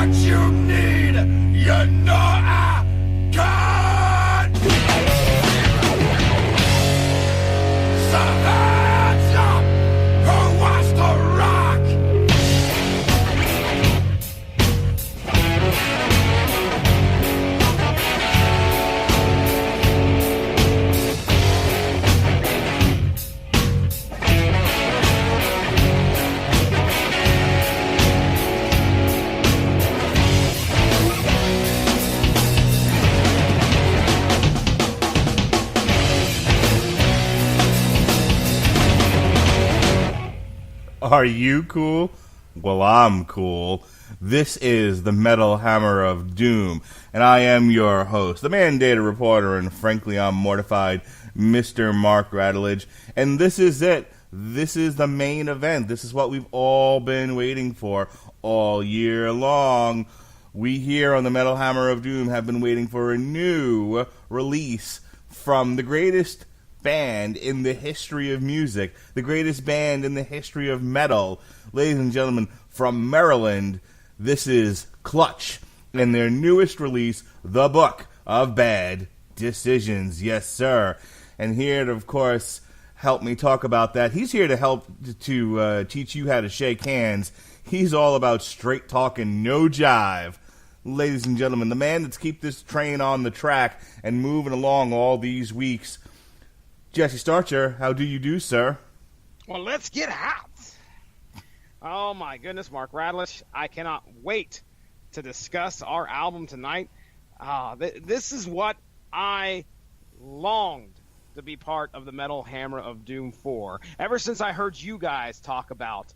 what you need, you know I can. So hands up, who wants to rock? Are you cool? Well, I'm cool. This is the Metal Hammer of Doom, and I am your host, the mandated reporter, and frankly, I'm mortified, Mr. Mark Radulich. And this is it. This is the main event. This is what we've all been waiting for all year long. We here on the Metal Hammer of Doom have been waiting for a new release from the greatest band in the history of music, the greatest band in the history of metal. Ladies and gentlemen, from Maryland, this is Clutch and their newest release, The Book of Bad Decisions. Yes, sir. And here to, of course, help me talk about that, he's here to help to teach you how to shake hands. He's all about straight talking, no jive. Ladies and gentlemen, the man that's keep this train on the track and moving along all these weeks, Jesse Starcher, how do you do, sir? Well, let's get hot. Oh, my goodness, Mark Radulich. I cannot wait to discuss our album tonight. This is what I longed to be part of the Metal Hammer of Doom for. Ever since I heard you guys talk about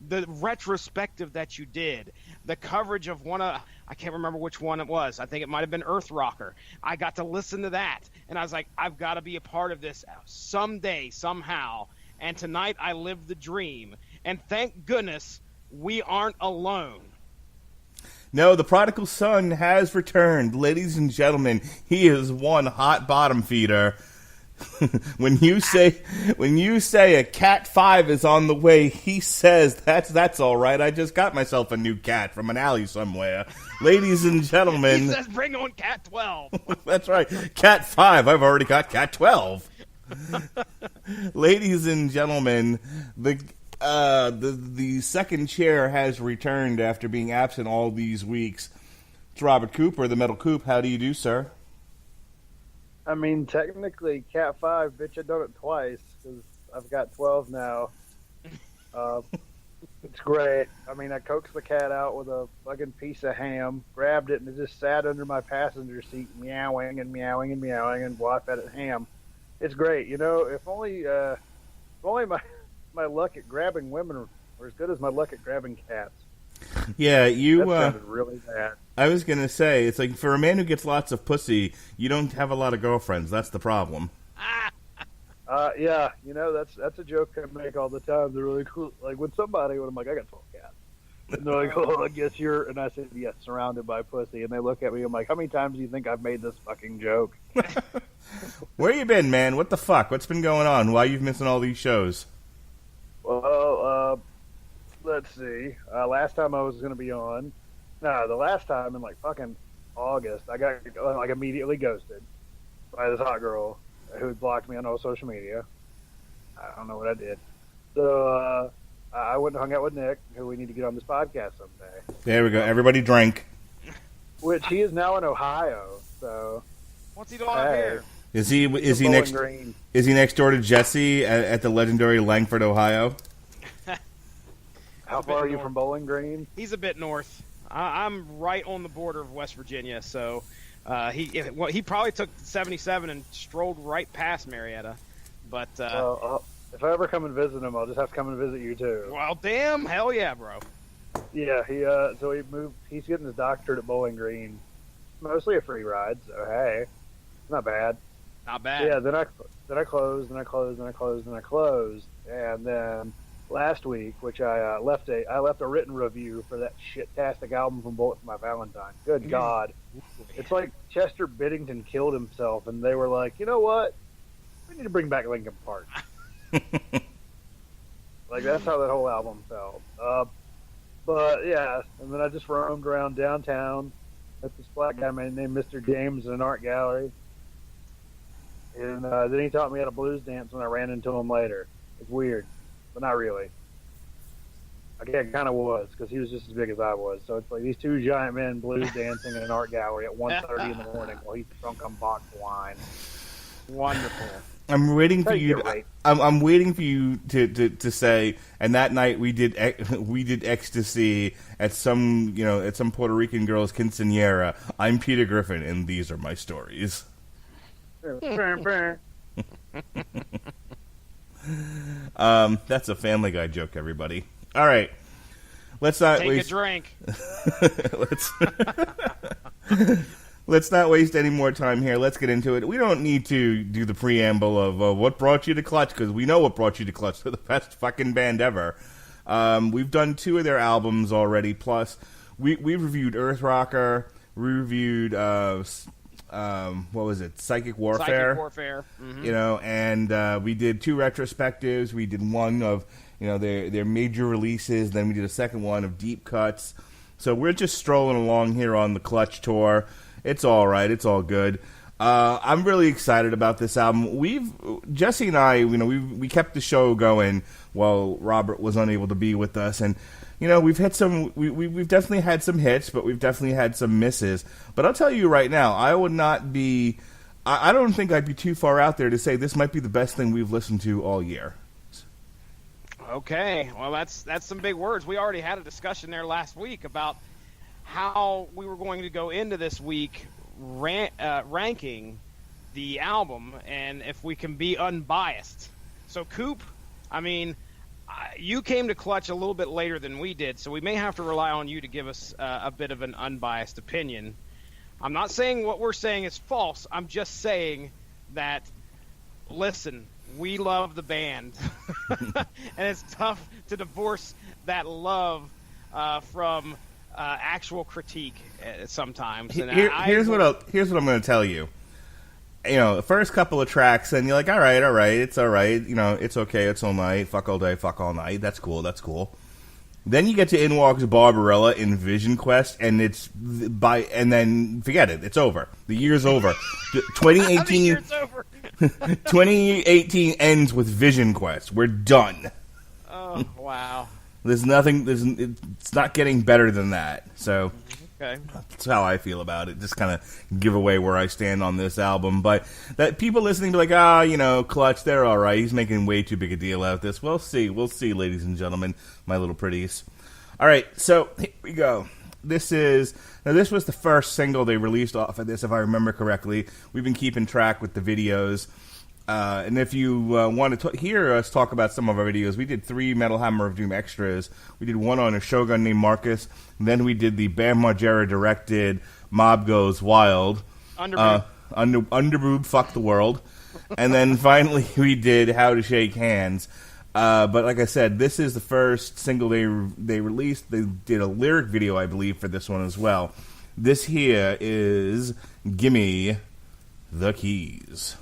the retrospective that you did, the coverage of I can't remember which one it was. I think it might have been Earth Rocker. I got to listen to that, and I was like, I've got to be a part of this someday, somehow. And tonight I lived the dream. And thank goodness we aren't alone. No, the prodigal son has returned. Ladies and gentlemen, he is one hot bottom feeder. When you say a cat 5 is on the way, he says that's all right. I just got myself a new cat from an alley somewhere. Ladies and gentlemen, he says bring on cat 12. That's right. Cat 5. I've already got cat 12. Ladies and gentlemen, the second chair has returned after being absent all these weeks. It's Robert Cooper, the Metal Coop. How do you do, sir? I mean, technically, Cat 5, bitch, I've done it twice, because I've got 12 now. It's great. I mean, I coaxed the cat out with a fucking piece of ham, grabbed it, and it just sat under my passenger seat, meowing and meowing and meowing, and while I fed it ham. It's great. You know, if only my luck at grabbing women were as good as my luck at grabbing cats. Yeah, that sounded really bad. I was going to say, it's like, for a man who gets lots of pussy, you don't have a lot of girlfriends. That's the problem. Yeah, you know, that's a joke I make all the time. They're really cool. Like, with somebody, when I'm like, I got 12 cats. And they're like, oh, I guess you're, and I said, yes, surrounded by pussy. And they look at me, I'm like, how many times do you think I've made this fucking joke? Where you been, man? What the fuck? What's been going on? Why you missing all these shows? Well, let's see. Last time I was going to be on, the last time in like fucking August, I got like immediately ghosted by this hot girl who had blocked me on all social media. I don't know what I did. So I went and hung out with Nick, who we need to get on this podcast someday. There we go. Everybody drank. Which he is now in Ohio. So what's he doing out here? Is he next? Green. Is he next door to Jesse at the legendary Langford, Ohio? How far are you from Bowling Green? He's a bit north. I'm right on the border of West Virginia, so he probably took 77 and strolled right past Marietta. But if I ever come and visit him, I'll just have to come and visit you too. Well, damn, hell yeah, bro. Yeah, he moved. He's getting his doctorate at Bowling Green. Mostly a free ride, so hey, not bad. Not bad. Yeah, then I closed, and then last week, which I left a written review for that shit-tastic album from Bullet for My Valentine. Good God. It's like Chester Bennington killed himself, and they were like, you know what? We need to bring back Linkin Park. Like, that's how that whole album felt. But yeah, and then I just roamed around downtown. Met this black guy named Mr. James in an art gallery. And then he taught me how to blues dance when I ran into him later. It's weird, but not really. Okay, it kind of was, because he was just as big as I was. So it's like these two giant men blues dancing in an art gallery at 1:30 in the morning while he's drunk on boxed wine. Wonderful. I'm waiting for you. I'm waiting for you to say. And that night we did ecstasy at some Puerto Rican girl's quinceañera. I'm Peter Griffin, and these are my stories. That's a Family Guy joke, everybody. All right, let's not take waste. A drink. Let's not waste any more time here. Let's get into it. We don't need to do the preamble of what brought you to Clutch, because we know what brought you to Clutch. They're the best fucking band ever. We've done 2 of their albums already. Plus, we reviewed Earth Rocker. We reviewed what was it? Psychic Warfare. Psychic Warfare. Mm-hmm. You know, and we did 2 retrospectives. We did one of their major releases. Then we did a second one of deep cuts. So we're just strolling along here on the Clutch tour. It's all right. It's all good. I'm really excited about this album. Jesse and I, we kept the show going while Robert was unable to be with us, and we've hit some. We've definitely had some hits, but we've definitely had some misses. But I'll tell you right now, I would not be. I don't think I'd be too far out there to say this might be the best thing we've listened to all year. Okay, well that's some big words. We already had a discussion there last week about how we were going to go into this week ranking the album and if we can be unbiased. So Coop, I mean, you came to Clutch a little bit later than we did, so we may have to rely on you to give us a bit of an unbiased opinion. I'm not saying what we're saying is false. I'm just saying that, listen, we love the band. And it's tough to divorce that love from actual critique sometimes. And here's what I'm going to tell you. The first couple of tracks, and you're like, all right, it's all right. It's okay, it's all night. Fuck all day, fuck all night. That's cool. Then you get to In Walks Barbarella in Vision Quest, and and then forget it. It's over. The year's over. 2018. The year's over. 2018 ends with Vision Quest. We're done. Oh wow. There's nothing. It's not getting better than that. So okay, that's how I feel about it. Just kind of give away where I stand on this album. But that people listening be like, Clutch, they're all right. He's making way too big a deal out of this. We'll see, ladies and gentlemen, my little pretties. All right, so here we go. This was the first single they released off of this, if I remember correctly. We've been keeping track with the videos. And if you want to hear us talk about some of our videos, we did 3 Metal Hammer of Doom extras. We did one on a Shogun named Marcus. And then we did the Bam Margera directed Mob Goes Wild. Underboob, fuck the world. And then finally we did How to Shake Hands. But like I said, this is the first single they released. They did a lyric video, I believe, for this one as well. This here is Gimme the Keys.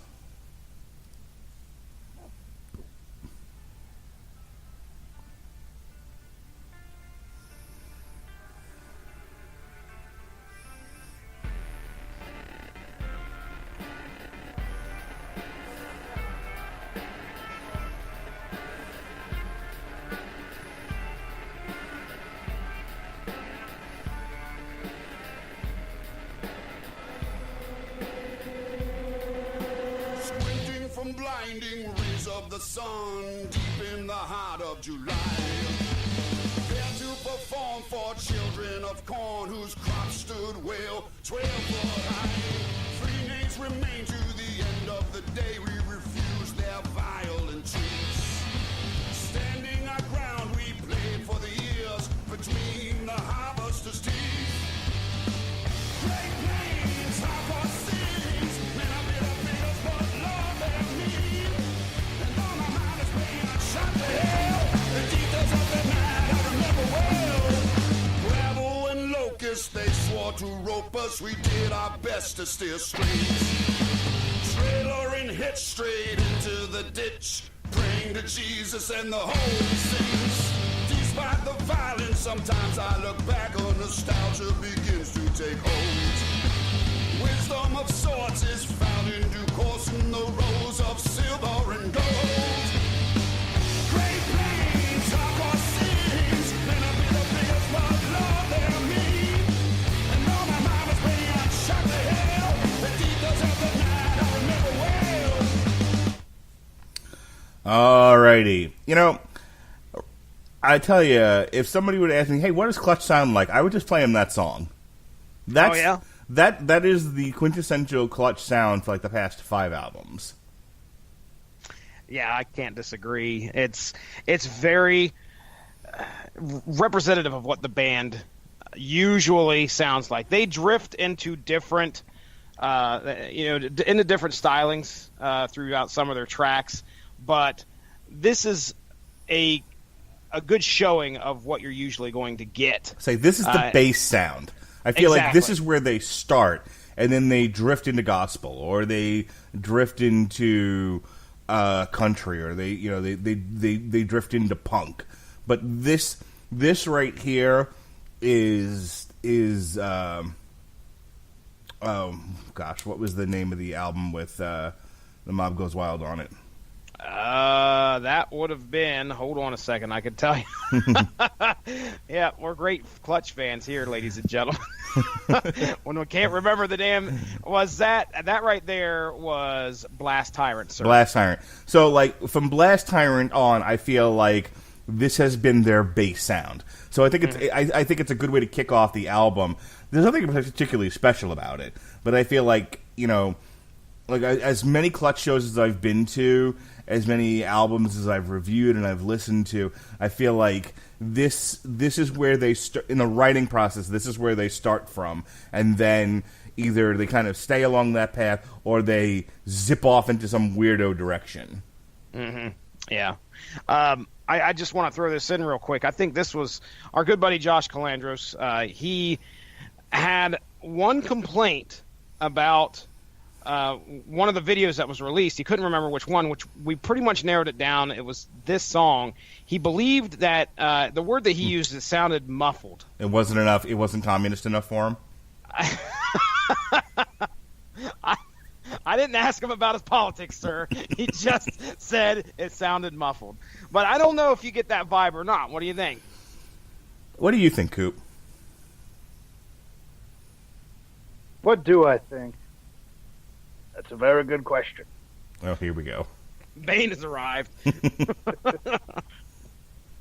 Blinding rays of the sun deep in the heart of July. There to perform for children of corn whose crops stood well 12 foot high. 3 names remain to the end of the day. We refuse their violent treats. Standing our ground, we played for the years between the harvester's teeth. Great plains, harbor cities, men are bitter beers, but love their meat. And on my mind is being shot to hell. The details of the night I remember well. Gravel and locusts, they swore to rope us. We did our best to steer straight. Trailer and hit straight into the ditch, praying to Jesus and the holy saints. Despite the violence Sometimes I look back and nostalgia begins to take hold. Wisdom of sorts is found in due course in the rows of silver and gold. Great plains, hardcore seas, been a bit of biggest what love there mean. And though my mind was pretty unshot to hell, the details of the night I remember well. Alrighty. You know, I tell you, if somebody would ask me, hey, what does Clutch sound like? I would just play them that song. That's, oh, yeah? That is the quintessential Clutch sound for like the past 5 albums. Yeah, I can't disagree. It's very representative of what the band usually sounds like. They drift into different, into different stylings throughout some of their tracks, but this is a good showing of what you're usually going to get. Say, this is the bass sound. I feel like this is where they start, and then they drift into gospel, or they drift into country, or they drift into punk. But this right here is what was the name of the album with The Mob Goes Wild on it? That would have been. Hold on a second, I could tell you. Yeah, we're great Clutch fans here, ladies and gentlemen. When we can't remember the damn, was that right there was Blast Tyrant, sir. Blast Tyrant. So, like, from Blast Tyrant on, I feel like this has been their bass sound. So I think it's I think it's a good way to kick off the album. There's nothing particularly special about it, but I feel like, you know, like as many Clutch shows as I've been to, as many albums as I've reviewed and I've listened to, I feel like this is where they start in the writing process. This is where they start from, and then either they kind of stay along that path or they zip off into some weirdo direction. Mm-hmm. Yeah. I just want to throw this in real quick. I think this was our good buddy Josh Calandros. He had one complaint about one of the videos that was released. He couldn't remember which one, which we pretty much narrowed it down. It was this song. He believed that the word that he used, it sounded muffled. It wasn't enough. It wasn't communist enough for him? I didn't ask him about his politics, sir. He just said it sounded muffled. But I don't know if you get that vibe or not. What do you think? What do you think, Coop? What do I think? That's a very good question. Oh, here we go. Bane has arrived.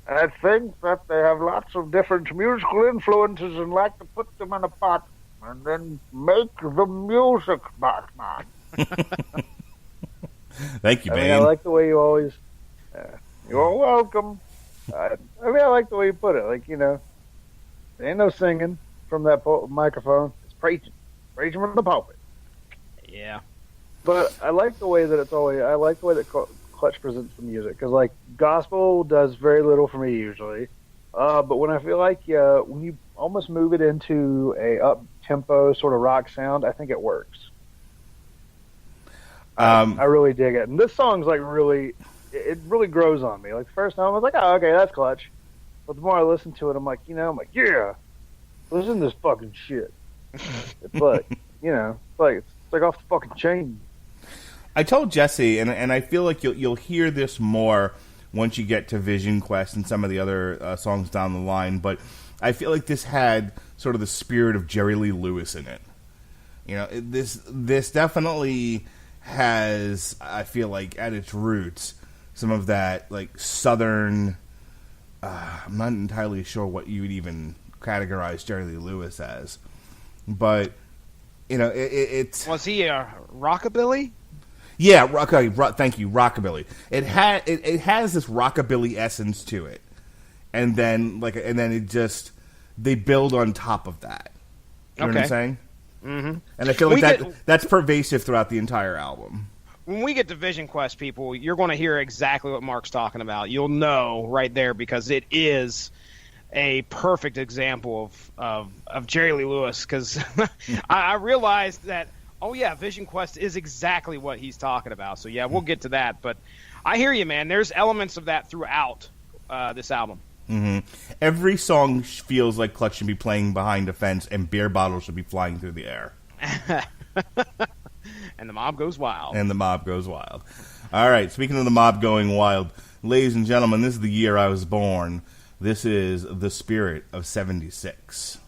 I think that they have lots of different musical influences and like to put them in a pot and then make the music, Batman. Thank you, Bane. I like the way you always... you're welcome. I like the way you put it. Like, you know, there ain't no singing from that microphone. It's preaching. Preaching from the pulpit. Yeah. But I like the way that it's always... I like the way that Clutch presents the music. Because, like, gospel does very little for me usually. But when I feel like when you almost move it into a up-tempo sort of rock sound, I think it works. I really dig it. And this song's like really... It really grows on me. Like, the first time I was like, oh, okay, that's Clutch. But the more I listen to it, I'm like, yeah, listen to this fucking shit. It's like, it's like off the fucking chain. I told Jesse, and I feel like you'll hear this more once you get to Vision Quest and some of the other songs down the line, but I feel like this had sort of the spirit of Jerry Lee Lewis in it. You know, this definitely has, I feel like, at its roots, some of that, like, southern... I'm not entirely sure what you would even categorize Jerry Lee Lewis as. But, it's... Was he a rockabilly? Yeah, thank you, rockabilly. It has this rockabilly essence to it. And then, it just... They build on top of that. You know what I'm saying? Mm-hmm. And I feel like that's pervasive throughout the entire album. When we get to Vision Quest, people, you're going to hear exactly what Mark's talking about. You'll know right there because it is a perfect example of Jerry Lee Lewis. Because I realized that, oh yeah, Vision Quest is exactly what he's talking about. So yeah, we'll get to that. But I hear you, man. There's elements of that throughout this album. Every song feels like Clutch should be playing behind a fence and beer bottles should be flying through the air. And the mob goes wild. All right, speaking of the mob going wild, ladies and gentlemen, this is the year I was born. This is The Spirit of 76.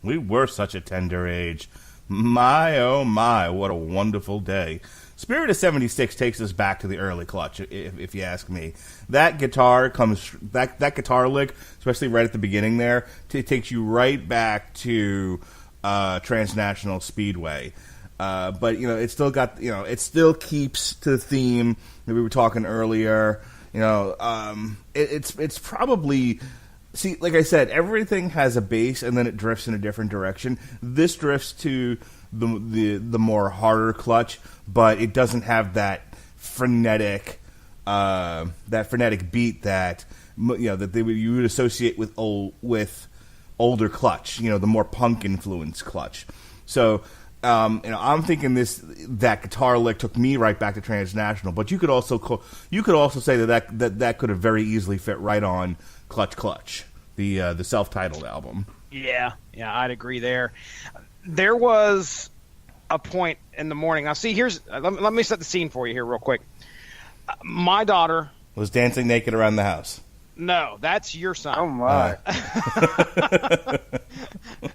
We were such a tender age. My, oh my, what a wonderful day. Spirit of 76 takes us back to the early Clutch, if you ask me. That guitar that guitar lick, especially right at the beginning there, it takes you right back to Transnational Speedway. But, it still got, it still keeps to the theme that we were talking earlier. It's probably... See, like I said, everything has a base, and then it drifts in a different direction. This drifts to the more harder Clutch, but it doesn't have that frenetic beat that you would associate with older Clutch. The more punk influenced Clutch. So, I'm thinking that guitar lick took me right back to Transnational, but you could also say that could have very easily fit right on Clutch, the self-titled album. Yeah, I'd agree there. There was a point in the morning. Now, see, let me set the scene for you here real quick. My daughter was dancing naked around the house. No, that's your son. Oh my!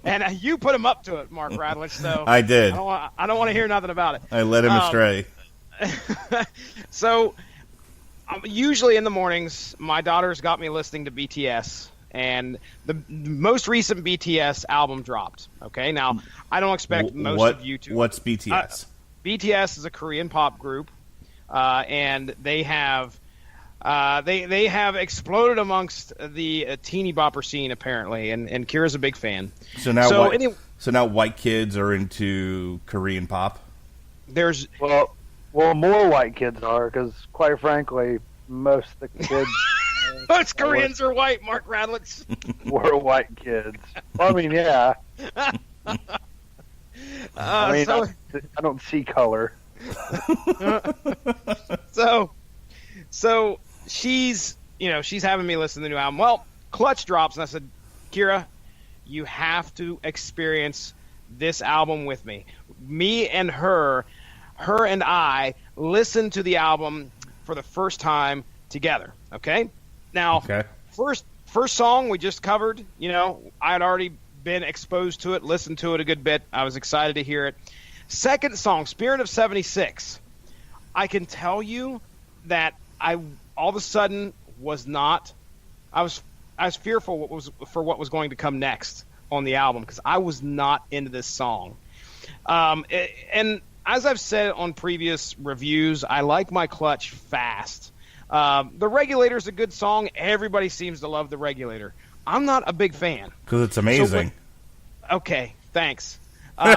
And you put him up to it, Mark Radlich. So I did. I don't want to hear nothing about it. I led him astray. So, usually in the mornings, my daughter's got me listening to BTS, and the most recent BTS album dropped. Okay, now I don't expect most of you to. What's BTS? BTS is a Korean pop group, and they have. They have exploded amongst the teeny bopper scene apparently, and Kira's a big fan. So now, white kids are into Korean pop. There's well, more white kids are, because quite frankly, most of the kids. Most Koreans are white, Mark Radlich. We're white kids. Well, I mean, yeah. I don't see color. So she's having me listen to the new album. Well, Clutch drops, and I said, Kira, you have to experience this album with me. Me and her and I listened to the album for the first time together. Okay? Now, first song we just covered, I had already been exposed to it, listened to it a good bit. I was excited to hear it. Second song, Spirit of 76. I can tell you that I all of a sudden was not. I was fearful what was going to come next on the album because I was not into this song. And as I've said on previous reviews, I like my Clutch fast. The Regulator's a good song. Everybody seems to love The Regulator. I'm not a big fan. Because it's amazing. Okay, thanks. We're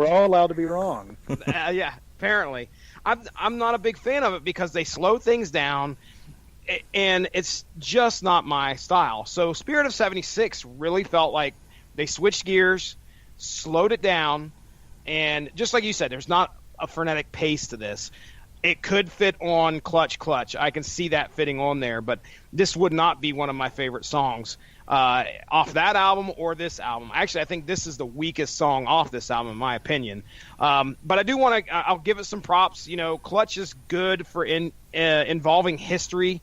all allowed to be wrong. Yeah, apparently. I'm not a big fan of it because they slow things down, and it's just not my style. So Spirit of 76 really felt like they switched gears, slowed it down, and just like you said, there's not a frenetic pace to this. It could fit on Clutch. I can see that fitting on there, but this would not be one of my favorite songs off that album or this album. Actually, I think this is the weakest song off this album, in my opinion. But I do want to. I'll give it some props. You know, Clutch is good for involving history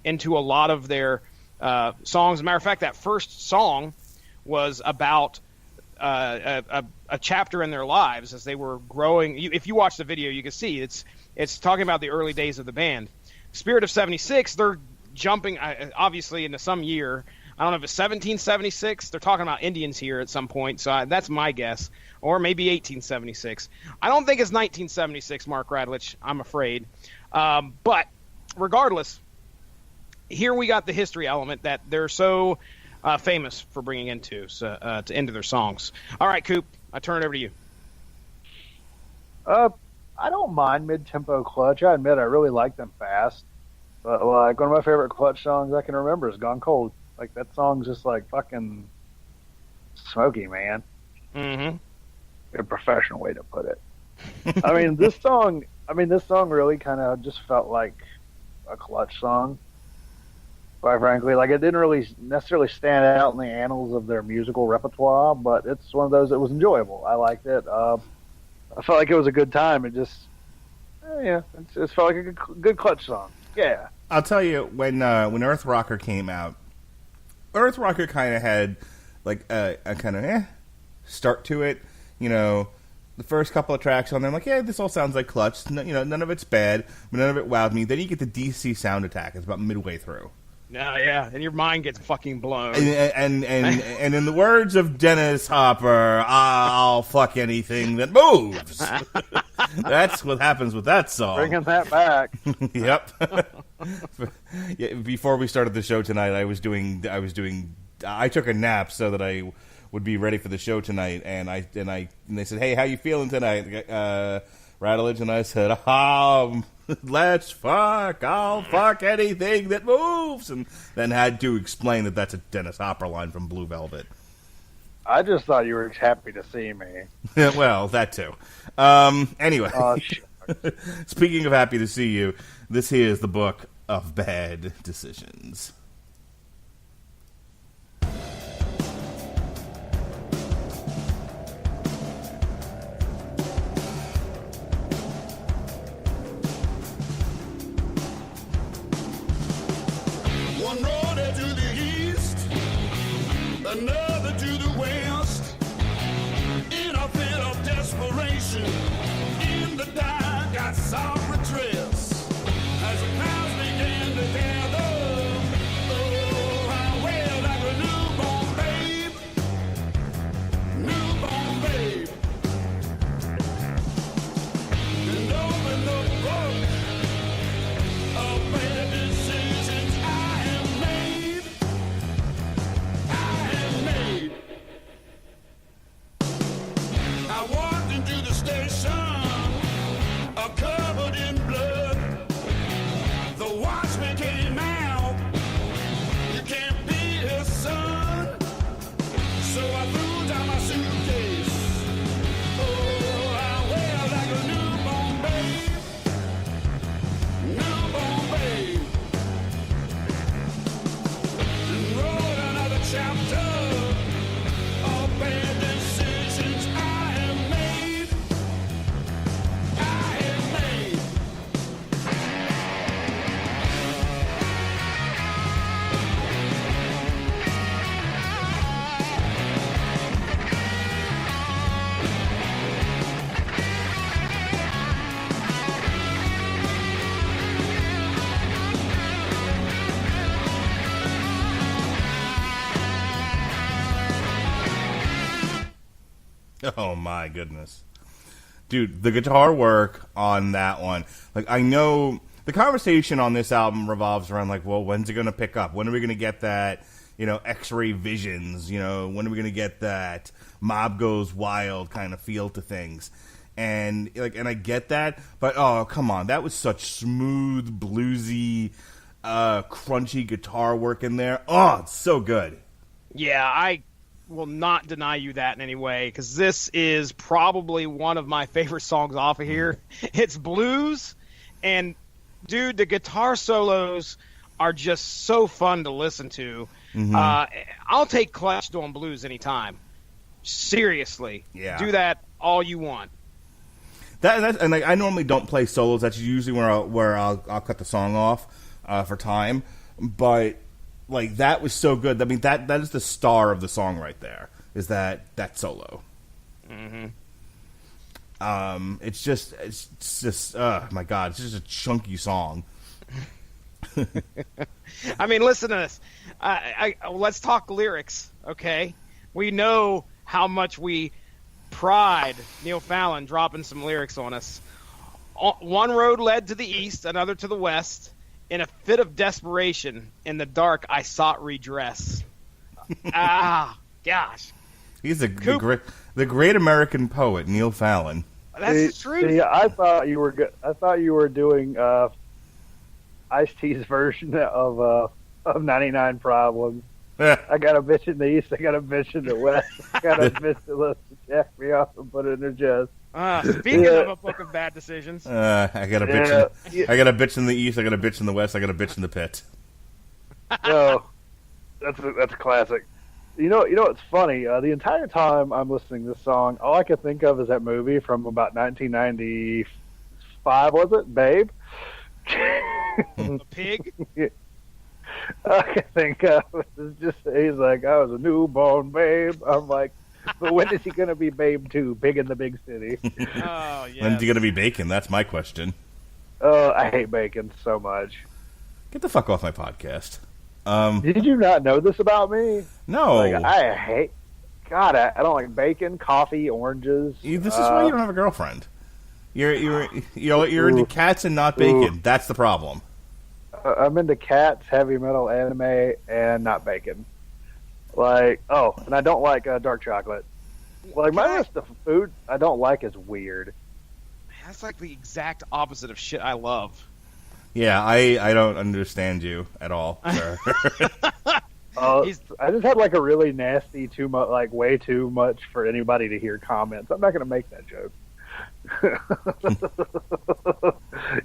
into a lot of their songs. As a matter of fact, that first song was about a chapter in their lives as they were growing. If you watch the video, you can see it's talking about the early days of the band. Spirit of 76, they're jumping obviously into some year. I don't know if it's 1776. They're talking about Indians here at some point, so that's my guess. Or maybe 1876. I don't think it's 1976, Mark Radlich, I'm afraid. But regardless, here we got the history element that they're so famous for bringing into their songs. All right, Coop, I turn it over to you. I don't mind mid-tempo Clutch. I admit I really like them fast. But like one of my favorite Clutch songs I can remember is Gone Cold. Like that song's just like fucking smoky, man. Mm-hmm. A professional way to put it. I mean, this song really kind of just felt like a Clutch song. Quite frankly, like it didn't really necessarily stand out in the annals of their musical repertoire, but it's one of those that was enjoyable. I liked it. I felt like it was a good time. It just, it felt like a good Clutch song. Yeah. I'll tell you, when Earth Rocker came out, Earth Rocker kind of had like a kind of start to it. You know, the first couple of tracks on there, I'm like, yeah, this all sounds like Clutch. None of it's bad, but none of it wowed me. Then you get the DC Sound Attack. It's about midway through. Yeah, and your mind gets fucking blown. And in the words of Dennis Hopper, I'll fuck anything that moves. That's what happens with that song. Bringing that back. Yep. Yeah, before we started the show tonight, I took a nap so that I would be ready for the show tonight, and they said, "Hey, how you feeling tonight?" Rattledge, and I said, let's fuck. I'll fuck anything that moves. And then had to explain that that's a Dennis Hopper line from Blue Velvet. I just thought you were happy to see me. Well, that too. Anyway, speaking of happy to see you, this here is the book of bad decisions. One road to the east, another to the west. In a fit of desperation, in the dark I saw redress. As the clouds began to gather, oh, how well like a newborn babe. And open the book of bad decisions I have made. Oh my goodness. Dude, the guitar work on that one. Like, I know the conversation on this album revolves around, like, well, when's it going to pick up? When are we going to get that, X-ray visions? When are we going to get that Mob Goes Wild kind of feel to things? And I get that, but oh, come on. That was such smooth, bluesy, crunchy guitar work in there. Oh, it's so good. Yeah, I will not deny you that in any way, because this is probably one of my favorite songs off of here. It's blues, and dude, the guitar solos are just so fun to listen to. Mm-hmm. I'll take Clutch doing blues anytime. Seriously. Yeah. Do that all you want. And I normally don't play solos. That's usually where I'll cut the song off for time. But like, that was so good. I mean, that is the star of the song right there. Is that solo? Mm-hmm. It's just my God, it's just a chunky song. I mean, listen to this. Let's talk lyrics, okay? We know how much we pride Neil Fallon dropping some lyrics on us. One road led to the east, another to the west. In a fit of desperation, in the dark, I sought redress. Gosh. He's the great American poet, Neil Fallon. That's true. See, I thought you were good. I thought you were doing Ice-T's version of 99 Problems. I got a bitch in the east. I got a bitch in the west. I got a bitch that lets jack me off and put it in her chest. Speaking of a book of bad decisions, I got a bitch. I got a bitch in the east. I got a bitch in the west. I got a bitch in the pit. No, that's a classic. You know what's funny? The entire time I'm listening to this song, all I could think of is that movie from about 1995. Was it Babe? a pig. I can think of is just he's like, I was a newborn babe. I'm like, but when is he gonna be Babe 2? Big in the big city. Oh yeah. When's he gonna be Bacon? That's my question. I hate bacon so much. Get the fuck off my podcast. Did you not know this about me? No. Like, I hate. God, I don't like bacon, coffee, oranges. This is why you don't have a girlfriend. You're into cats and not bacon. Ooh. That's the problem. I'm into cats, heavy metal, anime, and not bacon. Like, and I don't like dark chocolate. Like, my list of food I don't like is weird. That's like the exact opposite of shit I love. Yeah, I don't understand you at all, sir. I just had like a really nasty, too much, like way too much for anybody to hear comments. I'm not going to make that joke.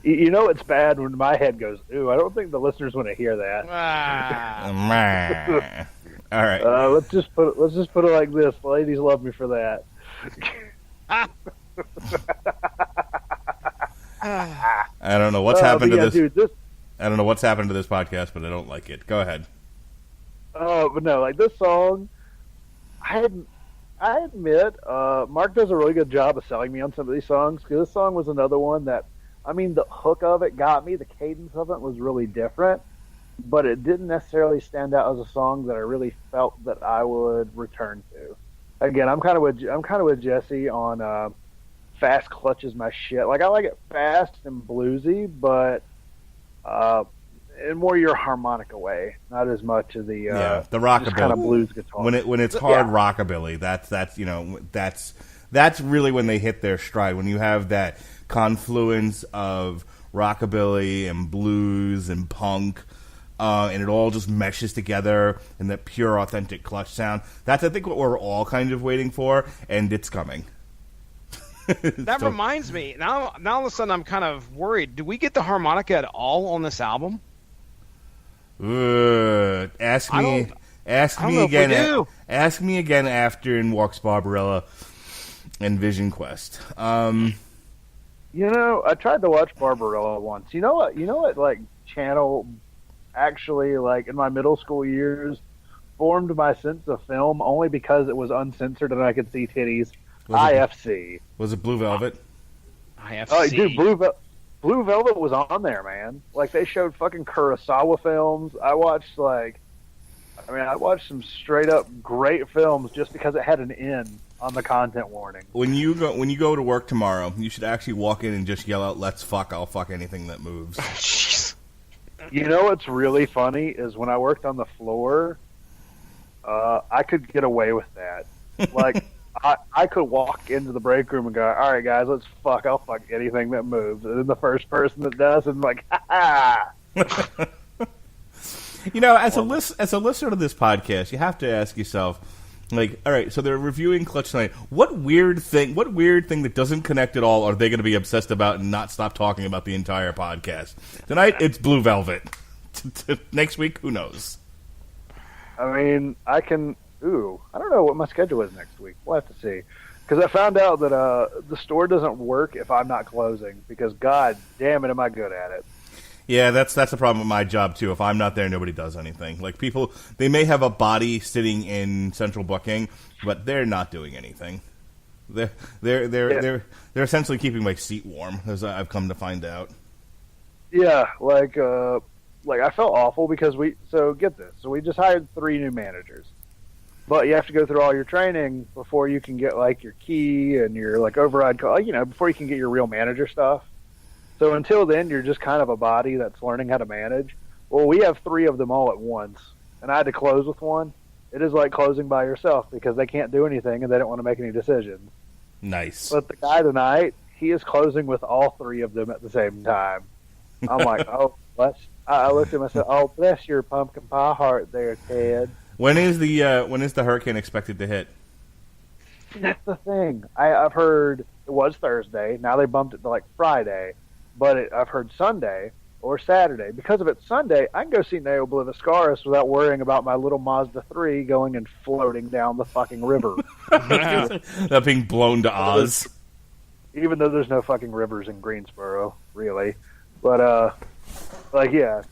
You know it's bad when my head goes, ooh, I don't think the listeners want to hear that. All right. Let's just put it like this. The ladies love me for that. I don't know what's happened to this. Dude, I don't know what's happened to this podcast, but I don't like it. Go ahead. But no, like this song, I admit, Mark does a really good job of selling me on some of these songs, because this song was another one that, I mean, the hook of it got me. The cadence of it was really different, but it didn't necessarily stand out as a song that I really felt that I would return to. Again, I'm kind of with Jesse on Fast Clutch is my shit. Like, I like it fast and bluesy, but in more your harmonica way, not as much of the rockabilly kind of blues guitar. When it's hard rockabilly, that's really when they hit their stride. When you have that confluence of rockabilly and blues and punk, and it all just meshes together in that pure, authentic Clutch sound. That's, I think, what we're all kind of waiting for, and it's coming. That reminds me. Now all of a sudden, I'm kind of worried. Do we get the harmonica at all on this album? Ask me again. Ask me again after In Walks Barbarella and Vision Quest. I tried to watch Barbarella once. You know what? Like, channel actually, like, in my middle school years, formed my sense of film only because it was uncensored and I could see titties. IFC. Was it Blue Velvet? IFC. Oh, dude, Blue Velvet was on there, man. Like, they showed fucking Kurosawa films. I watched some straight up great films just because it had an N on the content warning. When you go to work tomorrow, you should actually walk in and just yell out, "Let's fuck! I'll fuck anything that moves." You know what's really funny is when I worked on the floor, I could get away with that. Like, I could walk into the break room and go, "All right, guys, let's fuck. I'll fuck anything that moves." And then the first person that does, I'm like, "Ha ha!" You know, as a listener to this podcast, you have to ask yourself, like, all right, so they're reviewing Clutch tonight. What weird thing that doesn't connect at all are they going to be obsessed about and not stop talking about the entire podcast? Tonight, it's Blue Velvet. Next week, who knows? I mean, I don't know what my schedule is next week. We'll have to see. Because I found out that the store doesn't work if I'm not closing. Because, God damn it, am I good at it. Yeah, that's the problem with my job too. If I'm not there, nobody does anything. Like, people, they may have a body sitting in central booking, but they're not doing anything. They're essentially keeping my seat warm, as I've come to find out. Yeah, like I felt awful because get this. So we just hired 3 new managers. But you have to go through all your training before you can get like your key and your like override call, before you can get your real manager stuff. So until then, you're just kind of a body that's learning how to manage. Well, we have 3 of them all at once, and I had to close with one. It is like closing by yourself because they can't do anything and they don't want to make any decisions. Nice. But the guy tonight, he is closing with all 3 of them at the same time. I'm like, oh, I looked at him and said, "Oh, bless your pumpkin pie heart there, Ted." When is the hurricane expected to hit? That's the thing. I've heard it was Thursday. Now they bumped it to like Friday. But I've heard Sunday or Saturday. Because if it's Sunday, I can go see Neo Obliviscaris without worrying about my little Mazda 3 going and floating down the fucking river. That being blown to Oz. Even though there's no fucking rivers in Greensboro, really. But, because,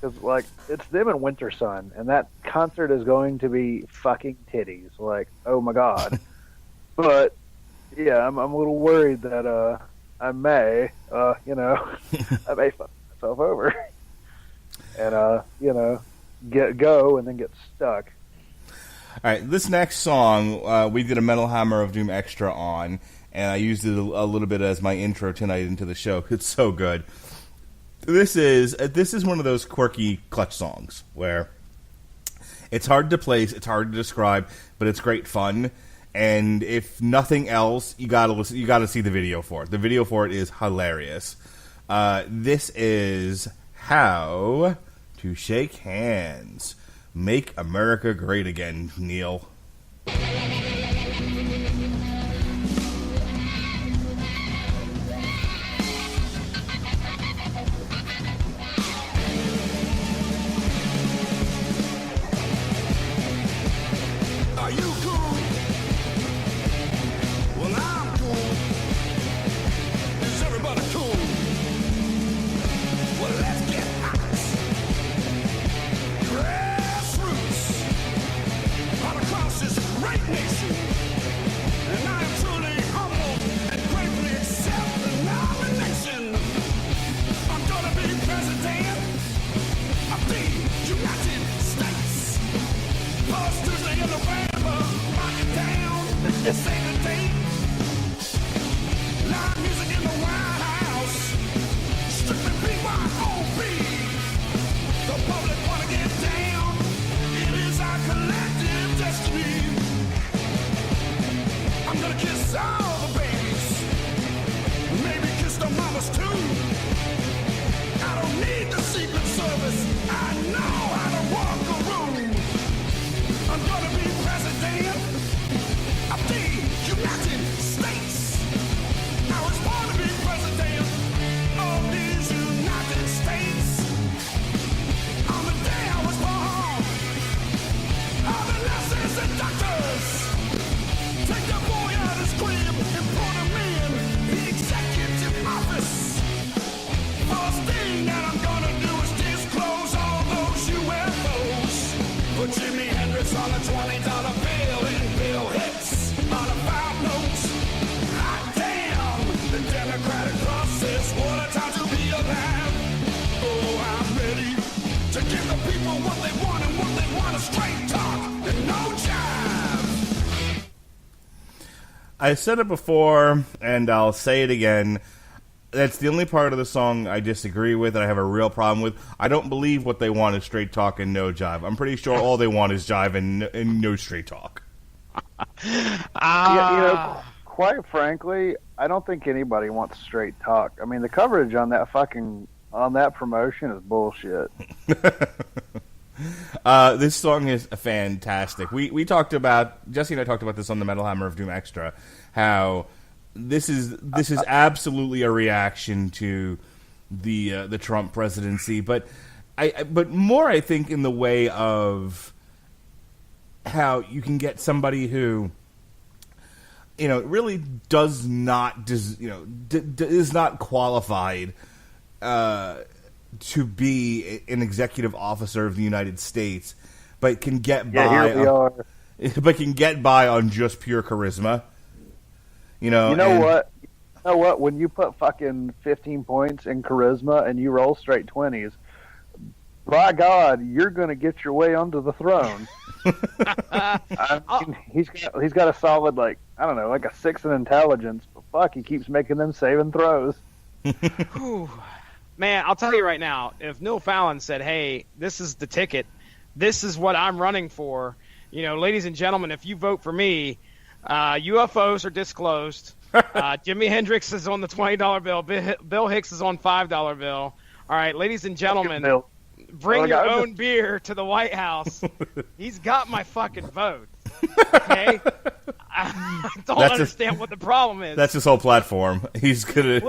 it's them and Winter Sun, and that concert is going to be fucking titties. Like, oh my God. But, yeah, I'm a little worried that, I may, I may fuck myself over and, go and then get stuck. All right, this next song, we did a Metal Hammer of Doom extra on, and I used it a little bit as my intro tonight into the show. It's so good. This is one of those quirky Clutch songs where it's hard to place, it's hard to describe, but it's great fun. And if nothing else, you gotta listen. You gotta see the video for it. The video for it is hilarious. This is How to Shake Hands. Make America Great Again, Neil. I said it before, and I'll say it again. That's the only part of the song I disagree with and I have a real problem with. I don't believe what they want is straight talk and no jive. I'm pretty sure all they want is jive and no straight talk. Yeah, quite frankly, I don't think anybody wants straight talk. I mean, the coverage on that promotion is bullshit. This song is fantastic. We talked about, Jesse and I talked about this on the Metal Hammer of Doom Extra, how this is absolutely a reaction to the Trump presidency, but more I think in the way of how you can get somebody who really is not qualified to be an executive officer of the United States, but can get by. But can get by on just pure charisma. You know what? When you put fucking 15 points in charisma and you roll straight 20s, by God, you're going to get your way onto the throne. I mean, he's got a solid, like a 6 in intelligence, but fuck, he keeps making them saving throws. Man, I'll tell you right now, if Neil Fallon said, "Hey, this is the ticket, this is what I'm running for," ladies and gentlemen, if you vote for me, UFOs are disclosed. Jimi Hendrix is on the $20 bill. Bill Hicks is on $5 bill. All right, ladies and gentlemen, bring your own beer to the White House. He's got my fucking vote. Okay? I don't understand what the problem is. That's his whole platform. He's gonna,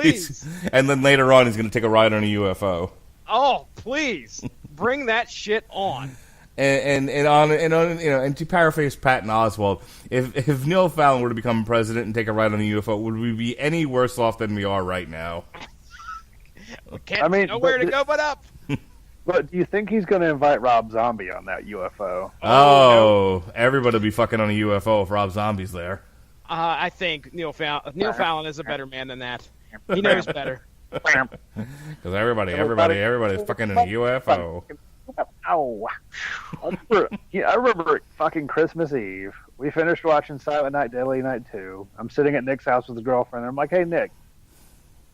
and then later on, he's gonna take a ride on a UFO. Oh, please bring that shit on. And to paraphrase Patton Oswalt, if Neil Fallon were to become president and take a ride on a UFO, would we be any worse off than we are right now? Nowhere to go but up. But do you think he's going to invite Rob Zombie on that UFO? Oh, no. Everybody will be fucking on a UFO if Rob Zombie's there. I think Neil Fallon is a better man than that. He knows better. Because everybody's fucking in a UFO. Oh, I remember fucking Christmas Eve. We finished watching Silent Night, Deadly Night 2. I'm sitting at Nick's house with his girlfriend, and I'm like, "Hey, Nick,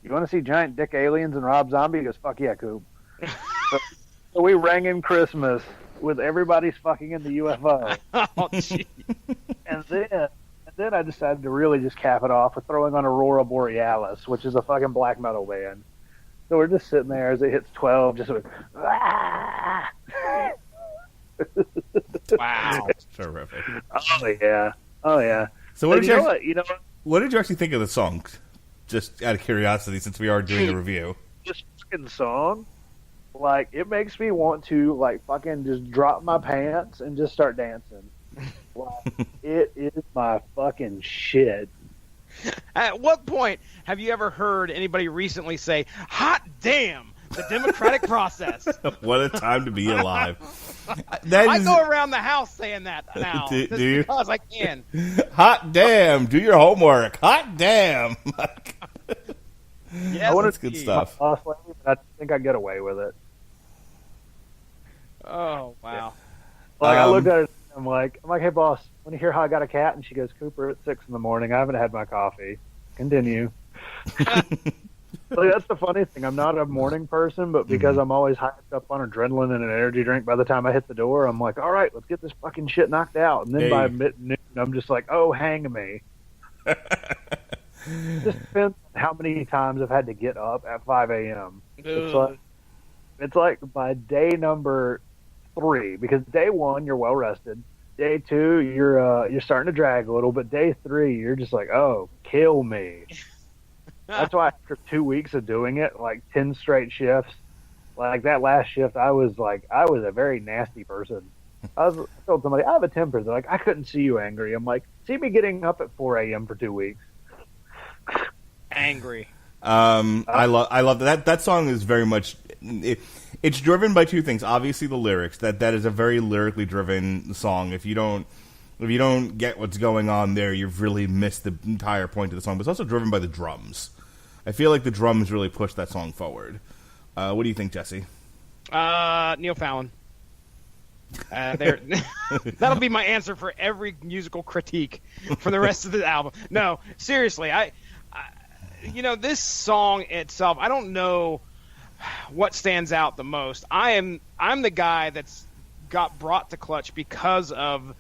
you want to see giant dick aliens and Rob Zombie?" He goes, "Fuck yeah, Coop." So we rang in Christmas with everybody's fucking in the UFO. Oh, gee. And then I decided to really just cap it off with throwing on Aurora Borealis, which is a fucking black metal band. So we're just sitting there as it hits 12, just sort of, ah! Wow. That's terrific. Oh, yeah. So what did you actually think of the song? Just out of curiosity, since we are doing a review. This fucking song, like, it makes me want to, like, fucking just drop my pants and just start dancing. Like, it is my fucking shit. At what point have you ever heard anybody recently say, "Hot damn, the democratic process"? What a time to be alive. I go around the house saying that now. Do you? Because I can. Hot damn, do your homework. Hot damn. Yes, that's good stuff. Honestly, I think I get away with it. Oh, wow. Like, I looked at it, I'm like, "Hey, boss, want to hear how I got a cat?" And she goes, "Cooper, it's 6 a.m. I haven't had my coffee. Continue." Like, that's the funny thing. I'm not a morning person, but because I'm always hyped up on adrenaline and an energy drink, by the time I hit the door, I'm like, "All right, let's get this fucking shit knocked out." And then by mid-noon, I'm just like, "Oh, hang me." It just depends on how many times I've had to get up at 5 a.m. It's like by day number 3, because day 1 you're well rested, day 2 you're starting to drag a little, but day 3 you're just like, "Oh, kill me." That's why after 2 weeks of doing it, like 10 straight shifts, like that last shift, I was a very nasty person. I told somebody, "I have a temper." They're like, "I couldn't see you angry." I'm like, "See me getting up at 4 a.m. for 2 weeks." Angry. I love that. That song is very much. It's driven by two things. Obviously, the lyrics. That is a very lyrically driven song. If you don't get what's going on there, you've really missed the entire point of the song. But it's also driven by the drums. I feel like the drums really push that song forward. What do you think, Jesse? Neil Fallon. That'll be my answer for every musical critique for the rest of the album. No, seriously, this song itself, I don't know what stands out the most. I'm the guy that's got brought to Clutch because of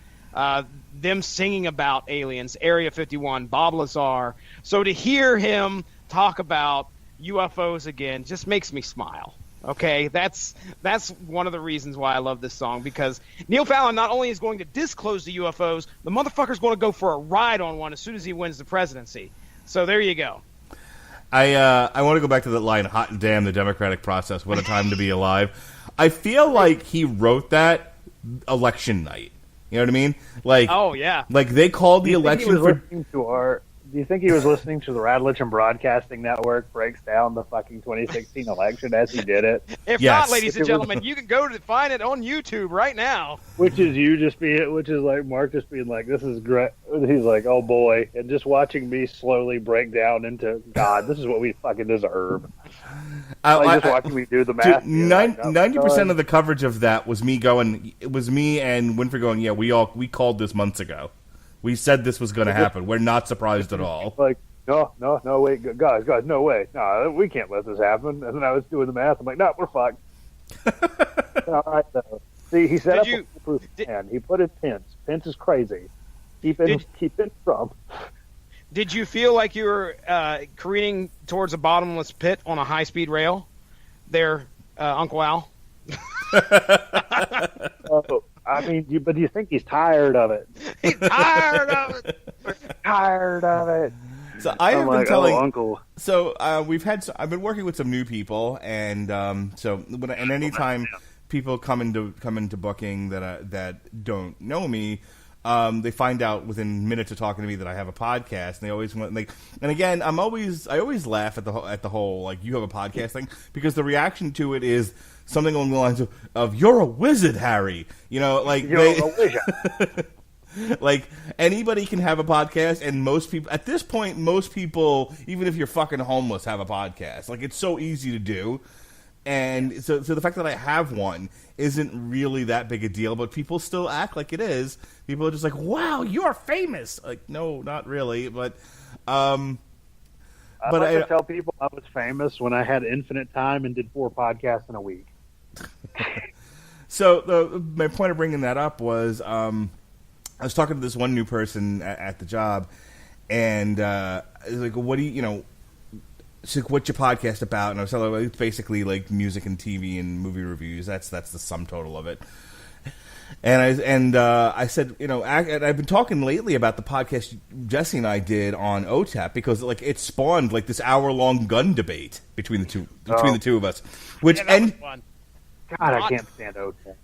them singing about aliens, Area 51, Bob Lazar. So to hear him talk about UFOs again just makes me smile. Okay, that's one of the reasons why I love this song, because Neil Fallon not only is going to disclose the UFOs, the motherfucker's going to go for a ride on one as soon as he wins the presidency. So there you go. I want to go back to that line, hot damn the democratic process, what a time to be alive. I feel like he wrote that election night. You know what I mean? Like, oh, yeah. Like, they called the election for... Do you think he was listening to the Radlich and Broadcasting Network breaks down the fucking 2016 election as he did it? If yes. not, ladies and gentlemen, you can go to find it on YouTube right now. Which is like Mark just being like, this is great. He's like, oh boy. And just watching me slowly break down into, God, this is what we fucking deserve. Just watching me do the math. 90% of the coverage of that was me going, it was me and Winfrey going, yeah, we called this months ago. We said this was going to happen. We're not surprised at all. Like, no, wait, guys, no way. No, we can't let this happen. And then I was doing the math. I'm like, no, we're fucked. All right, though. See, he set up a proof plan. He put in Pence. Pence is crazy. Keep in Trump. Did you feel like you were careening towards a bottomless pit on a high-speed rail there, Uncle Al? I mean, but do you think he's tired of it? He's tired of it. Tired of it. So I have been telling Uncle. So I've been working with some new people, and anytime people come into booking that don't know me, they find out within minutes of talking to me that I have a podcast, and they always want and again, I always laugh at the whole like you have a podcast thing, because the reaction to it is something along the lines of "You're a wizard, Harry." You know, like you're a wizard. Like anybody can have a podcast, and most people at this point, even if you're fucking homeless, have a podcast. Like it's so easy to do, and so the fact that I have one isn't really that big a deal. But people still act like it is. People are just like, "Wow, you're famous." Like, no, not really, but. I like to tell people I was famous when I had infinite time and did 4 podcasts in a week. So my point of bringing that up was I was talking to this one new person at the job, and was like, "What do you She's like, "What's your podcast about?" And I was telling her, it's basically like music and TV and movie reviews. That's the sum total of it. And I said, and I've been talking lately about the podcast Jesse and I did on OTAP, because like it spawned like this hour-long gun debate between the two of us, which was fun. God, I can't stand OTAP.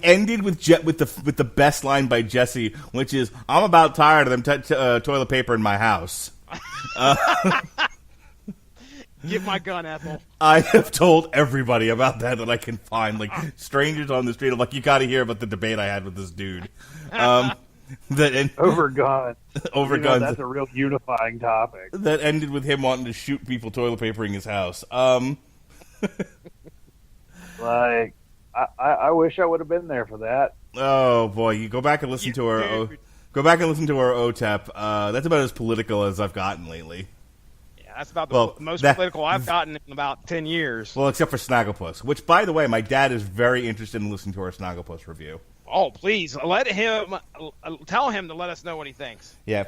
Ended with the best line by Jesse, which is, "I'm about tired of them toilet paper in my house." Get my gun, Ethel. I have told everybody about that I can find, like strangers on the street. I'm like, you got to hear about the debate I had with this dude. Over guns. Over guns. That's a real unifying topic. That ended with him wanting to shoot people toilet papering his house. Like, I wish I would have been there for that. Oh boy, you go back and listen to our OTAP. That's about as political as I've gotten lately. That's about the most political I've gotten in about 10 years. Well, except for Snagglepuss, which, by the way, my dad is very interested in listening to our Snagglepuss review. Oh, please, tell him to let us know what he thinks. Yeah,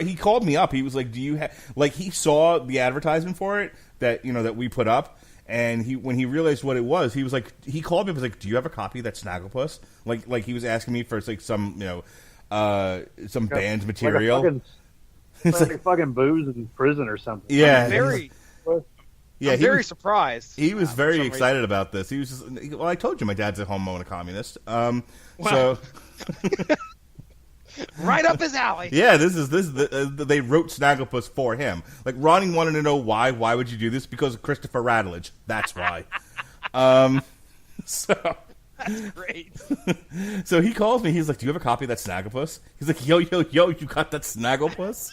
he called me up. He was like, "Do you have?" Like, he saw the advertisement for it that we put up, and when he realized what it was, he was like, he called me and was like, "Do you have a copy of that Snagglepuss?" Like he was asking me for like some some band material. It's like fucking booze in prison or something. Yeah, I'm very surprised. He was very excited about this. He was just, I told you my dad's a homo and a communist. So right up his alley. Yeah, they wrote Snagglepuss for him. Like Ronnie wanted to know why. Why would you do this? Because of Christopher Radlich. That's why. So. That's great. So he calls me. He's like, "Do you have a copy of that Snagglepuss?" He's like, "Yo, you got that Snagglepuss?"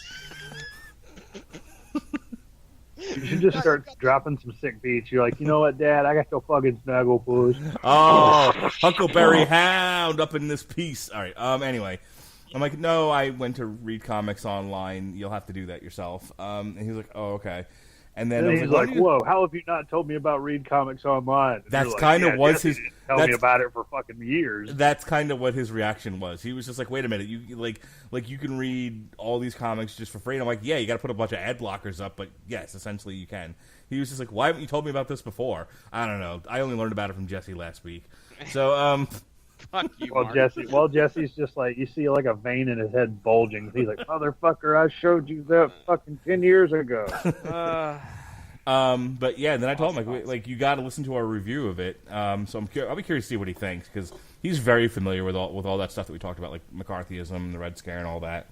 You should just start dropping some sick beats. You're like, you know what, Dad? I got to fucking snuggle push. Oh, Huckleberry Hound up in this piece. All right. Anyway, I'm like, no, I went to read comics online. You'll have to do that yourself. And he's like, oh, okay. And then he's like, whoa, how have you not told me about read comics online? And that's like, kind of was Jesse his. didn't tell me about it for fucking years. That's kind of what his reaction was. He was just like, wait a minute, you like you can read all these comics just for free. And I'm like, yeah, you got to put a bunch of ad blockers up, but yes, essentially you can. He was just like, why haven't you told me about this before? I don't know. I only learned about it from Jesse last week. So, Fuck you, Well, Mark. Jesse's just like, you see like a vein in his head bulging. He's like, motherfucker, I showed you that fucking 10 years ago. But yeah, then I told him like you got to listen to our review of it. So I'll be curious to see what he thinks because he's very familiar with all that stuff that we talked about, like McCarthyism, the Red Scare, and all that.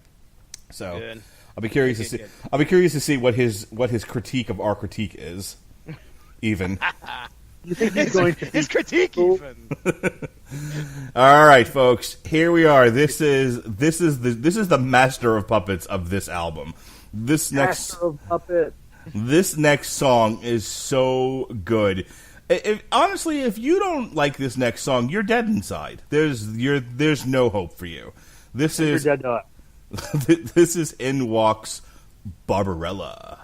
So Good. I'll be curious to see. I'll be curious to see what his critique of our critique is. Even. You think he's going to his critique even. All right, folks. Here we are. This is the master of puppets of this album. Master of Puppets. This next song is so good. Honestly, if you don't like this next song, you're dead inside. There's no hope for you. You're dead to us. This is In Walks Barbarella.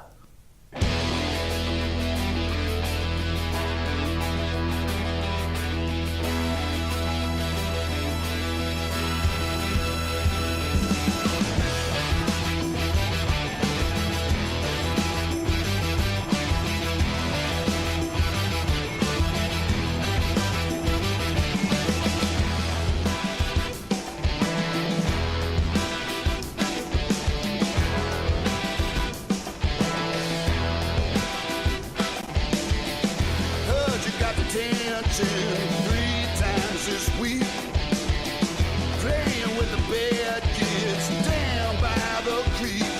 Heard you got detention 3 times this week. Playing with the bad kids down by the creek.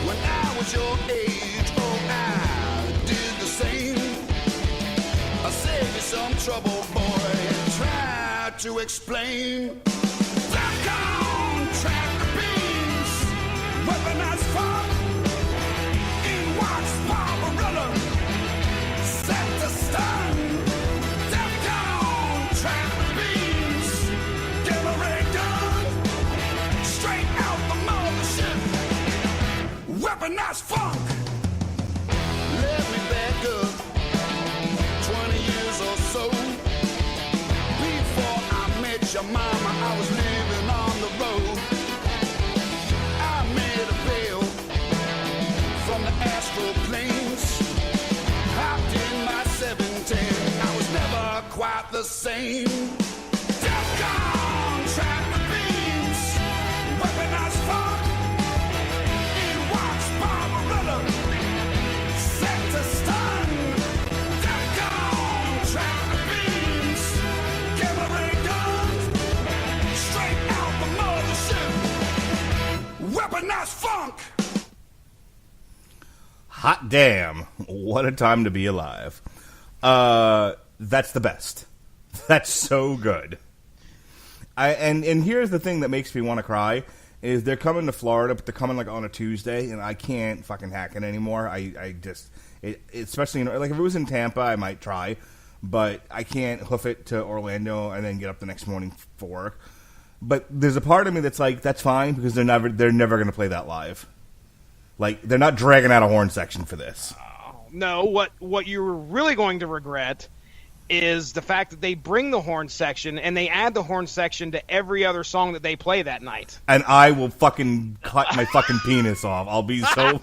When I was your age, oh, I did the same. I saved you some trouble, boy, and tried to explain. Black on track beams, weaponized fun. In walks Barbarella, set to stun. Defcon track beams, gamma ray gun, straight out the mothership. Weaponized funk. Let me back up 20 years or so. Before I met your mama, I was living on the road. I made a bail from the astral planes. Hopped in my 710. I was never quite the same. Defcon track beams, weaponized funk. In walks Barbarella, set to stun. Defcon track beams, gamma ray guns, straight out the mothership. Weaponized funk. Hot damn. What a time to be alive. That's the best. That's so good. And here's the thing that makes me want to cry is they're coming to Florida, but they're coming like on a Tuesday, and I can't fucking hack it anymore. I just, especially, like if it was in Tampa, I might try, but I can't hoof it to Orlando and then get up the next morning for work. But there's a part of me that's like, that's fine because they're never going to play that live. Like, they're not dragging out a horn section for this. No, what you're really going to regret is the fact that they bring the horn section and they add the horn section to every other song that they play that night. And I will fucking cut my fucking penis off. I'll be so...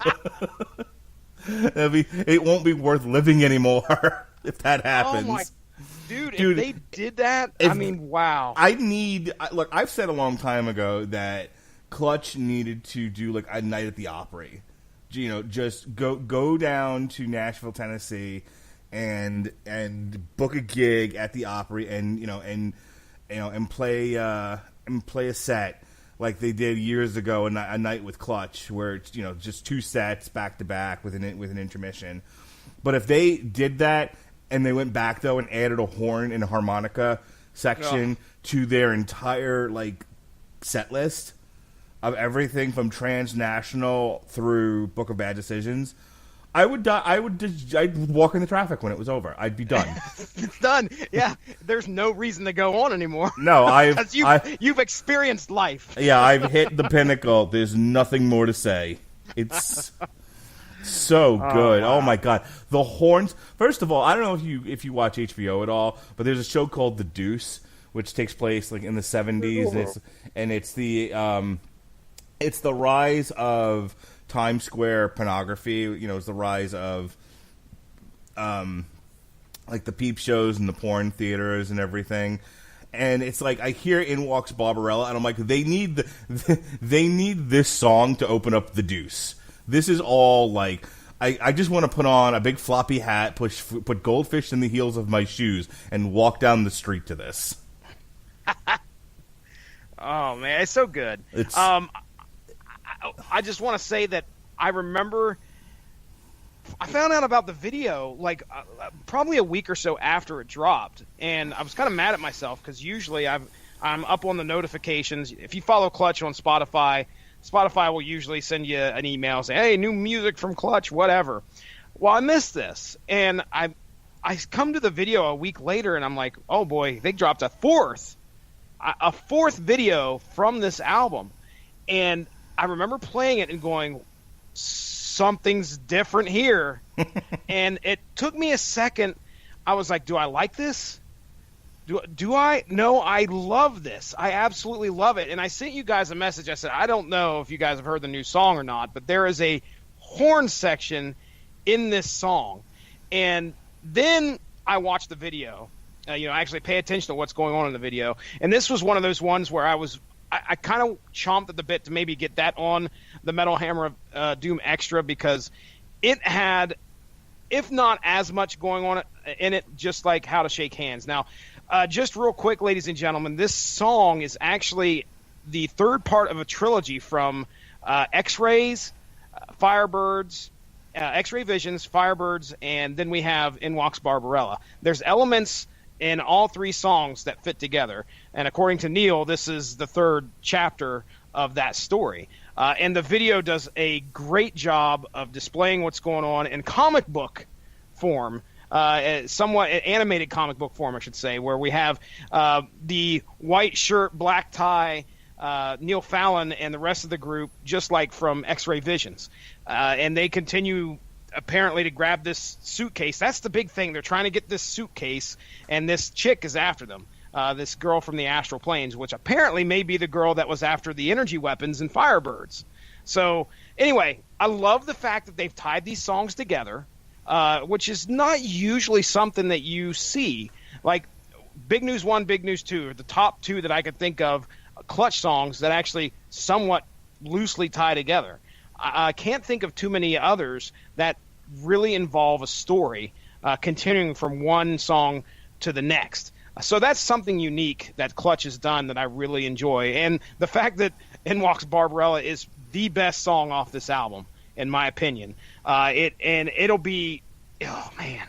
it won't be worth living anymore if that happens. Oh my... Dude, if they did that, I mean, wow. Look, I've said a long time ago that Clutch needed to do like a night at the Opry. You know, just go down to Nashville, Tennessee, and book a gig at the Opry, and play a set like they did years ago, a night with Clutch, where it's just 2 sets back to back with an intermission. But if they did that and they went back though and added a horn and a harmonica section to their entire like set list of everything from Transnational through Book of Bad Decisions, would die. I'd walk in the traffic when it was over. I'd be done. It's done. Yeah, there's no reason to go on anymore. No, because you've experienced life. Yeah, I've hit the pinnacle. There's nothing more to say. It's so good. Oh my god, the horns. First of all, I don't know if you watch HBO at all, but there's a show called The Deuce, which takes place like in the 70s, and it's the rise of Times Square pornography. You know, it's the rise of like the peep shows and the porn theaters and everything. And it's like I hear In Walks Barbarella, and I'm like, they need this song to open up The Deuce. This is all like I just want to put on a big floppy hat, put goldfish in the heels of my shoes, and walk down the street to this. Oh man, it's so good. I just want to say that I remember I found out about the video like probably a week or so after it dropped, and I was kind of mad at myself because usually I'm up on the notifications. If you follow Clutch on Spotify will usually send you an email saying, "Hey, new music from Clutch, whatever." Well, I missed this, and I come to the video a week later, and I'm like, "Oh boy, they dropped a fourth video from this album," and I remember playing it and going, something's different here. And it took me a second. I was like, do I like this? Do I? No, I love this. I absolutely love it. And I sent you guys a message. I said, I don't know if you guys have heard the new song or not, but there is a horn section in this song. And then I watched the video. I actually pay attention to what's going on in the video. And this was one of those ones where I kind of chomped at the bit to maybe get that on the Metal Hammer of Doom Extra, because it had, if not as much going on in it, just like How to Shake Hands. Now, just real quick, ladies and gentlemen, this song is actually the third part of a trilogy from X-Rays, Firebirds, X-Ray Visions, Firebirds, and then we have In Walks Barbarella. There's elements in all three songs that fit together. And according to Neil, this is the third chapter of that story. And the video does a great job of displaying what's going on in comic book form, somewhat animated comic book form, I should say, where we have the white shirt, black tie, Neil Fallon and the rest of the group, just like from X-Ray Visions. And they continue apparently to grab this suitcase. That's the big thing. They're trying to get this suitcase, and this chick is after them. This girl from the astral planes, which apparently may be the girl that was after the energy weapons in Firebirds. So anyway, I love the fact that they've tied these songs together, which is not usually something that you see. Like Big News 1, Big News 2 are the top two that I could think of, Clutch songs that actually somewhat loosely tie together. I can't think of too many others that really involve a story continuing from one song to the next. So that's something unique that Clutch has done that I really enjoy. And the fact that In Walks Barbarella is the best song off this album, in my opinion. It'll be, oh man,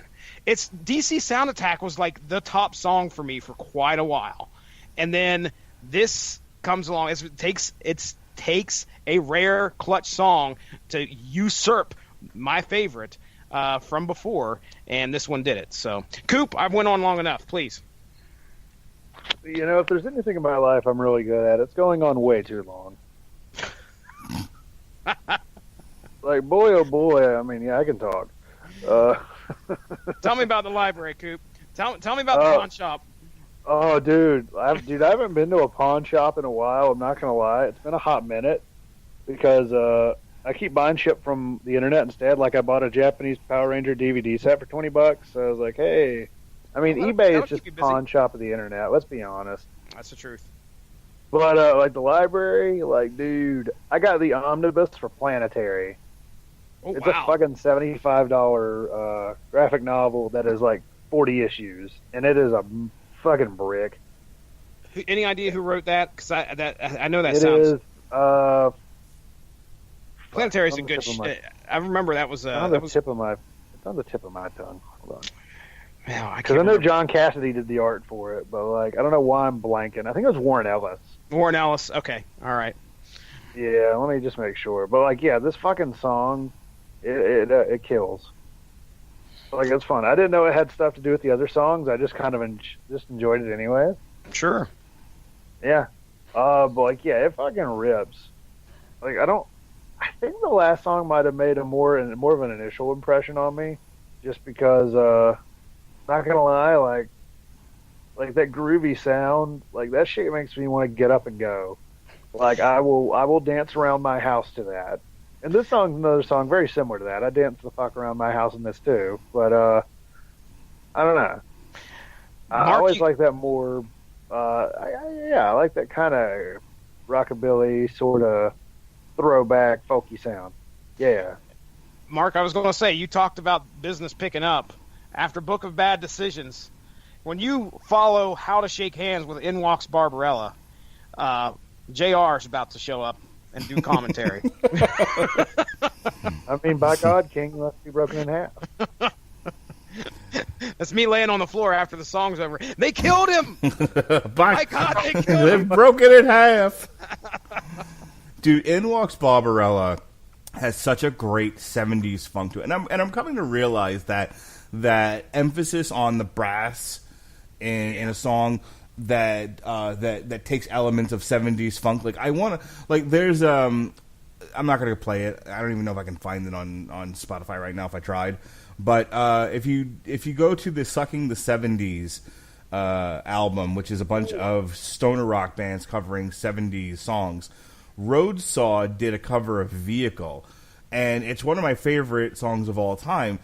it's DC Sound Attack was like the top song for me for quite a while. And then this comes along. It takes a rare Clutch song to usurp my favorite from before, and this one did it. So, Coop, I've went on long enough. Please. If there's anything in my life I'm really good at, it's going on way too long. Like, boy, oh boy, I mean, yeah, I can talk. Tell me about the library, Coop. Tell me about the pawn shop. Oh, dude, I haven't been to a pawn shop in a while. I'm not gonna lie, it's been a hot minute because I keep buying shit from the internet instead. Like I bought a Japanese Power Ranger DVD set for $20. So I was like, hey, I mean, eBay is just a pawn shop of the internet. Let's be honest. That's the truth. But like the library, like, dude, I got the omnibus for Planetary. Oh, it's wow. a fucking $75 graphic novel that is like 40 issues, and it is a fucking brick. Any idea who wrote that? Because I know that it sounds. Is, Planetary's a good. I remember that was. It's on the tip of my tongue. Hold on. Because I know John Cassidy did the art for it, but like I don't know why I'm blanking. I think it was Warren Ellis. Warren Ellis. Okay. All right. Yeah, let me just make sure. But like, yeah, this fucking song, It kills. Like, it's fun. I didn't know it had stuff to do with the other songs. I just kind of just enjoyed it anyway. Sure. Yeah. But like, yeah, it fucking rips. Like, I think the last song might have made more of an initial impression on me, just because, not gonna lie, like that groovy sound, like that shit makes me want to get up and go. Like, I will dance around my house to that. And this song's another song very similar to that. I dance the fuck around my house in this too, but I don't know. I always like that more. I like that kind of rockabilly sort of throwback folky sound. Yeah. Mark, I was going to say, you talked about business picking up after Book of Bad Decisions. When you follow How to Shake Hands with In Walks Barbarella, JR is about to show up and do commentary. I mean, by God, King must be broken in half. That's me laying on the floor after the song's over. They killed him! My God, they killed They've him! broken it in half. Dude, In Walks Barbarella has such a great 70s funk to it. And I'm coming to realize that emphasis on the brass in a song that takes elements of 70s funk. Like, I want to, like, there's I'm not going to play it. I don't even know if I can find it on Spotify right now if I tried. But if you go to the Sucking the 70s album, which is a bunch of stoner rock bands covering 70s songs, Roadsaw did a cover of Vehicle, and it's one of my favorite songs of all time.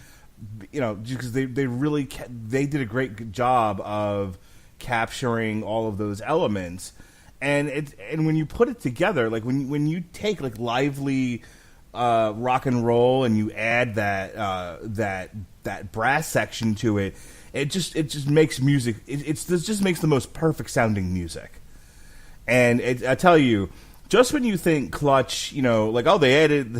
You know, because they did a great job of capturing all of those elements, and when you put it together, like when you take like lively rock and roll and you add that brass section to it, it just makes music. It just makes the most perfect sounding music. And I tell you, just when you think Clutch, you know, like, oh, they added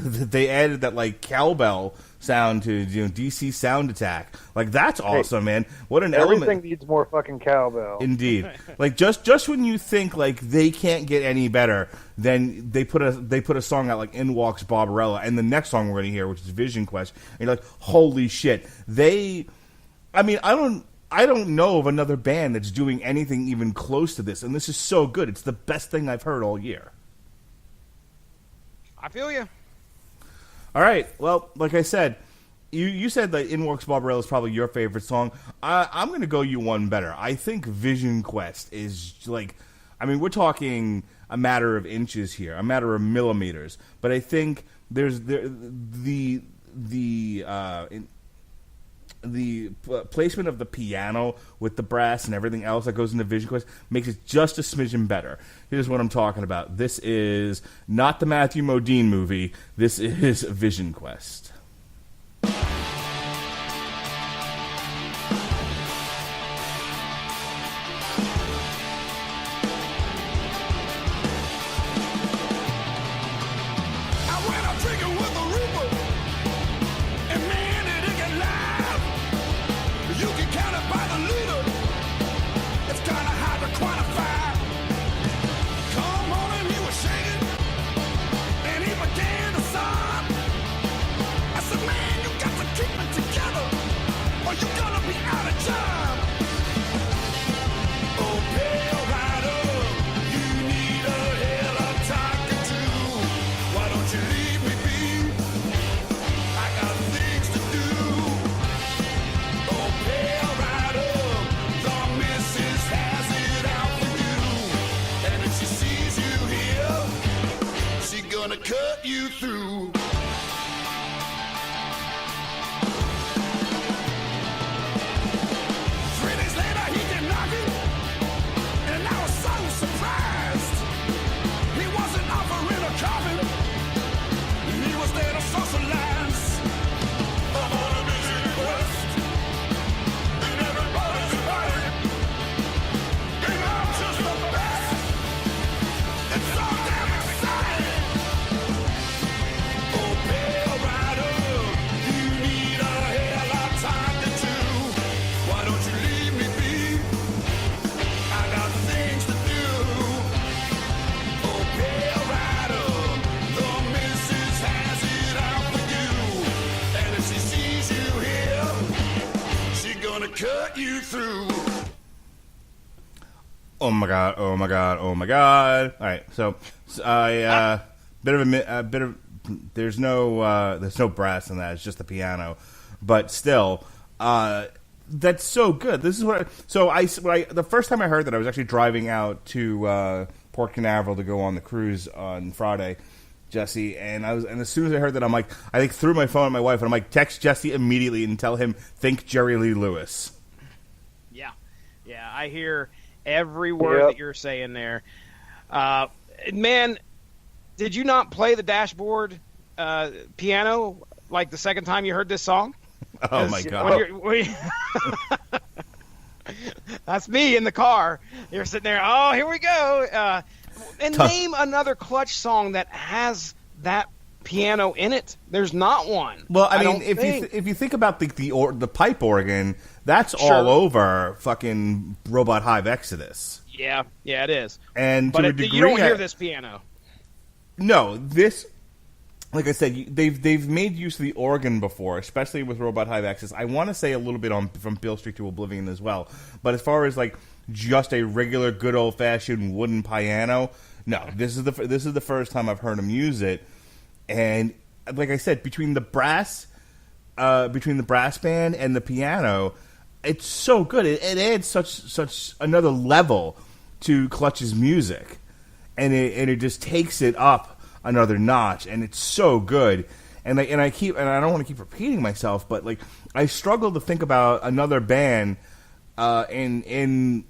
that like cowbell sound to, you know, DC Sound Attack, like, that's awesome, man. What an element! Everything needs more fucking cowbell. Indeed. Like, just when you think like they can't get any better, then they put a song out like In Walks Barbarella, and the next song we're going to hear, which is Vision Quest, and you're like, holy shit! I don't know of another band that's doing anything even close to this, and this is so good. It's the best thing I've heard all year. I feel you. All right. Well, like I said, you said that In Walks Barbarella is probably your favorite song. I'm going to go you one better. I think Vision Quest is like, I mean, we're talking a matter of inches here, a matter of millimeters. But I think there's the placement of the piano with the brass and everything else that goes into Vision Quest makes it just a smidgen better. Here's what I'm talking about. This is not the Matthew Modine movie. This is Vision Quest. Cut you through. 3 days later, he came knocking, and I was so surprised. He wasn't offering a coffin, he was there to socialize. I'm on a vision quest, and everybody's right. And I'm just the best. It's so damn exciting. gonna cut you through. Oh my god! Oh my god! Oh my god! All right, so I bit of there's no brass in that. It's just the piano, but still, that's so good. This is what. The first time I heard that, I was actually driving out to Port Canaveral to go on the cruise on Friday, Jesse, and as soon as I heard that, I'm like, I threw my phone at my wife, and I'm like, text Jesse immediately and tell him, think Jerry Lee Lewis. Yeah, I hear every word that you're saying there. Man, did you not play the dashboard piano like the second time you heard this song? Oh, my God. That's me in the car. You're sitting there, oh, here we go. Name another Clutch song that has that piano in it. There's not one. Well, I mean, if you think about the pipe organ, that's all over fucking Robot Hive Exodus. Yeah, it is. And but to a degree, you don't hear this piano. No, this, like I said, they've made use of the organ before, especially with Robot Hive Exodus. I want to say a little bit from Beale Street to Oblivion as well. But as far as like just a regular good old fashioned wooden piano, no, this is the first time I've heard them use it. And like I said, between the brass band and the piano, it's so good. It adds such another level to Clutch's music, and it just takes it up another notch, and it's so good. And I don't want to keep repeating myself, but like I struggle to think about another band in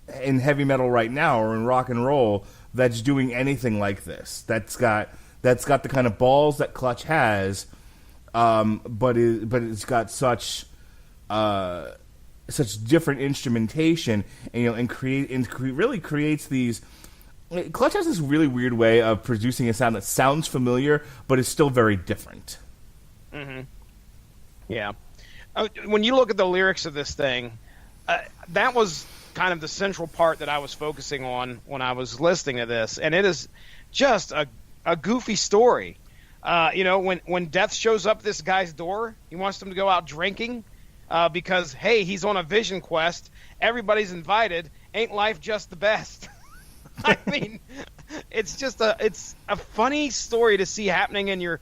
heavy metal right now or in rock and roll that's doing anything like this. That's got the kind of balls that Clutch has, but it's got such different instrumentation, and really creates these. Clutch has this really weird way of producing a sound that sounds familiar, but is still very different. Mm-hmm. Yeah. When you look at the lyrics of this thing, that was kind of the central part that I was focusing on when I was listening to this, and it is just a goofy story. When Death shows up this guy's door, he wants them to go out drinking because, hey, he's on a vision quest. Everybody's invited. Ain't life just the best? I mean, it's just it's a funny story to see happening in your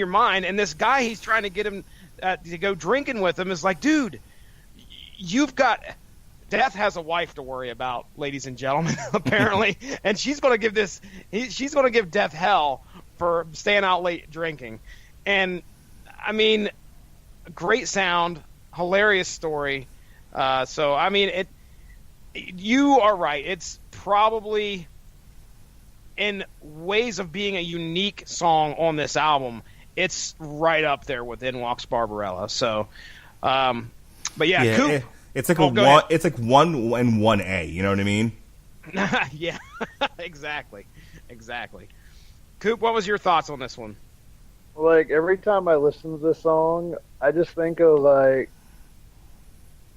mind. And this guy, he's trying to get him to go drinking with him, is like, dude, you've got. Death has a wife to worry about, ladies and gentlemen, apparently, and she's going to give Death hell for staying out late drinking. And I mean, great sound, hilarious story. So I mean, you are right. It's probably, in ways of being a unique song on this album, it's right up there with In Walks Barbarella. So, but yeah, Coop. It's like one. It's like 1 and 1A. You know what I mean? Yeah, exactly. Coop, what was your thoughts on this one? Like, every time I listen to this song, I just think of like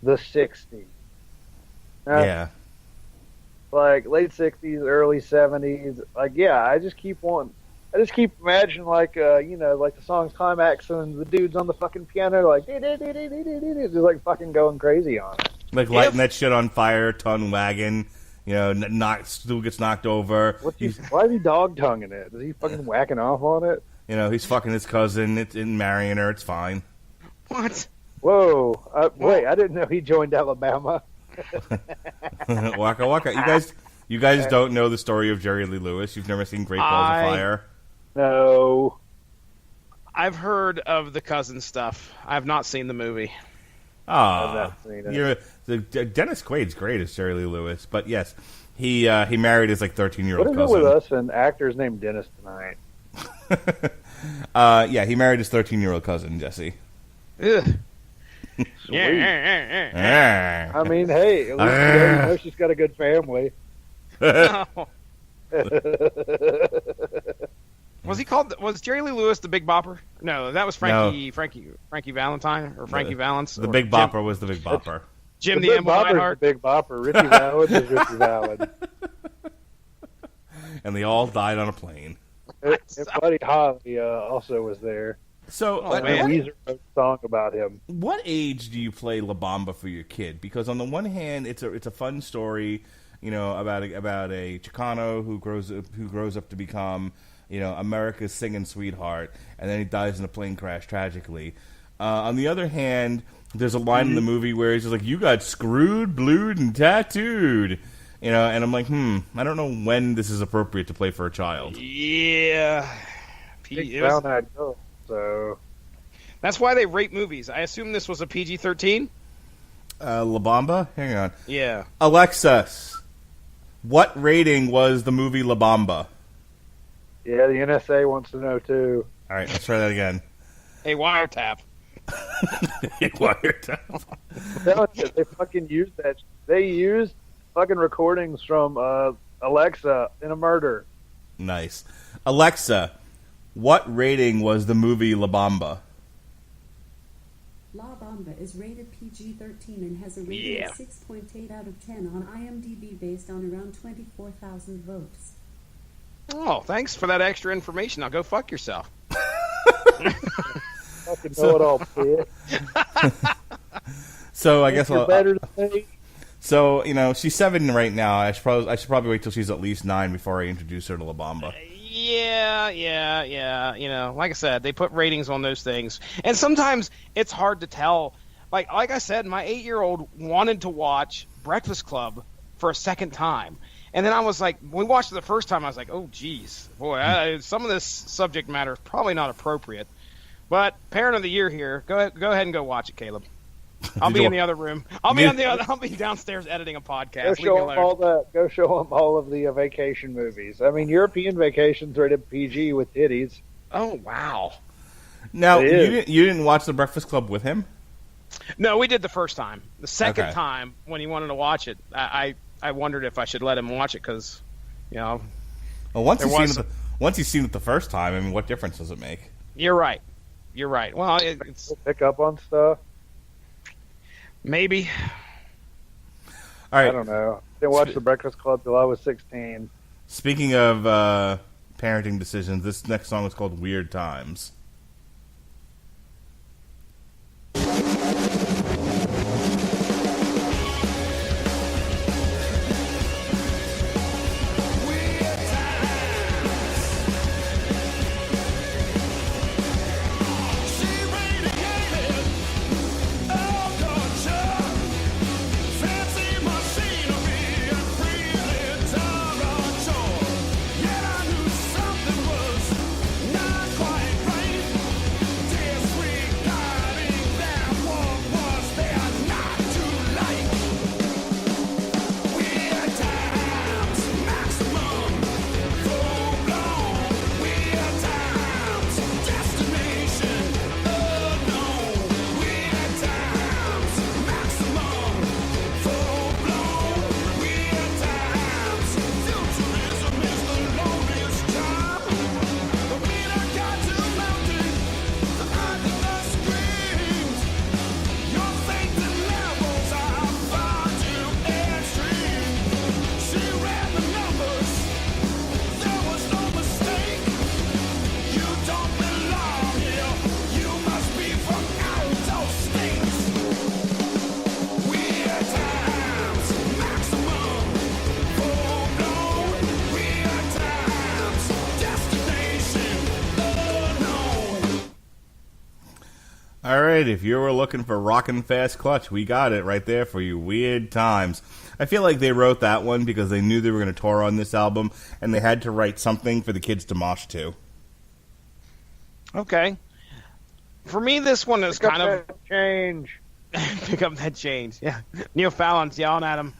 the '60s. Yeah. Like late '60s, early '70s. Like, yeah, I just keep imagining like like the song's climax and the dude's on the fucking piano like just like fucking going crazy on it. Like lighting that shit on fire, tongue wagging, still gets knocked over. Why is he dog tonguing it? Is he fucking whacking off on it? He's fucking his cousin and marrying her. It's fine. What? Whoa! Wait, I didn't know he joined Alabama. Waka waka! You guys don't know the story of Jerry Lee Lewis. You've never seen Great Balls of Fire. No. I've heard of the cousin stuff. I have not seen the movie. Ah, Dennis Quaid's great as Jerry Lee Lewis, but yes, he married his 13-year-old cousin. What is it with us and actors named Dennis tonight? Yeah, he married his 13-year-old cousin, Jesse. Ugh. Yeah. I mean, hey, at least you know she's got a good family. Oh. Was Jerry Lee Lewis the Big Bopper? No, that was Frankie Valentine or Frankie Valance. The Big Bopper was the Big Bopper. Jim the Big Bopper. The Big Bopper. Richie Valens is Richie Valens. And they all died on a plane. And Buddy Holly also was there. So, Oh, And man. Weezer wrote a song about him. what age do you play La Bamba for your kid? Because on the one hand, it's a fun story, about a Chicano who grows up to become, America's singing sweetheart, and then he dies in a plane crash tragically. On the other hand, there's a line in the movie where he's just like, "You got screwed, blued, and tattooed," and I'm like, I don't know when this is appropriate to play for a child. Yeah. Big It was- brown-eyed girl. So that's why they rate movies. I assume this was a PG-13? La Bamba? Hang on. Yeah. Alexa, what rating was the movie La Bamba? yeah, the NSA wants to know too. All right, let's try that again. A wiretap. Wiretap. They fucking used that. They used fucking recordings from Alexa in a murder. Nice. Alexa, what rating was the movie La Bamba? La Bamba is rated PG-13 and has a rating Yeah. of 6.8 out of 10 on IMDb based on around 24,000 votes. Oh, thanks for that extra information. Now go fuck yourself. Fucking know it all, bitch. So I guess You're better than me. So she's 7 right now. I should probably wait till she's at least 9 before I introduce her to La Bamba. Yeah. Like I said, they put ratings on those things, and sometimes it's hard to tell. Like I said, my 8-year-old wanted to watch Breakfast Club for a second time, and then I was like, when we watched it the first time, I was like, oh, geez, boy, some of this subject matter is probably not appropriate. But Parent of the Year here, go ahead and go watch it, Caleb. I'll be in the other room. I'll be downstairs editing a podcast. Leave me alone. Go show them all of the vacation movies. I mean, European Vacation's rated PG with titties. Oh wow. Now It is. you didn't watch The Breakfast Club with him? No, we did the first time. The second Okay. time, when he wanted to watch it, I wondered if I should let him watch it because, Well, once There he's was- seen it the first time, I mean, what difference does it make? you're right. Well, it's Pick up on stuff. maybe. All right. I don't know. Didn't watch The Breakfast Club till I was 16. Speaking of parenting decisions, this next song is called "Weird Times." All right, if you were looking for Rockin' Fast Clutch, we got it right there for you. Weird Times. I feel like they wrote that one because they knew they were going to tour on this album, and they had to write something for the kids to mosh to. Okay. For me, this one is Pick kind up of that change. pick up that change. Yeah, Neil Fallon's yelling at him,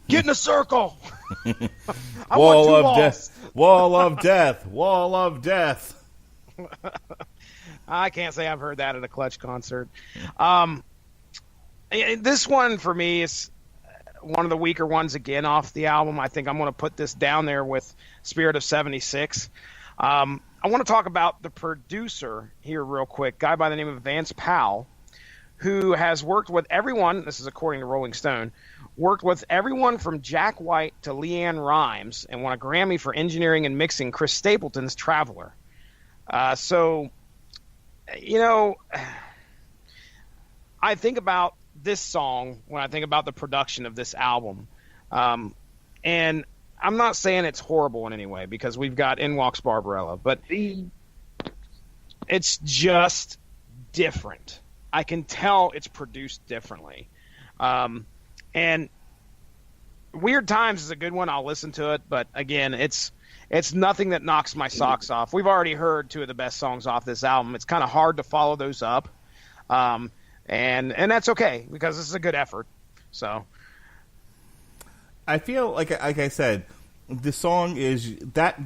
"Get in a circle." I want two Wall of walls. death. Wall of death. Wall of death. I can't say I've heard that at a Clutch concert. This one for me is one of the weaker ones again off the album. I think I'm going to put this down there with Spirit of 76. I want to talk about the producer here real quick, guy by the name of Vance Powell, who has worked with everyone, this is according to Rolling Stone, worked with everyone from Jack White to Leanne Rimes and won a Grammy for engineering and mixing Chris Stapleton's Traveler. So you know, I think about this song when I think about the production of this album. And I'm not saying it's horrible in any way because we've got In Walks Barbarella, but it's just different. I can tell it's produced differently. And Weird Times is a good one. I'll listen to it, but again, it's nothing that knocks my socks off. We've already heard two of the best songs off this album. It's kind of hard to follow those up. And that's okay because this is a good effort. So I feel like I said, the song is that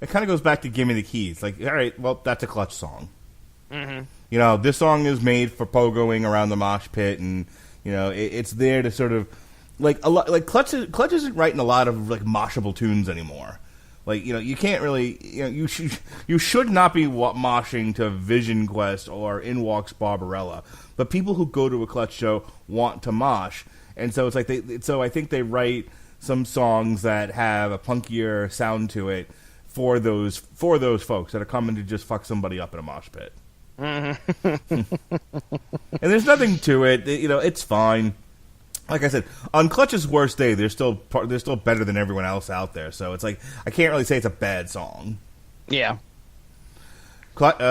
it kind of goes back to "Give Me the Keys." Like, all right, well, that's a Clutch song. Mm-hmm. You know, this song is made for pogoing around the mosh pit, and you know, it's there to sort of like a lot. Like Clutch isn't writing a lot of like moshable tunes anymore. Like, you know, you can't really, you know, you should not be moshing to Vision Quest or In Walks Barbarella. But people who go to a Clutch show want to mosh, and so it's like so I think they write some songs that have a punkier sound to it for those folks that are coming to just fuck somebody up in a mosh pit. Mm-hmm. And there's nothing to it, you know. It's fine. Like I said, on Clutch's worst day, they're still better than everyone else out there. So it's like I can't really say it's a bad song. Yeah. Clutch.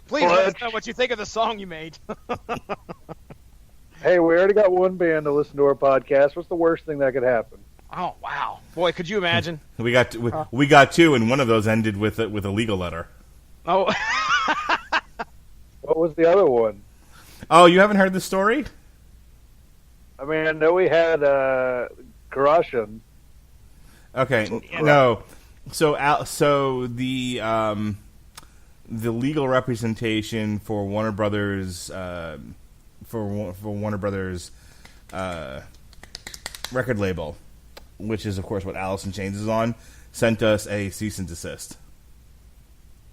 Please let us know what you think of the song you made. Hey, we already got one band to listen to our podcast. What's the worst thing that could happen? Oh wow, boy, could you imagine? We got two, and one of those ended with a legal letter. Oh. What was the other one? Oh, you haven't heard the story? I mean, I know we had Corruption. Okay, no. So the legal representation for Warner Brothers for Warner Brothers record label, which is of course what Alice in Chains is on, sent us a cease and desist.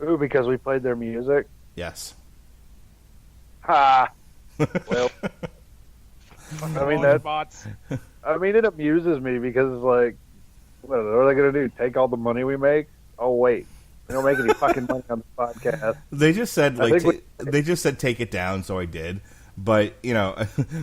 Ooh, because we played their music? Yes. Ha! Well, I mean it amuses me because it's like, what are they going to do? Take all the money we make? Oh wait, they don't make any fucking money on the podcast. They just said they just said take it down, so I did. But you know,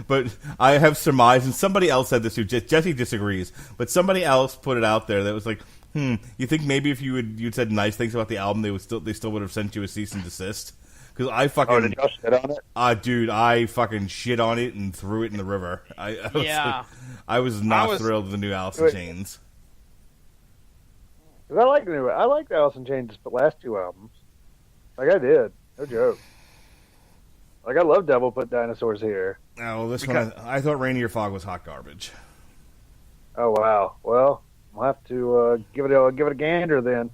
but I have surmised, and somebody else said this too. Jesse disagrees, but somebody else put it out there that was like, you think maybe if you'd said nice things about the album, they still would have sent you a cease and desist. Because I fucking did y'all shit on it? Dude, I fucking shit on it and threw it in the river. I was not thrilled with the new Alice in Chains. Cause I liked Alice in Chains' last two albums. Like I did, no joke. Like I love Devil Put Dinosaurs Here. Oh, this one I thought Rainier Fog was hot garbage. Oh wow. Well, we'll have to give it a gander then.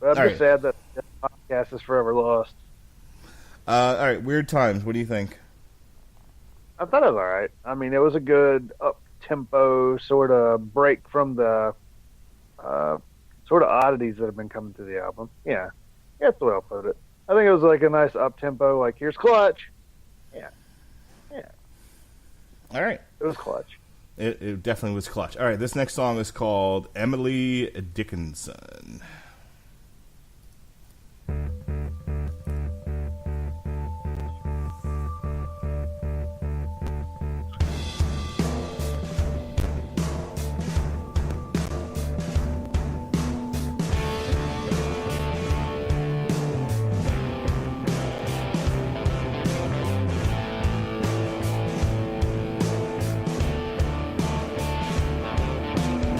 I'm just sad that the podcast is forever lost. All right, Weird Times. What do you think? I thought it was all right. I mean, it was a good up-tempo sort of break from the sort of oddities that have been coming to the album. Yeah, that's the way I'll put it. I think it was like a nice up-tempo, like, here's Clutch. Yeah. All right. It was Clutch. It definitely was Clutch. All right, this next song is called Emily Dickinson.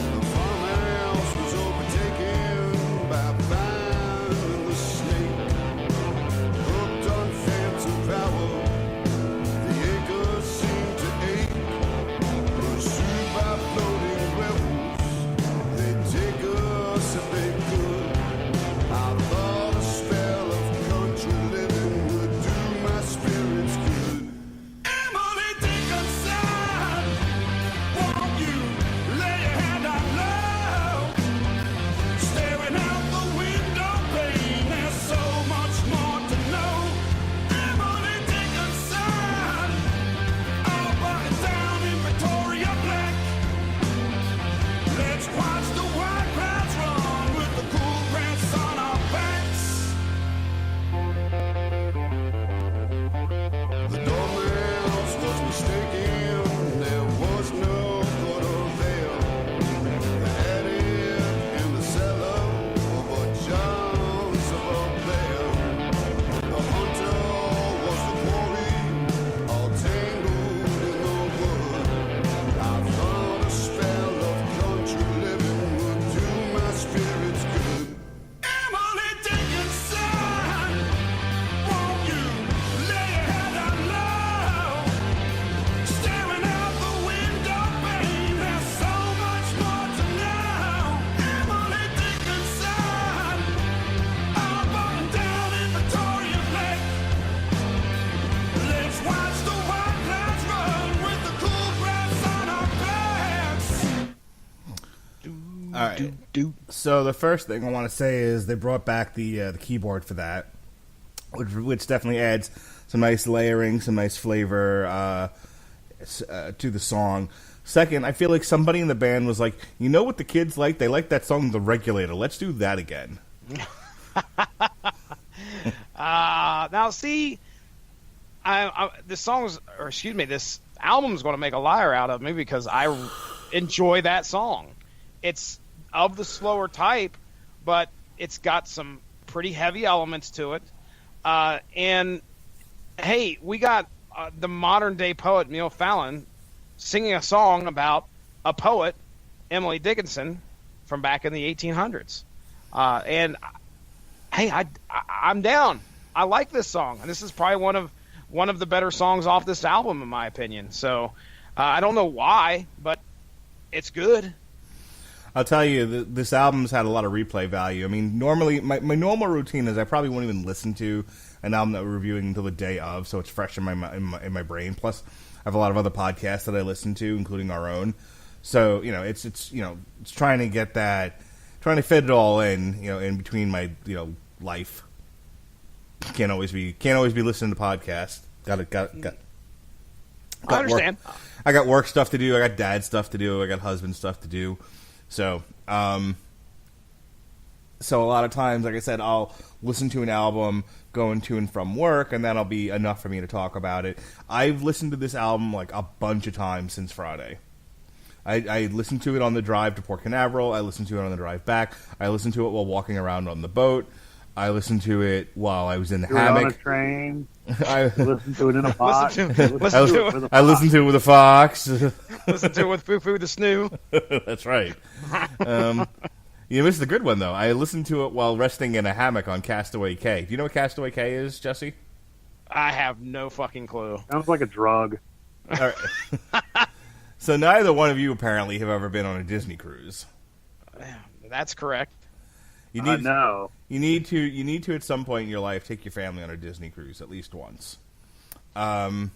The farmhouse was overtaken So the first thing I want to say is they brought back the keyboard for that, which definitely adds some nice layering, some nice flavor to the song. Second, I feel like somebody in the band was like, you know what the kids like? They like that song, The Regulator. Let's do that again. Now, see, this album's going to make a liar out of me because I enjoy that song. It's of the slower type, but it's got some pretty heavy elements to it. And, hey, we got the modern-day poet, Neil Fallon, singing a song about a poet, Emily Dickinson, from back in the 1800s. And hey, I'm down. I like this song, and this is probably one of the better songs off this album, in my opinion. So I don't know why, but it's good. I'll tell you, this album's had a lot of replay value. I mean, normally my normal routine is I probably won't even listen to an album that we're reviewing until the day of, so it's fresh in my brain. Plus, I have a lot of other podcasts that I listen to, including our own. So it's trying to get that, trying to fit it all in, in between my life. Can't always be listening to podcasts. Got I understand. I got work stuff to do. I got dad stuff to do. I got husband stuff to do. So a lot of times, like I said, I'll listen to an album going to and from work, and that'll be enough for me to talk about it. I've listened to this album like a bunch of times since Friday. I listened to it on the drive to Port Canaveral. I listened to it on the drive back. I listened to it while walking around on the boat. I listened to it while I was in the hammock. On a train. I listened to it in a box. I listened to it with a fox. Listen to it with Foo Foo the Snoo. That's right. You missed the good one, though. I listened to it while resting in a hammock on Castaway Cay. Do you know what Castaway Cay is, Jesse? I have no fucking clue. Sounds like a drug. All right. So neither one of you apparently have ever been on a Disney cruise. That's correct. You need no. You need to at some point in your life take your family on a Disney cruise at least once. I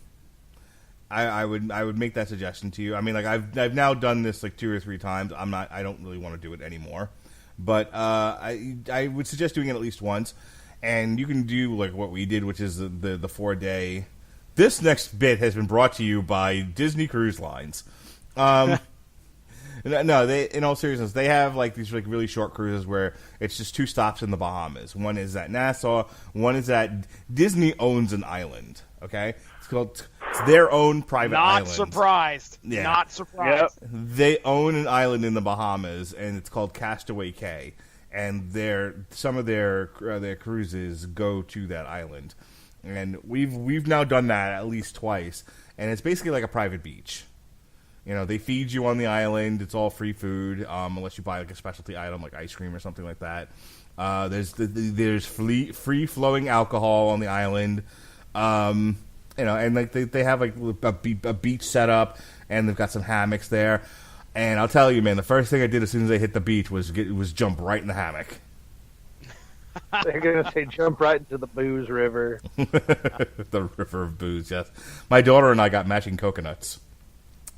would make that suggestion to you. I mean, like I've now done this like 2 or 3 times. I don't really want to do it anymore. But I would suggest doing it at least once. And you can do like what we did, which is the 4-day. This next bit has been brought to you by Disney Cruise Lines. No, in all seriousness, they have like these like really short cruises where it's just 2 stops in the Bahamas. One is at Nassau. One is at Disney owns an island. Okay, it's their own private island. Not surprised. Yeah. Not surprised. Yep. They own an island in the Bahamas, and it's called Castaway Cay. And some of their cruises go to that island, and we've now done that at least twice, and it's basically like a private beach. They feed you on the island. It's all free food, unless you buy like a specialty item like ice cream or something like that. There's free flowing alcohol on the island, and like they have like a beach set up, and they've got some hammocks there. And I'll tell you, man, the first thing I did as soon as I hit the beach was jump right in the hammock. They're gonna say jump right into the booze river. The river of booze, yes. My daughter and I got matching coconuts.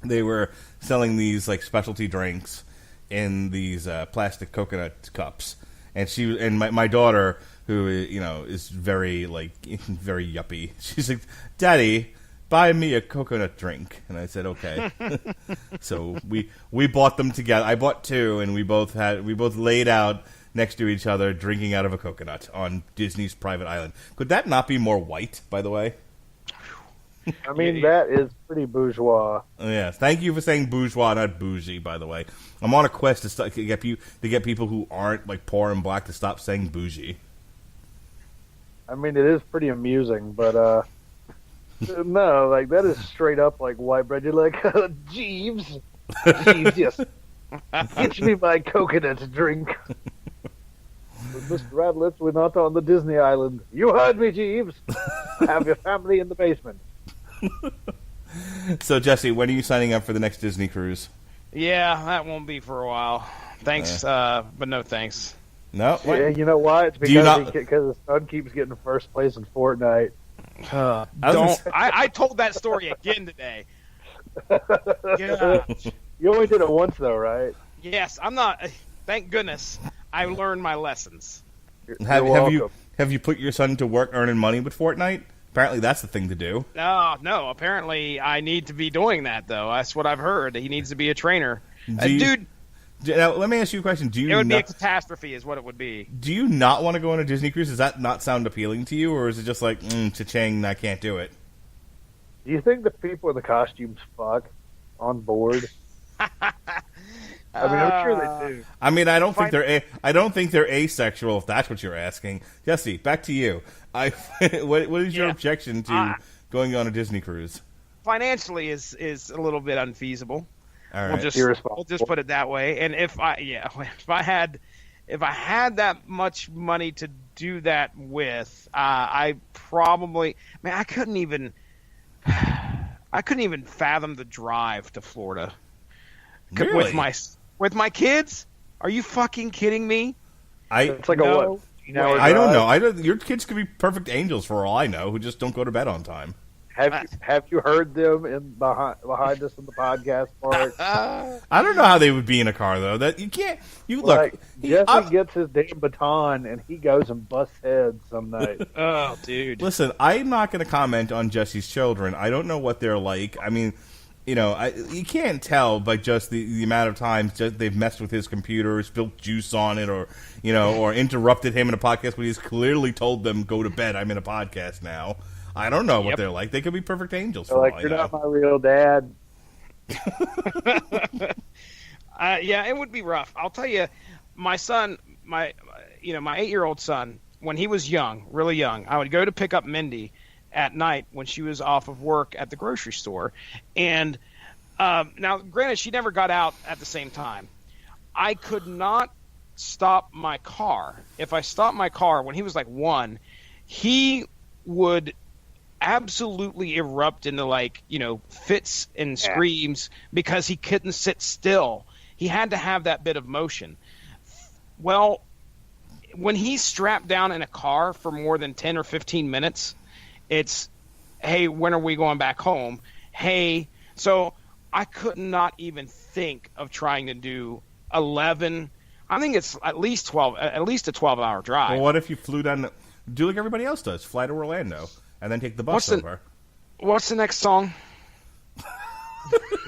They were selling these like specialty drinks in these plastic coconut cups, and my daughter, who is very very yuppie, she's like, "Daddy, buy me a coconut drink," and I said, "Okay." So we bought them together. I bought 2, and we both laid out next to each other, drinking out of a coconut on Disney's private island. Could that not be more white, by the way? I mean, that is pretty bourgeois. Yes, thank you for saying bourgeois, not bougie. By the way, I'm on a quest to get people who aren't like poor and black to stop saying bougie. I mean, it is pretty amusing, but no, like that is straight up like white bread. You're like, Jeeves, yes, get me my coconut drink. Mr. Radlitz, we're not on the Disney island. You heard me, Jeeves. I have your family in the basement. So, Jesse, when are you signing up for the next Disney cruise? Yeah, that won't be for a while. Thanks, but no thanks. No? Yeah, you know why? It's because his son keeps getting first place in Fortnite. I told that story again today. You only did it once, though, right? Yes, I'm not. Thank goodness I learned my lessons. Have you put your son to work earning money with Fortnite? Apparently, that's the thing to do. No. Apparently, I need to be doing that though. That's what I've heard. He needs to be a trainer, dude. Now, let me ask you a question. It would be a catastrophe, is what it would be. Do you not want to go on a Disney cruise? Does that not sound appealing to you, or is it just like, cha-ching, I can't do it? Do you think the people with the costumes fuck on board? I mean, I'm sure they do. I mean, I don't think they're asexual. If that's what you're asking, Jesse, back to you. What is your objection to going on a Disney cruise? Financially, is a little bit unfeasible. All right. We'll just put it that way. And if I had that much money to do that with, I probably, man, I couldn't even fathom the drive to Florida. Really? With my kids? Are you fucking kidding me? It's like a what? I don't know. Your kids could be perfect angels for all I know, who just don't go to bed on time. Have you heard them behind us in the podcast part? I don't know how they would be in a car though. That you can't. Jesse gets his damn baton and he goes and busts heads some night. Oh, dude! Listen, I'm not going to comment on Jesse's children. I don't know what they're like. I mean, you can't tell by just the amount of times they've messed with his computer, or spilled juice on it, or or interrupted him in a podcast when he's clearly told them go to bed. I'm in a podcast now. I don't know what they're like. They could be perfect angels. For all I you're know. not my real dad. Yeah, it would be rough. I'll tell you, my son, my 8-year-old son, when he was young, really young, I would go to pick up Mindy at night when she was off of work at the grocery store. And now, granted, she never got out at the same time. I could not stop my car. If I stopped my car when he was like 1, he would absolutely erupt into fits and screams because he couldn't sit still. He had to have that bit of motion. Well, when he's strapped down in a car for more than 10 or 15 minutes, it's, hey, when are we going back home? Hey, so I could not even think of trying to do 11. I think it's at least a 12-hour drive. Well, what if you flew down, do like everybody else does, fly to Orlando, and then take the bus over? What's the next song?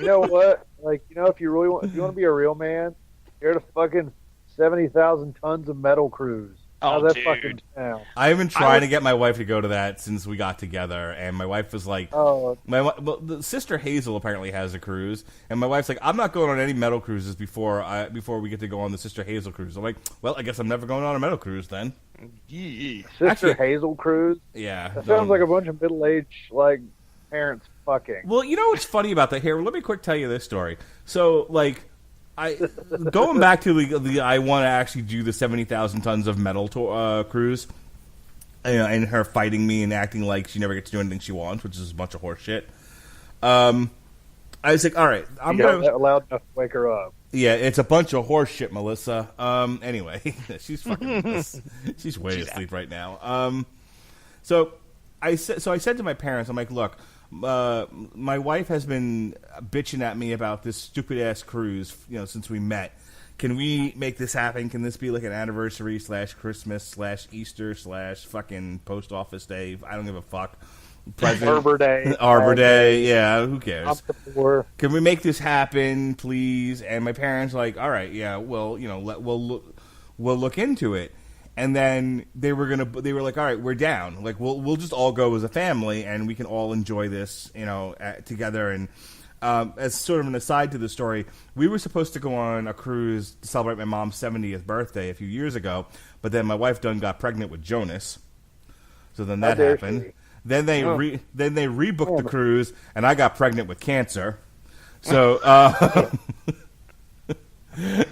You know what? If you want to be a real man, you're at a fucking 70,000 tons of metal cruise. Oh, that dude. fucking sound? I've been trying to get my wife to go to that since we got together, and my wife was like, the sister Hazel apparently has a cruise, and my wife's like, I'm not going on any metal cruises before we get to go on the Sister Hazel cruise. I'm like, well, I guess I'm never going on a metal cruise then. Sister Hazel cruise? Yeah. That sounds like a bunch of middle-aged, parents fucking. Well, you know what's funny about that? Here, let me quick tell you this story. So, going back to the I want to actually do the 70,000 tons of metal cruise, and her fighting me and acting like she never gets to do anything she wants, which is a bunch of horse shit. I was like, all right, I'm not allowed enough to wake her up. Yeah, it's a bunch of horse shit, Melissa. Anyway, she's she's way asleep right now. So I said to my parents, I'm like, look, my wife has been bitching at me about this stupid ass cruise, since we met. Can we make this happen? Can this be like an anniversary / Christmas / Easter / fucking post office day? I don't give a fuck. Arbor Day, yeah, who cares? Can we make this happen, please? And my parents like, all right, yeah, well, we'll look into it. And then they were like, all right, we're down. Like, we'll just all go as a family, and we can all enjoy this, together. And as sort of an aside to the story, we were supposed to go on a cruise to celebrate my mom's 70th birthday a few years ago, but then my wife got pregnant with Jonas, so then that happened. Then they rebooked the cruise, and I got pregnant with cancer. So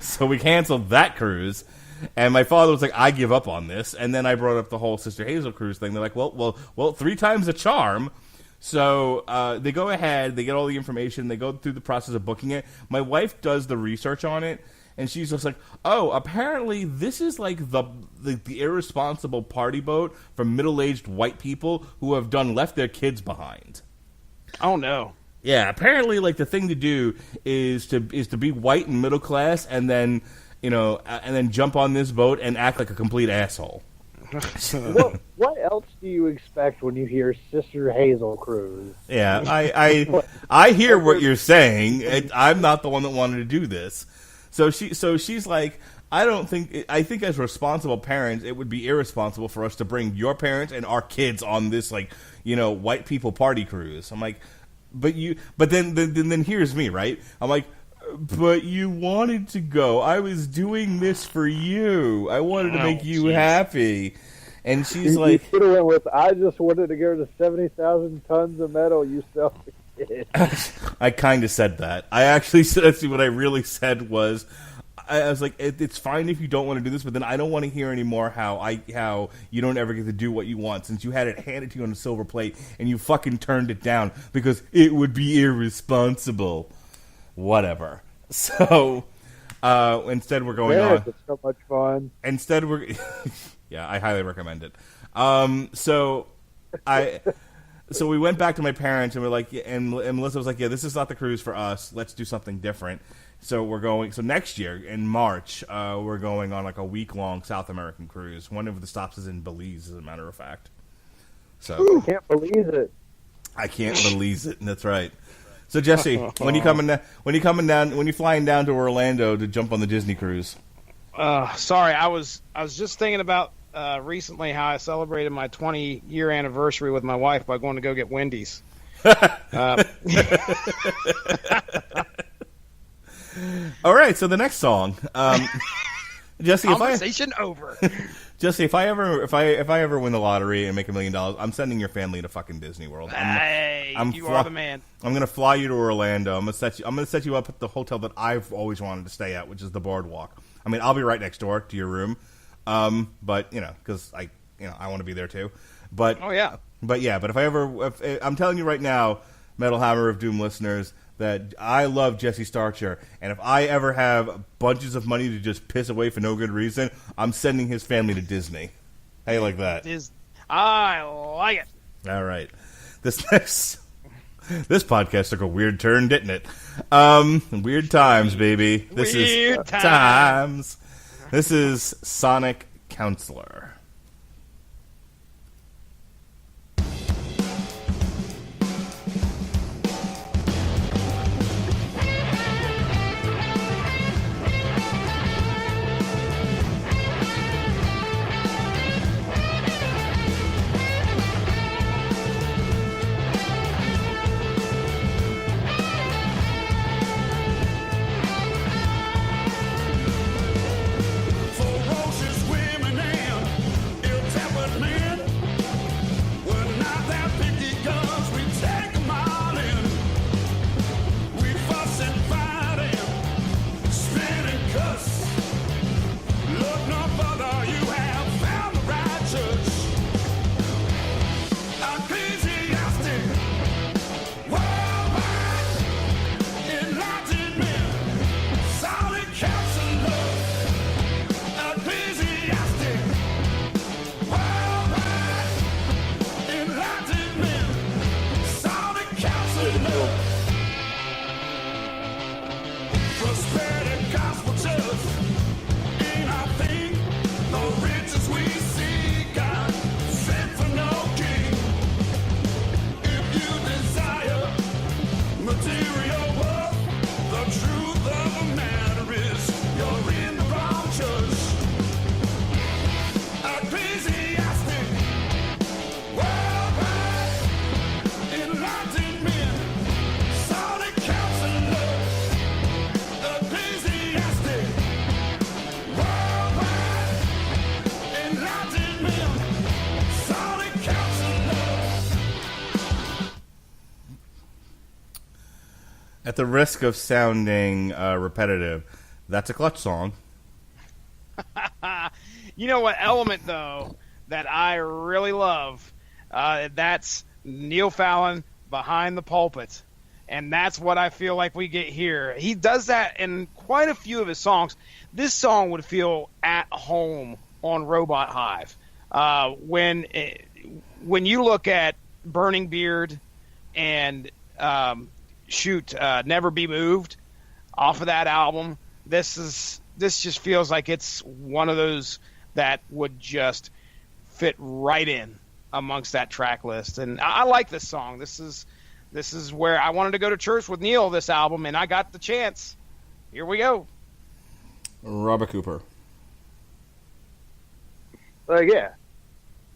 so we canceled that cruise. And my father was like, I give up on this. And then I brought up the whole Sister Hazel cruise thing. They're like, well, 3 times a charm. So they go ahead, they get all the information, they go through the process of booking it. My wife does the research on it, and she's just like, oh, apparently this is like the irresponsible party boat for middle-aged white people who have left their kids behind. Oh, no. Yeah, apparently, the thing to do is to be white and middle class, and then and then jump on this boat and act like a complete asshole. What else do you expect when you hear Sister Hazel Cruise? Yeah, I hear what you're saying. I'm not the one that wanted to do this. So she's like, I think as responsible parents, it would be irresponsible for us to bring your parents and our kids on this white people party cruise. I'm like, but then here's me, right? I'm like, but you wanted to go. I was doing this for you. I wanted to make you happy. And she's like, you could have went with, I just wanted to go to 70,000 tons of metal, you selfish kid. I kind of said that. I actually said, what I really said was, I was like, it's fine if you don't want to do this, but then I don't want to hear anymore how you don't ever get to do what you want, since you had it handed to you on a silver plate and you fucking turned it down because it would be irresponsible. Whatever. So instead we're going on. It's so much fun. Instead we're yeah, I highly recommend it. So we went back to my parents and we're like, and Melissa was like, yeah, this is not the cruise for us. Let's do something different. So we're going. So next year in March, we're going on like a week-long South American cruise. One of the stops is in Belize, as a matter of fact. So I can't believe it. I can't believe it. That's right. So Jesse, when you flying down to Orlando to jump on the Disney cruise? Sorry, I was just thinking about recently how I celebrated my 20-year anniversary with my wife by going to go get Wendy's. All right, so the next song, Jesse. Conversation over. Jesse, if I ever win the lottery and make $1 million, I'm sending your family to fucking Disney World. You are the man. I'm gonna fly you to Orlando. I'm gonna set you up at the hotel that I've always wanted to stay at, which is the Boardwalk. I mean, I'll be right next door to your room, but because I want to be there too. But but if I'm telling you right now, Metal Hammer of Doom listeners, that I love Jesse Starcher, and if I ever have bunches of money to just piss away for no good reason, I'm sending his family to Disney. How you like that? I like it. All right. This podcast took a weird turn, didn't it? Weird times, baby. This is times. This is Sonic Counselor. Ferocious women and ill-tempered men. We're not that picky 'cause we take 'em all in. We fuss and fight and spin and cuss. Look no further, you have found the right church. Ecclesiastic, worldwide, enlightenment, solid counselor. Ecclesiastic, worldwide, enlightenment, solid counselor. Prosperity gospel just ain't our thing. The riches we seek are sent from no king. If you desire material wealth, the truth of the matter is you're in the wrong church. Ecclesiastic, worldwide, enlightenment, solid counselor. Ecclesiastic, worldwide, enlightenment, solid counselor. At the risk of sounding repetitive, that's a Clutch song. You know what element, though, that I really love? That's Neil Fallon behind the pulpit. And that's what I feel like we get here. He does that in quite a few of his songs. This song would feel at home on Robot Hive. When you look at Burning Beard and Never Be Moved off of that album, this is just feels like it's one of those that would just fit right in amongst that track list. And I like this song. This is where I wanted to go to church with Neil, this album, and I got the chance. Here we go. Robert Cooper. Yeah.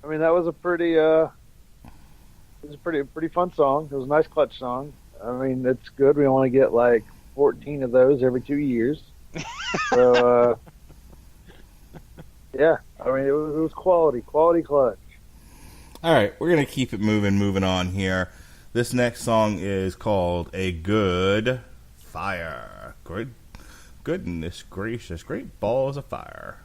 I mean, that was a pretty fun song. It was a nice Clutch song. I mean, it's good. We only get like 14 of those every 2 years. So, yeah. I mean, it was quality Clutch. All right, we're going to keep it moving on here. This next song is called A Good Fire. Goodness gracious, great balls of fire.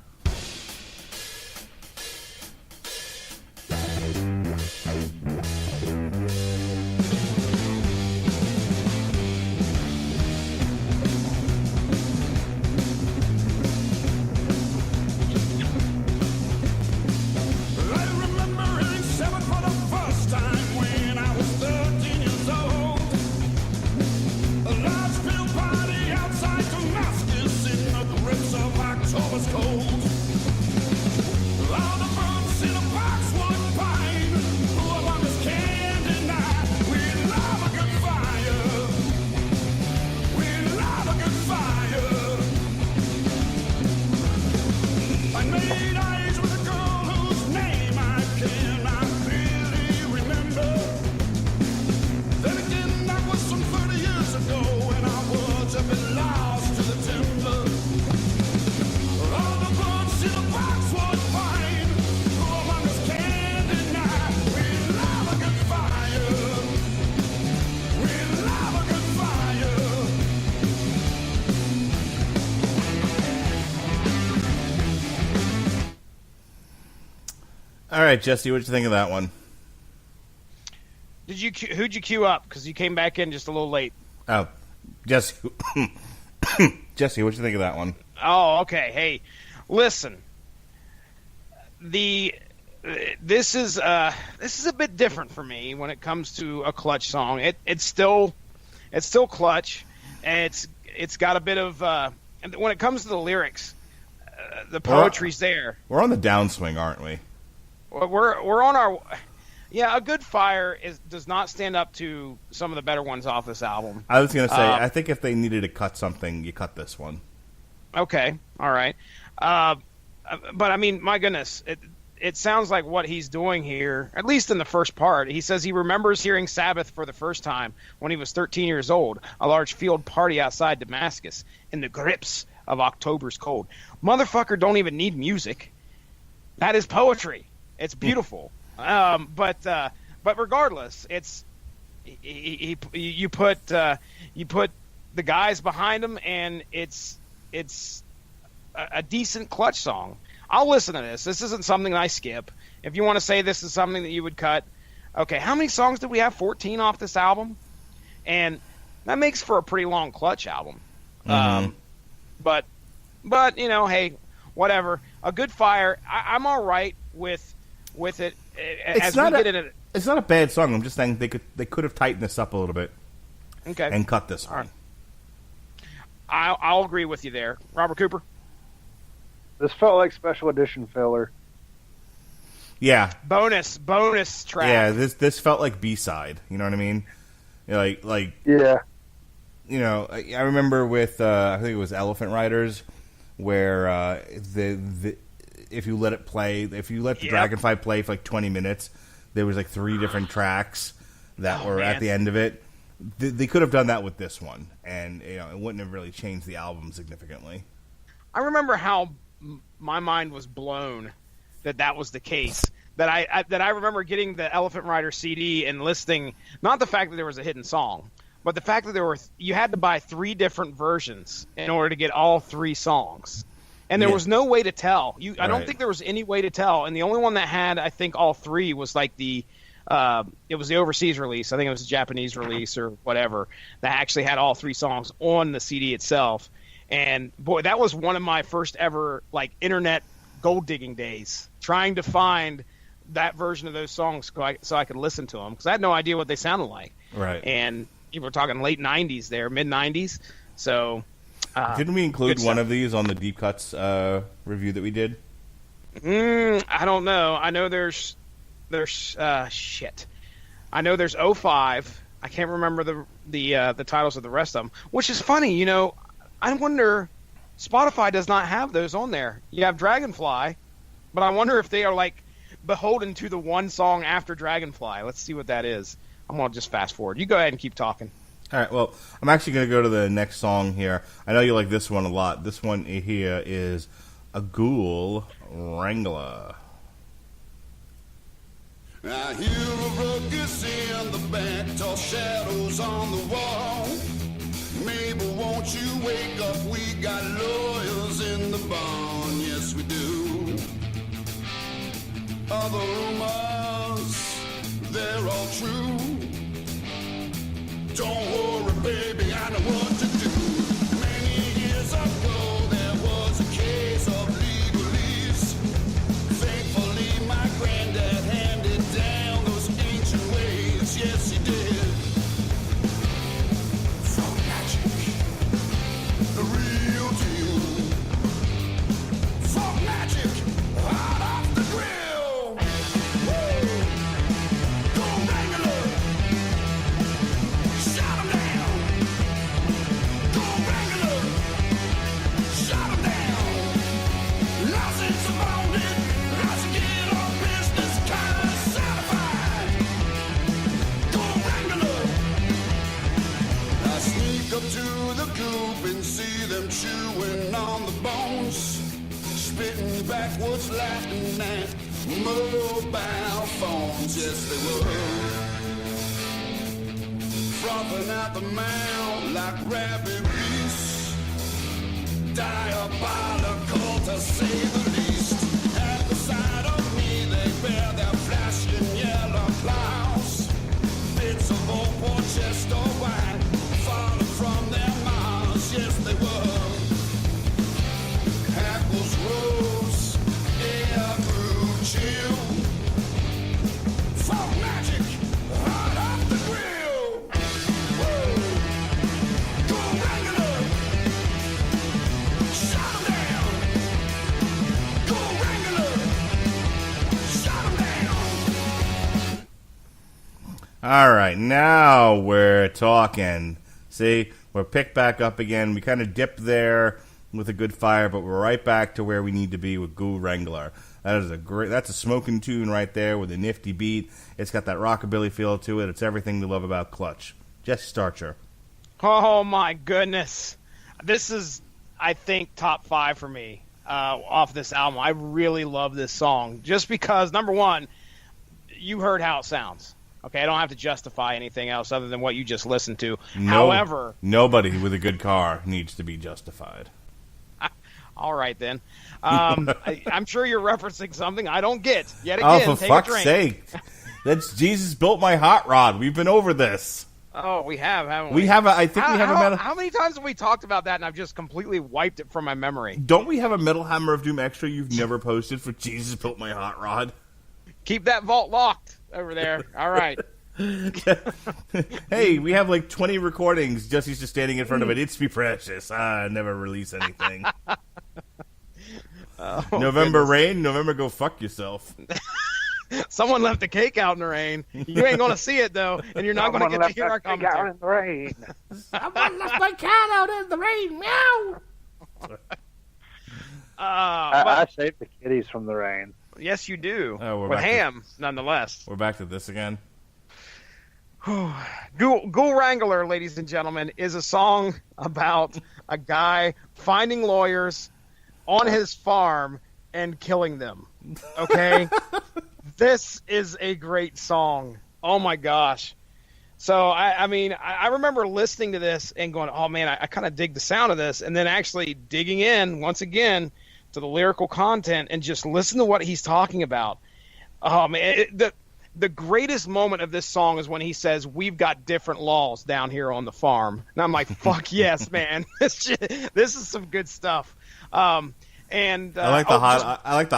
All right, Jesse, what'd you think of that one? Who'd you queue up? Because you came back in just a little late. Oh, Jesse. Jesse, what'd you think of that one? Oh, okay. Hey, listen. This is a bit different for me when it comes to a Clutch song. It's still Clutch. And it's got a bit of and when it comes to the lyrics, the poetry's there. We're on the downswing, aren't we? We're on our. Yeah, A Good Fire does not stand up to some of the better ones off this album. I was going to say, I think if they needed to cut something, you cut this one. Okay, all right. But, I mean, my goodness, it sounds like what he's doing here, at least in the first part. He says he remembers hearing Sabbath for the first time when he was 13 years old, a large field party outside Damascus, in the grips of October's cold. Motherfucker don't even need music. That is poetry. It's beautiful. But regardless, it's you put the guys behind him, and it's a decent Clutch song. I'll listen to this. This isn't something I skip. If you want to say this is something that you would cut, okay. How many songs did we have? 14 off this album, and that makes for a pretty long Clutch album. Mm-hmm. But you know, hey, whatever. A Good Fire. I'm all right with it. It's not a bad song. I'm just saying they could have tightened this up a little bit. Okay. And cut this one. Right. I'll agree with you there, Robert Cooper. This felt like special edition filler. Yeah. Bonus track. Yeah. This felt like B-side. You know what I mean? Like. Yeah. You know, I remember with I think it was Elephant Riders, where if you let it play, if you let the Dragonfly play for like 20 minutes, there was like 3 different tracks that were at the end of it. They could have done that with this one, and you know, it wouldn't have really changed the album significantly. I remember how my mind was blown that was the case. That I remember getting the Elephant Rider CD and listing, not the fact that there was a hidden song, but the fact that you had to buy 3 different versions in order to get all 3 songs. And there was no way to tell. I don't think there was any way to tell. And the only one that had, I think, all 3 was like it was the overseas release. I think it was a Japanese release or whatever that actually had all 3 songs on the CD itself. And boy, that was one of my first ever like internet gold digging days, trying to find that version of those songs so I could listen to them, because I had no idea what they sounded like. Right. And you were talking late 90s there, mid 90s. So Didn't we include good one stuff. of these on the Deep Cuts review that we did? I don't know. I know there's shit. I know there's '05. I can't remember the titles of the rest of them, which is funny. You know, I wonder. Spotify does not have those on there. You have Dragonfly, but I wonder if they are like beholden to the one song after Dragonfly. Let's see what that is. I'm gonna just fast forward. You go ahead and keep talking. All right, well, I'm actually going to go to the next song here. I know you like this one a lot. This one here is A Ghoul Wrangler. I hear a ruckus in the back, tall shadows on the wall. Mabel, won't you wake up? We got lawyers in the barn, yes we do. Other rumors, they're all true. Don't worry, baby, I know what to do. Many years ago, there was a case of legalese. Thankfully, my granddad handed down those ancient ways. Yes, he did. From magic, the real deal. From magic, hot off the grill. Woo! Go Wrangler! Shut 'em down! Go Wrangler! Shut 'em down! License abounded, let's get our business kind of satisfied. Go Wrangler! I sneak up to the coop and see them chewing on the bones, spitting backwards, laughing at mobile phones. Yes, they were. Frothing at the mouth like rabid beasts. Diabolical to say the least. At the sight of me, they bear their flashing yellow plows. Bits of old Portchester wine falling from their mouths. Yes, they were. Hackles rose, air grew chill. Fog magic, hot off the grill. Woo! Go Wrangler! Shut 'em down! Go Wrangler! Shut 'em down! All right, now we're talking. See, we're picked back up again. We kind of dipped there with a good fire, but we're right back to where we need to be with Ghoul Wrangler. That's a smoking tune right there with a nifty beat. It's got that rockabilly feel to it. It's everything we love about Clutch. Jesse Starcher. Oh my goodness, this is, I think, top 5 for me off this album. I really love this song just because, number one, you heard how it sounds. Okay, I don't have to justify anything else other than what you just listened to. However, nobody with a good car needs to be justified. all right then. I'm sure you're referencing something I don't get. Yet again, Oh, for take fuck's a drink. sake! That's Jesus built my hot rod. We've been over this. Oh, we have, haven't we? We have. I think we have a metal. How many times have we talked about that and I've just completely wiped it from my memory? Don't we have a Metal Hammer of Doom extra you've never posted for Jesus built my hot rod? Keep that vault locked over there. All right. Hey, we have like 20 recordings. Jesse's just standing in front of it. It's be precious. I never release anything. November rain. November go fuck yourself. Someone left a cake out in the rain. You ain't going to see it, though, and you're not going to get to hear our Out commentary. in the rain. Someone left my cat out in the rain. Meow. I saved the kitties from the rain. Yes, you do. Oh, we're With back to- ham, nonetheless. We're back to this again. Ghoul Wrangler, ladies and gentlemen, is a song about a guy finding lawyers on his farm and killing them. Okay? This is a great song. Oh, my gosh. So, I mean, I remember listening to this and going, oh, man, I kind of dig the sound of this, and then actually digging in, once again, to the lyrical content and just listen to what he's talking about. Oh, man, the greatest moment of this song is when he says, we've got different laws down here on the farm. And I'm like, fuck yes, man. This is some good stuff. I like the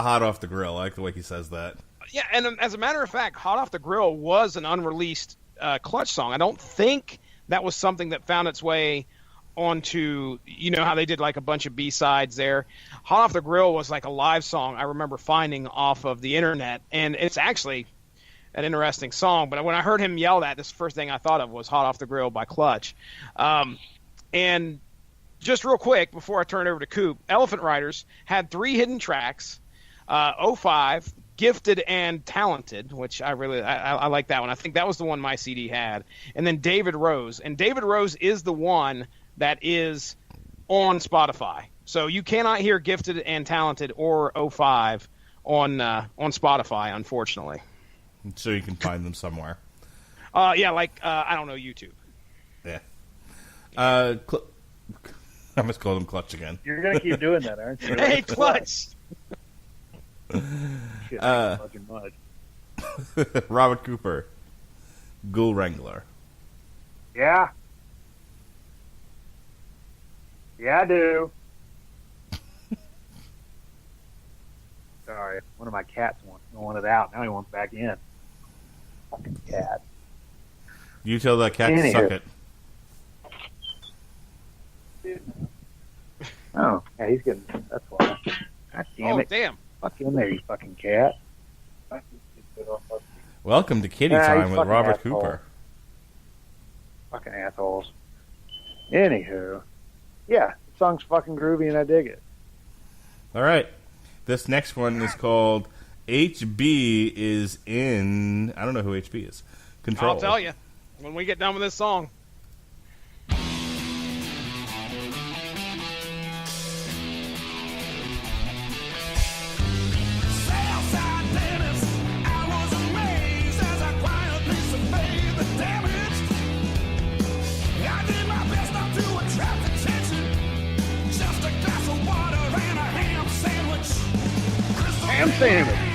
hot off the grill. I like the way he says that. Yeah, and as a matter of fact, Hot Off the Grill was an unreleased Clutch song. I don't think that was something that found its way onto, you know how they did like a bunch of B-sides there. Hot Off the Grill was like a live song I remember finding off of the internet, and it's actually an interesting song. But when I heard him yell that, this first thing I thought of was Hot Off the Grill by Clutch. And just real quick before I turn it over to Coop, Elephant Riders had 3 hidden tracks. '05, Gifted and Talented, which I like that one. I think that was the one my CD had. And then David Rose. And David Rose is the one that is on Spotify. So you cannot hear Gifted and Talented or '05 on Spotify, unfortunately. So you can find them somewhere. I don't know, YouTube. Yeah. I must call them Clutch again. You're gonna keep doing that, aren't you? Hey, Clutch! Shit, fucking much. Robert Cooper, Ghoul Wrangler. Yeah. Yeah, I do. Sorry, one of my cats wanted out. Now he wants back in. Fucking cat. You tell that cat to suck it. Oh, yeah, he's getting. That's why. God damn it! Damn! Fuck in there, you fucking cat. Welcome to Kitty Time with Robert asshole. Cooper. Fucking assholes. Anywho, yeah, the song's fucking groovy and I dig it. All right. This next one is called HB is in... I don't know who HB is. Control. I'll tell you when we get done with this song. Ham sandwich.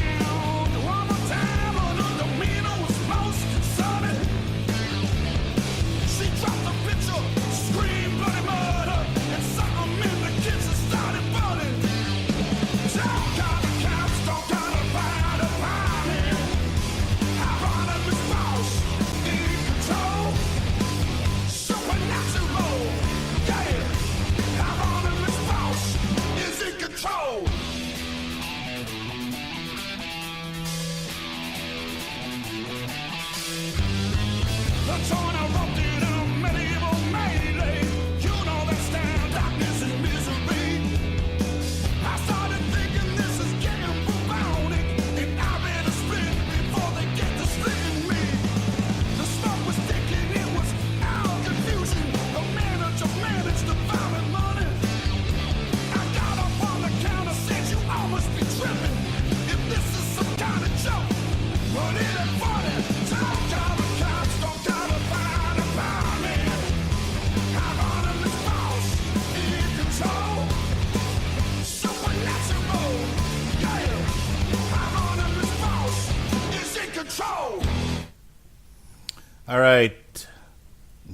All right.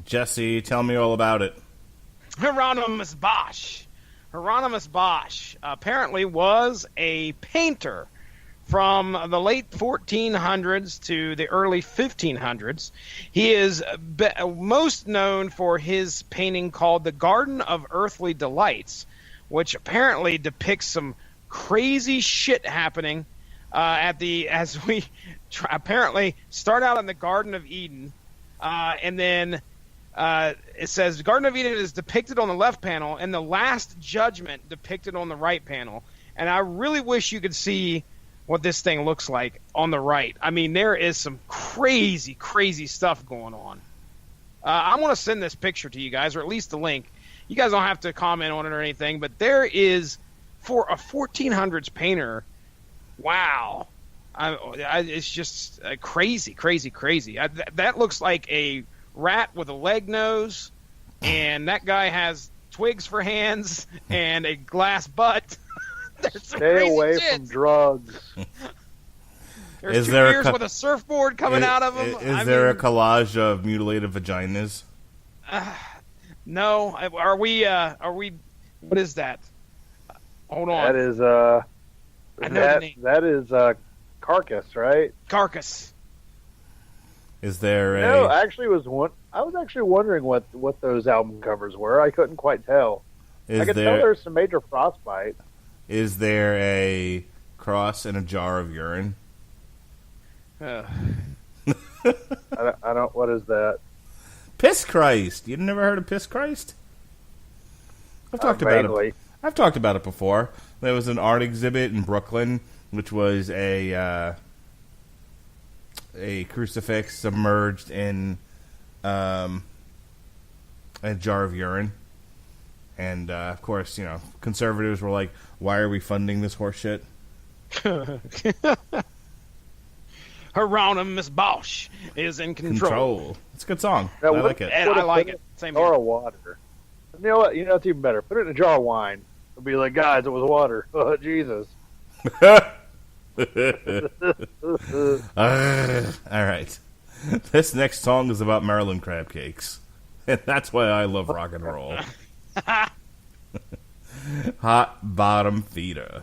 Jesse, tell me all about it. Hieronymus Bosch. Hieronymus Bosch apparently was a painter from the late 1400s to the early 1500s. He is most known for his painting called The Garden of Earthly Delights, which apparently depicts some crazy shit happening as we apparently start out in the Garden of Eden, and then it says the Garden of Eden is depicted on the left panel and the Last Judgment depicted on the right panel. And I really wish you could see what this thing looks like on the right. I mean, there is some crazy, crazy stuff going on. I want to send this picture to you guys, or at least the link. You guys don't have to comment on it or anything, but there is, for a 1400s painter, wow. It's just crazy, crazy, crazy. That looks like a rat with a leg nose, and that guy has twigs for hands and a glass butt. Stay away from drugs. There's two beers with a surfboard coming out of them. Is there a collage of mutilated vaginas? No. Are we? What is that? Hold on. That is that is Carcass, right? Carcass. Is there No, a... I was actually wondering what those album covers were. I couldn't quite tell. I could tell there's some major Frostbite. Is there a cross in a jar of urine? I don't. What is that? Piss Christ. You never heard of Piss Christ? I've talked about it. I've talked about it before. There was an art exhibit in Brooklyn, which was a crucifix submerged in a jar of urine. And, of course, conservatives were like, why are we funding this horse shit? Hieronymus Bosch is in control. It's a good song. Now, I like it. And I like it. Same Jar here. of water. You know what? It's even better. Put it in a jar of wine. It'll be like, guys, it was water. Oh, Jesus. All right. This next song is about Maryland crab cakes. And that's why I love rock and roll. Hot bottom feeder.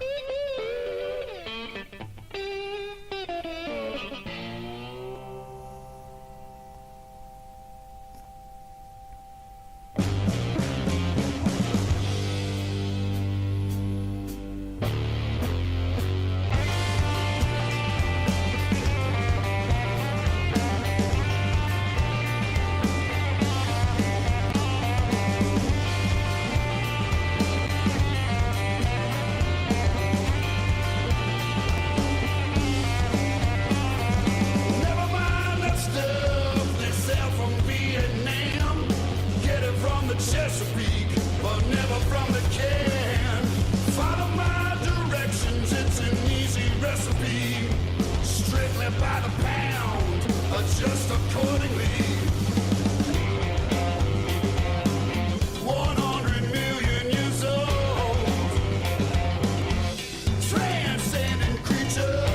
Never mind that stuff they sell from Vietnam. Get it from the Chesapeake, but never from the can. Follow my directions, it's an easy recipe. Strictly by the pound, adjust accordingly. 100 million years old, transcendent creature.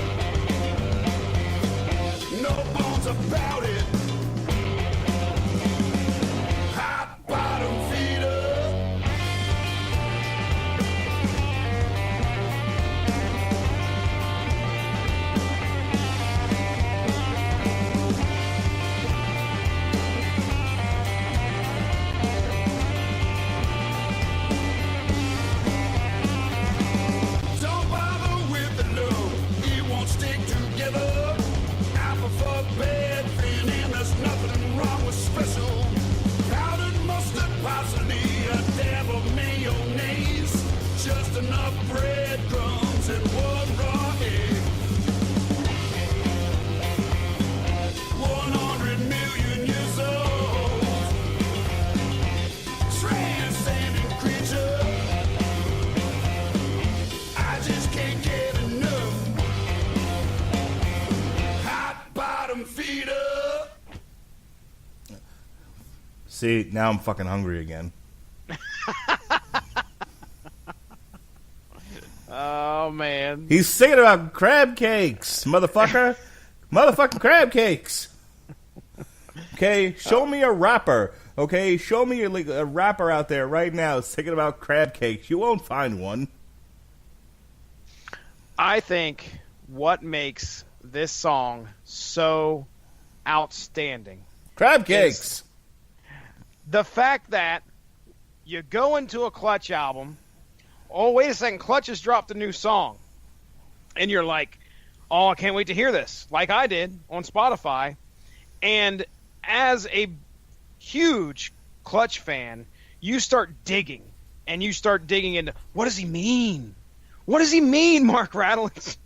No bones about it. Hot bottom feeder. Don't bother with the load, it won't stick together. Alpha fuck bad fin, and there's nothing wrong with special. Powdered mustard, parsley, a dab of mayonnaise. Just enough breadcrumbs and one raw egg. 100 million years old. Transcendent creature. I just can't get enough. Hot bottom feeder. See, now I'm fucking hungry again. Oh, man. He's singing about crab cakes, motherfucker. Motherfucking crab cakes. Okay, show me a rapper. Okay, show me a rapper out there right now singing about crab cakes. You won't find one. I think what makes this song so outstanding, Crab cakes. the fact that you go into a Clutch album, oh, wait a second, Clutch has dropped a new song. And you're like, oh, I can't wait to hear this, like I did on Spotify. And as a huge Clutch fan, you start digging, and you start digging into, what does he mean? What does he mean, Mark Rattles?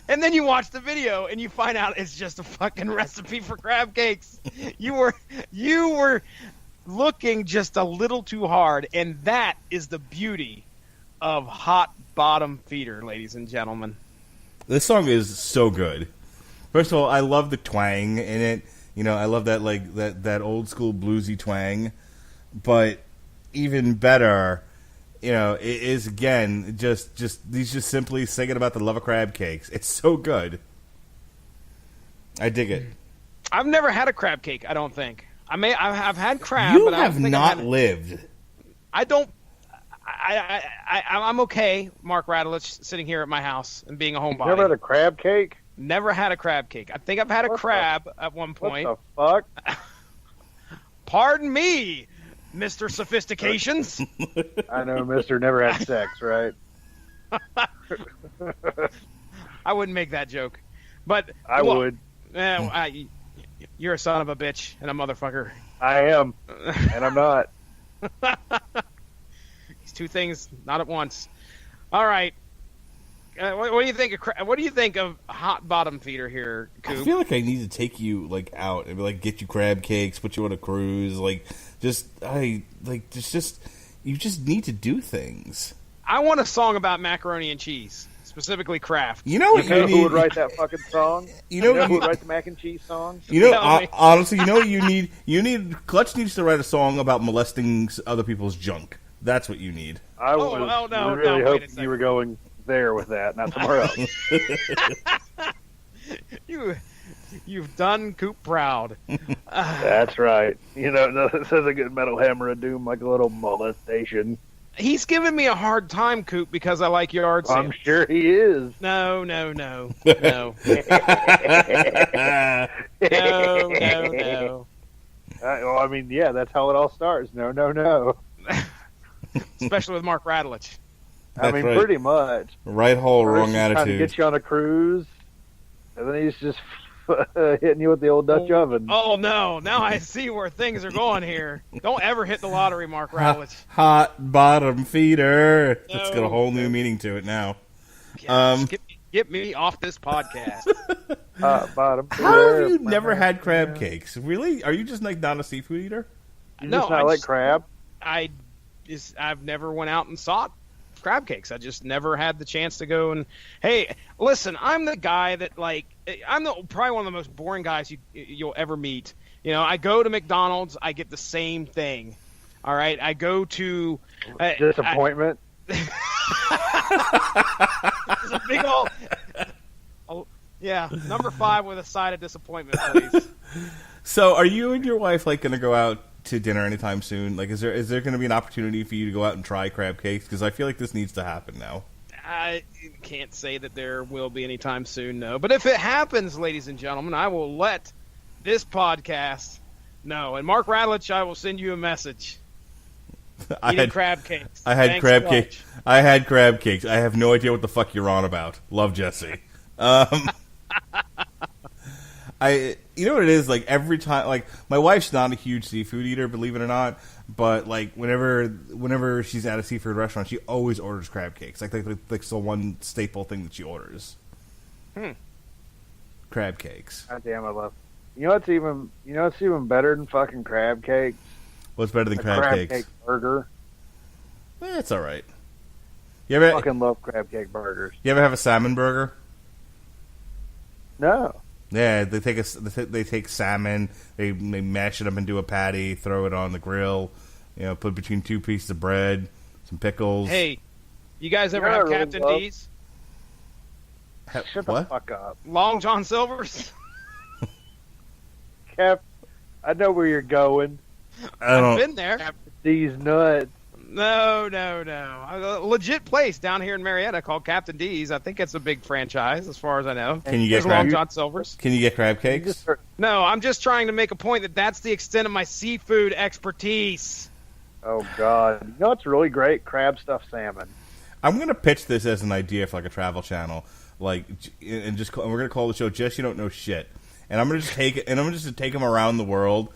And then you watch the video, and you find out it's just a fucking recipe for crab cakes. You were looking just a little too hard, and that is the beauty of Hot Bottom Feeder, ladies and gentlemen. This song is so good. First of all, I love the twang in it. I love that that old school bluesy twang. But even better, it is again just he's just simply singing about the love of crab cakes. It's so good. I dig it. I've never had a crab cake, I don't think. I've had crab, You but I have don't think not I've had, lived. I don't. I'm okay, Mark Radulich, sitting here at my house and being a You never had homebody. a crab cake? Never had a crab cake. I think I've had a crab at one point. What the fuck? Pardon me, Mr. Sophistications. I know, Mister never had sex, right? I wouldn't make that joke, but I would. You're a son of a bitch and a motherfucker. I am, and I'm not. These two things, not at once. All right. What do you think? What do you think of hot bottom feeder here, Coop? I feel like I need to take you like out and like get you crab cakes, put you on a cruise, you just need to do things. I want a song about macaroni and cheese, specifically Kraft. You know what? You know who would write that fucking song? You know who would write the mac and cheese song? You know, honestly, you know what you need? Clutch needs to write a song about molesting other people's junk. That's what you need. I really hope you were going there with that, not somewhere else. You've done Coop proud. That's right. You know, this is a good Metal Hammer of Doom, like a little molestation. He's giving me a hard time, Coop, because I like yard sales. I'm sure he is. No. No. Well, I mean, yeah, that's how it all starts. No. Especially with Mark Radulich. I mean, right. Pretty much. Right hole, First wrong attitude. Trying to get you on a cruise, and then he's just hitting you with the old Dutch oven. Oh, no. Now I see where things are going here. Don't ever hit the lottery, Mark Radulich. Hot bottom feeder. No. It's got a whole new meaning to it now. Get me off this podcast. Bottom feeder. How have you never had crab cakes? Really? Are you just like not a seafood eater? You just not like crab? I've never went out and sought crab cakes. I just never had the chance to go and, hey, listen, I'm the guy that, like, I'm probably one of the most boring guys you'll ever meet. You know, I go to McDonald's, I get the same thing. All right? I go to... disappointment? It's a big old... yeah, number 5 with a side of disappointment, please. So are you and your wife, like, going to go out to dinner anytime soon? Like, is there going to be an opportunity for you to go out and try crab cakes? Because I feel like this needs to happen now. I can't say that there will be anytime soon, no. But if it happens, ladies and gentlemen, I will let this know. And Mark Radulich, I will send you a message. Eating crab cakes. I had crab cakes. I had crab cakes. I have no idea what the fuck you're on about. Love, Jesse. You know what it is? Like, every time, like, my wife's not a huge seafood eater, believe it or not, but, like, whenever she's at a seafood restaurant, she always orders crab cakes. Like the one staple thing that she orders. Crab cakes. God damn, I love. You know what's even better than fucking crab cakes? What's better than crab cakes? Cake burger. It's all right. I fucking love crab cake burgers. You ever have a salmon burger? No. Yeah, they take salmon, they mash it up into a patty, throw it on the grill, put between 2 pieces of bread, some pickles. Hey, you guys ever have Captain D's? Shut the fuck up. Long John Silver's? Cap, I know where you're going. I've been there. Captain D's nuts. No. A legit place down here in Marietta called Captain D's. I think it's a big franchise, as far as I know. Can you get Long John Silver's? Can you get crab cakes? No, I'm just trying to make a point that's the extent of my seafood expertise. Oh God! You know what's really great? Crab stuffed salmon. I'm gonna pitch this as an idea for like a travel channel, we're gonna call the show "Just You Don't Know Shit," and I'm gonna just take it, and I'm just to take them around the world,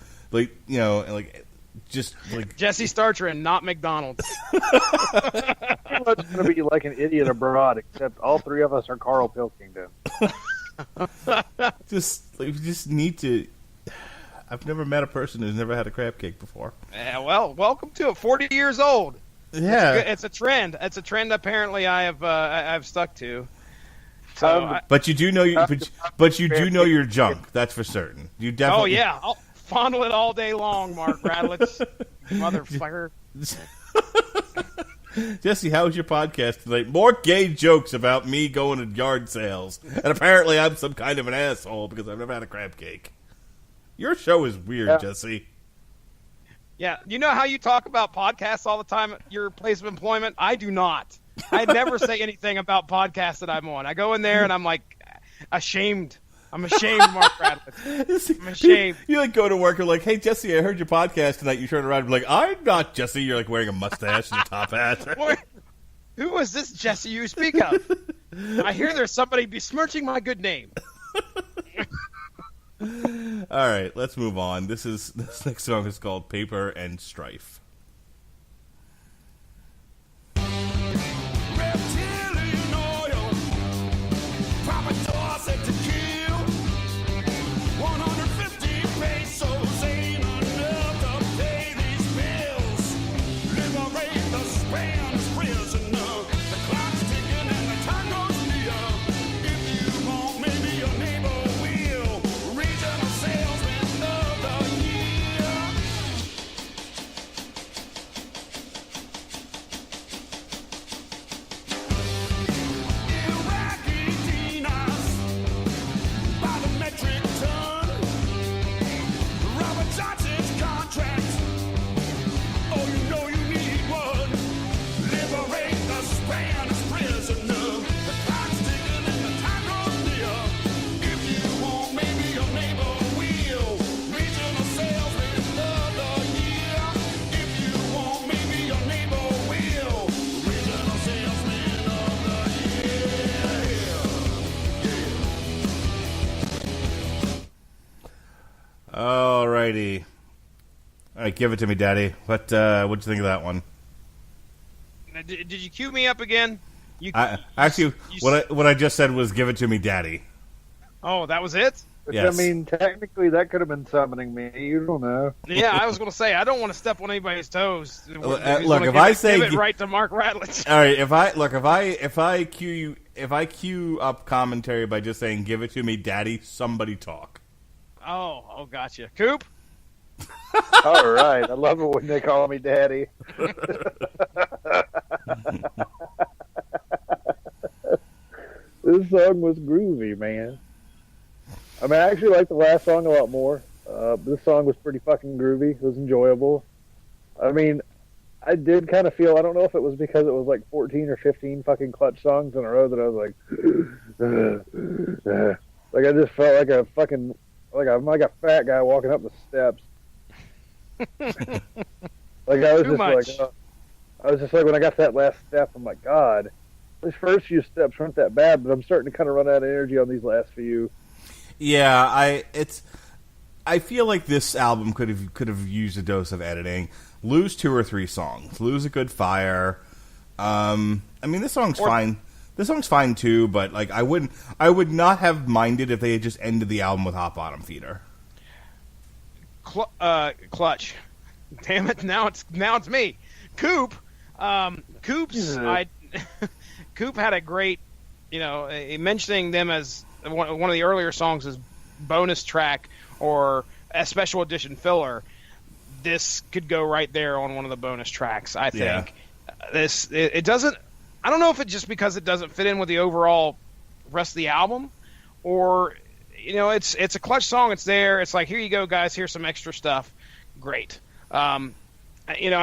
just like Jesse Starcher and not McDonald's. It's going to be like an idiot abroad, except all 3 of us are Carl Pilkington. just need to. I've never met a person who's never had a crab cake before. Well, welcome to it. 40 years old. Yeah, it's a trend. It's a trend. Apparently, I've stuck to. So, but you do know your junk. That's for certain. You definitely. Oh yeah. I'll fondle it all day long, Mark Radulich. Motherfucker. Jesse, how was your podcast tonight? More gay jokes about me going to yard sales. And apparently I'm some kind of an asshole because I've never had a crab cake. Your show is weird, Jesse. Yeah, you know how you talk about podcasts all the time at your place of employment? I do not. I never say anything about podcasts that I'm on. I go in there and I'm like, ashamed. I'm ashamed, Mark Radlitz. I'm ashamed. You like go to work and like, hey Jesse, I heard your podcast tonight. You turn around and be like, I'm not Jesse. You're like wearing a mustache and a top hat. Who is this Jesse you speak of? I hear there's somebody besmirching my good name. All right, let's move on. This next song is called Paper and Strife. Reptilian oil, Papa said to kill. 150 pesos ain't enough to pay these bills. Liberate the Spanish prisoner. The clock's ticking and the time goes near. If you want, maybe your neighbor will. Regional salesman of the year. Iraqi dinars by the metric ton. Robert Johnson's contract. Oh, you know you need one. Liberate the Spanish prisoner. The clock's ticking and the time goes near. If you want, maybe your neighbor will. Regional salesman of the year. If you want, maybe your neighbor will. Regional salesman of the year. Alrighty. All right, give it to me, Daddy. What'd you think of that one? Did you cue me up again? What I just said was give it to me, Daddy. Oh, that was it? Which, Yes. I mean, technically, that could have been summoning me. You don't know. Yeah, I was going to say, I don't want to step on anybody's toes. Look, Wanna if give I it- say give it right to Mark Radlitz. All right, if I cue up commentary by just saying give it to me, Daddy, somebody talk. Oh, gotcha. Coop? All right. I love it when they call me daddy. This song was groovy, man. I mean, I actually liked the last song a lot more. This song was pretty fucking groovy. It was enjoyable. I mean, I did kind of feel, I don't know if it was because it was like 14 or 15 fucking Clutch songs in a row that I was like, like I just felt like a fucking, like a fat guy walking up the steps. Like I was Too just much. like, I was just like, when I got to that last step, I'm like, God, these first few steps weren't that bad, but I'm starting to kind of run out of energy on these last few. Yeah, I feel like this album could have used a dose of editing. Lose 2 or 3 songs. Lose a good fire. I mean, this song's fine. This song's fine too, but like I would not have minded if they had just ended the album with Hot Bottom Feeder. Clutch. Damn it! Now it's me. Coop. Coop's. Coop had a great, mentioning them as one of the earlier songs as bonus track or a special edition filler. This could go right there on one of the bonus tracks. I think it doesn't. I don't know if it's just because it doesn't fit in with the overall rest of the album, or it's a Clutch song. It's there. It's like, here you go, guys. Here's some extra stuff. Great. I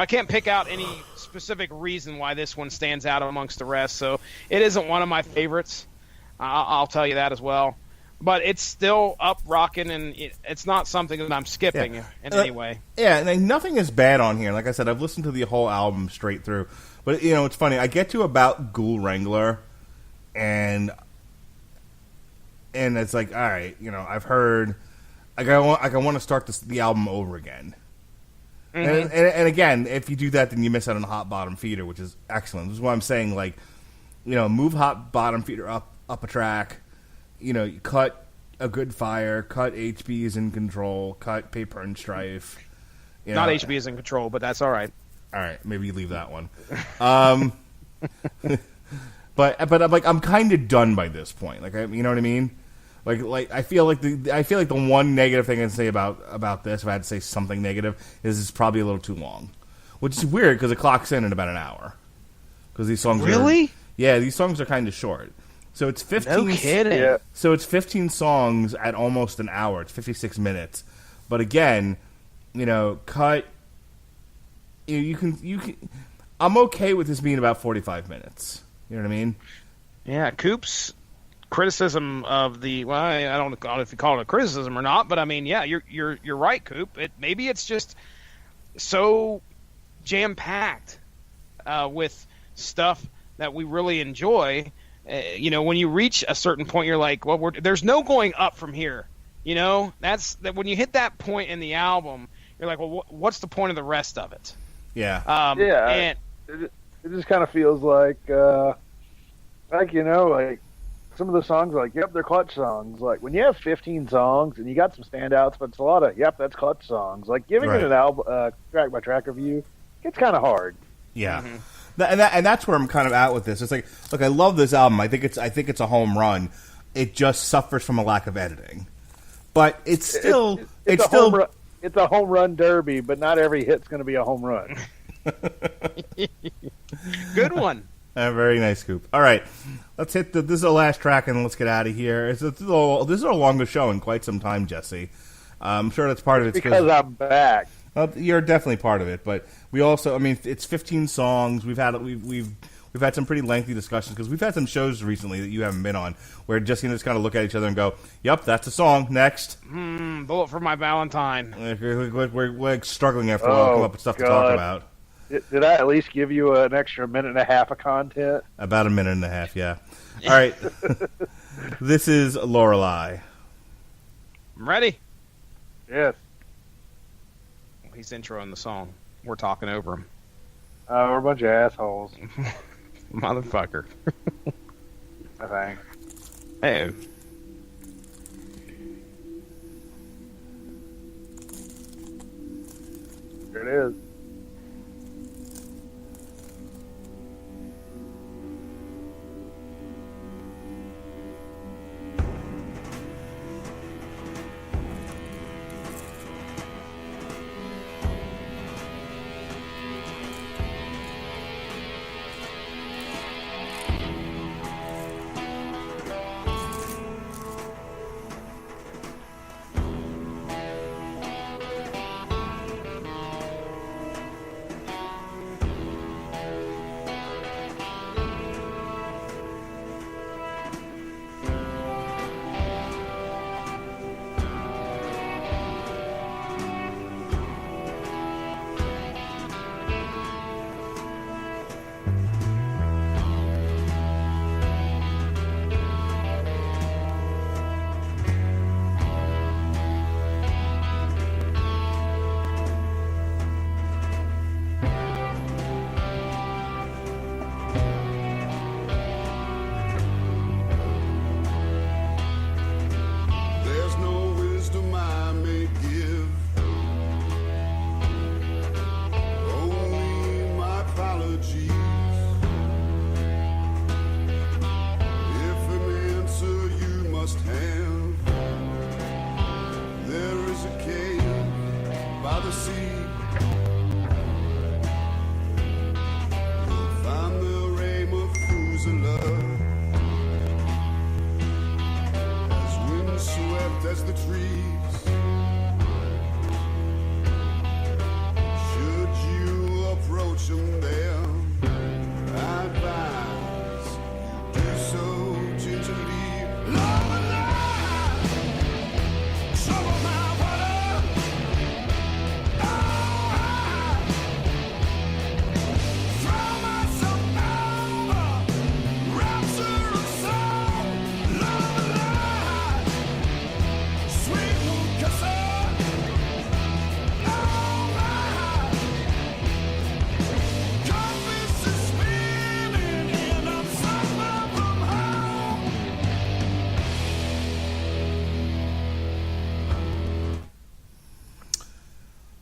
can't pick out any specific reason why this one stands out amongst the rest. So it isn't one of my favorites. I'll tell you that as well. But it's still up rocking, and it's not something that I'm skipping in any way. Yeah, and nothing is bad on here. Like I said, I've listened to the whole album straight through. But it's funny. I get to about Ghoul Wrangler, and it's like, all right, I've heard. Like I want to start the album over again. Mm-hmm. And again, if you do that, then you miss out on Hot Bottom Feeder, which is excellent. This is why I'm saying, like, move Hot Bottom Feeder up a track. You cut A Good Fire, cut HB is in Control, cut Paper and Strife. Not HB is in Control, but that's all right. All right, maybe you leave that one. But I'm kind of done by this point. Like, you know what I mean? Like I feel like the one negative thing I can say about this, if I had to say something negative, is it's probably a little too long, which is weird because it clocks in about an hour. Because these songs these songs are kind of short. So it's 15. No kidding. Yeah. So it's 15 songs at almost an hour. It's 56 minutes. But again, cut. You can. I'm okay with this being about 45 minutes. You know what I mean? Yeah, Coop's criticism of the I don't know if you call it a criticism or not, but I mean, yeah, you're right, Coop. Maybe it's just so jam packed with stuff that we really enjoy. When you reach a certain point, you're like, well, there's no going up from here. That's that when you hit that point in the album, you're like, well, what's the point of the rest of it? Yeah. And it just kind of feels like some of the songs, like, yep, they're clutch songs. Like, when you have 15 songs and you got some standouts, but it's a lot of, yep, that's clutch songs. Like, giving it an album, track by track review, it's kind of hard. Yeah. Mm-hmm. And that's where I'm kind of at with this. It's like, look, I love this album. I think it's a home run. It just suffers from a lack of editing, but it's still it's a home run derby. But not every hit's going to be a home run. Good one. Very nice, Scoop. All right, let's hit this is the last track and let's get out of here. This is our longest show in quite some time, Jesse. I'm sure that's part of it because I'm back. You're definitely part of it, but we also, I mean, it's 15 songs. We've had some pretty lengthy discussions because we've had some shows recently that you haven't been on where just kind of look at each other and go, "Yep, that's a song." Next, Bullet for My Valentine. We're struggling after a while to come up with stuff to talk about. Did I at least give you an extra minute and a half of content? About a minute and a half, yeah. All right, this is Lorelei. I'm ready. Yes. He's introing the song. We're talking over him. We're a bunch of assholes. Motherfucker. I think. Hey. Here it is.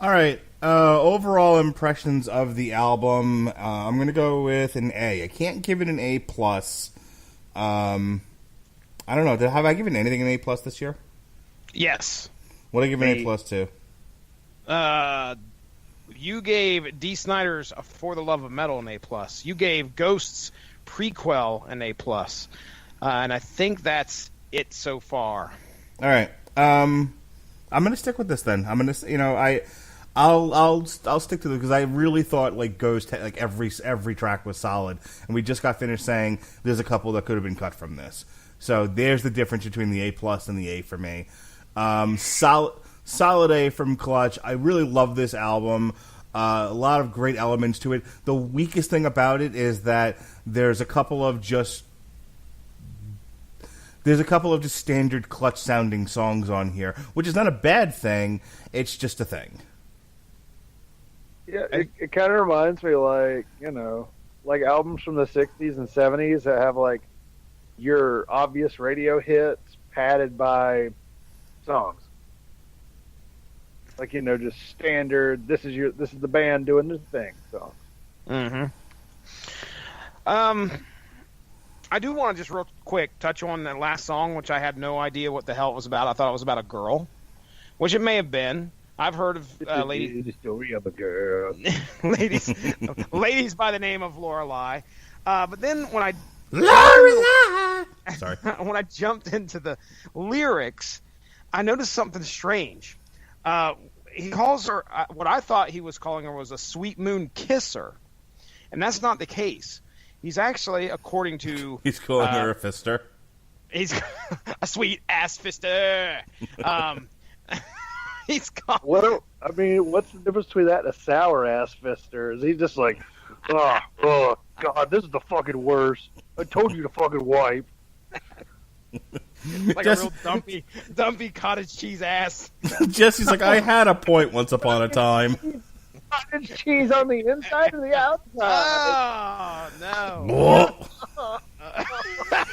All right. Overall impressions of the album, I'm going to go with an A. I can't give it an A+. I don't know. Have I given anything an A+ this year? Yes. What did I give an A+ to? You gave D. Snyder's For the Love of Metal an A+. You gave Ghost's Prequel an A+. And I think that's it so far. All right. I'm going to stick with this then. I'm going to, I'll stick to it because I really thought like Ghost, like every track was solid, and we just got finished saying there's a couple that could have been cut from this. So there's the difference between the A plus and the A for me. Solid A from Clutch. I really love this album. A lot of great elements to it. The weakest thing about it is that there's a couple of just standard Clutch sounding songs on here, which is not a bad thing. It's just a thing. Yeah, it kind of reminds me, like, like albums from the 60s and 70s that have, like, your obvious radio hits padded by songs. Like, just standard, this is the band doing this thing, songs. Mm-hmm. I do want to just real quick touch on that last song, which I had no idea what the hell it was about. I thought it was about a girl, which it may have been. I've heard of ladies. The story of a girl. ladies by the name of Lorelei. But then when I Sorry. when I jumped into the lyrics, I noticed something strange. He calls her what I thought he was calling her was a sweet moon kisser, and that's not the case. He's actually, according to He's calling her a fister. He's a sweet ass fister. He's called. What's the difference between that and a sour ass fister? Is he just like, oh God, this is the fucking worst. I told you to fucking wipe. Like a real dumpy cottage cheese ass. Jesse's like, I had a point once upon a time. Cottage cheese on the inside or the outside? Oh no!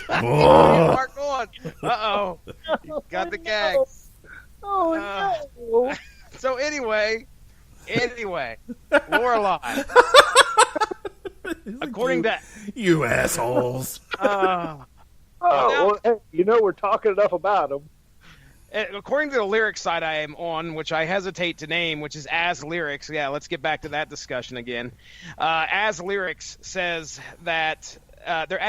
Mark on. Uh-oh. You got the gag. Oh no! So anyway, Lorelei. According to you assholes. Hey, we're talking enough about them. According to the lyrics site I am on, which I hesitate to name, which is As Lyrics. Yeah, let's get back to that discussion again. As Lyrics says that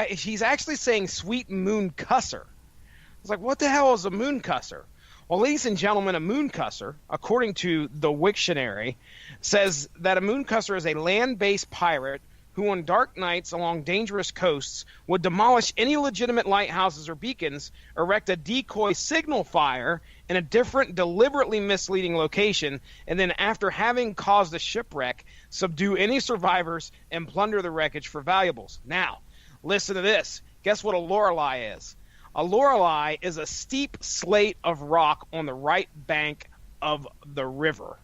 he's actually saying sweet moon cusser. I was like, what the hell is a moon cusser? Well, ladies and gentlemen, a moon cusser, according to the Wiktionary, says that a moon cusser is a land-based pirate who on dark nights along dangerous coasts would demolish any legitimate lighthouses or beacons, erect a decoy signal fire in a different, deliberately misleading location, and then after having caused a shipwreck, subdue any survivors and plunder the wreckage for valuables. Now, listen to this. Guess what a Lorelei is? A Lorelei is a steep slate of rock on the right bank of the river.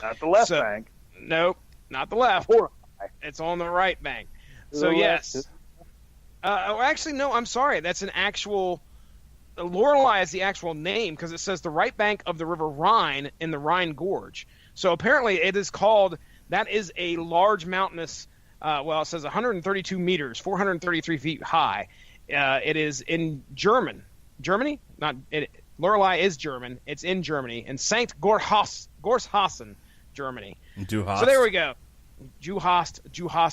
Not the left bank. Nope, not the left. It's on the right bank. So yes. Actually, no. I'm sorry. That's an actual. Lorelei is the actual name because it says the right bank of the river Rhine in the Rhine Gorge. So apparently, it is called. That is a large mountainous. It says 132 meters, 433 feet high. It is in Germany. Lorelei is German. It's in Germany in St. Gorshausen, Germany. So there we go. Du hast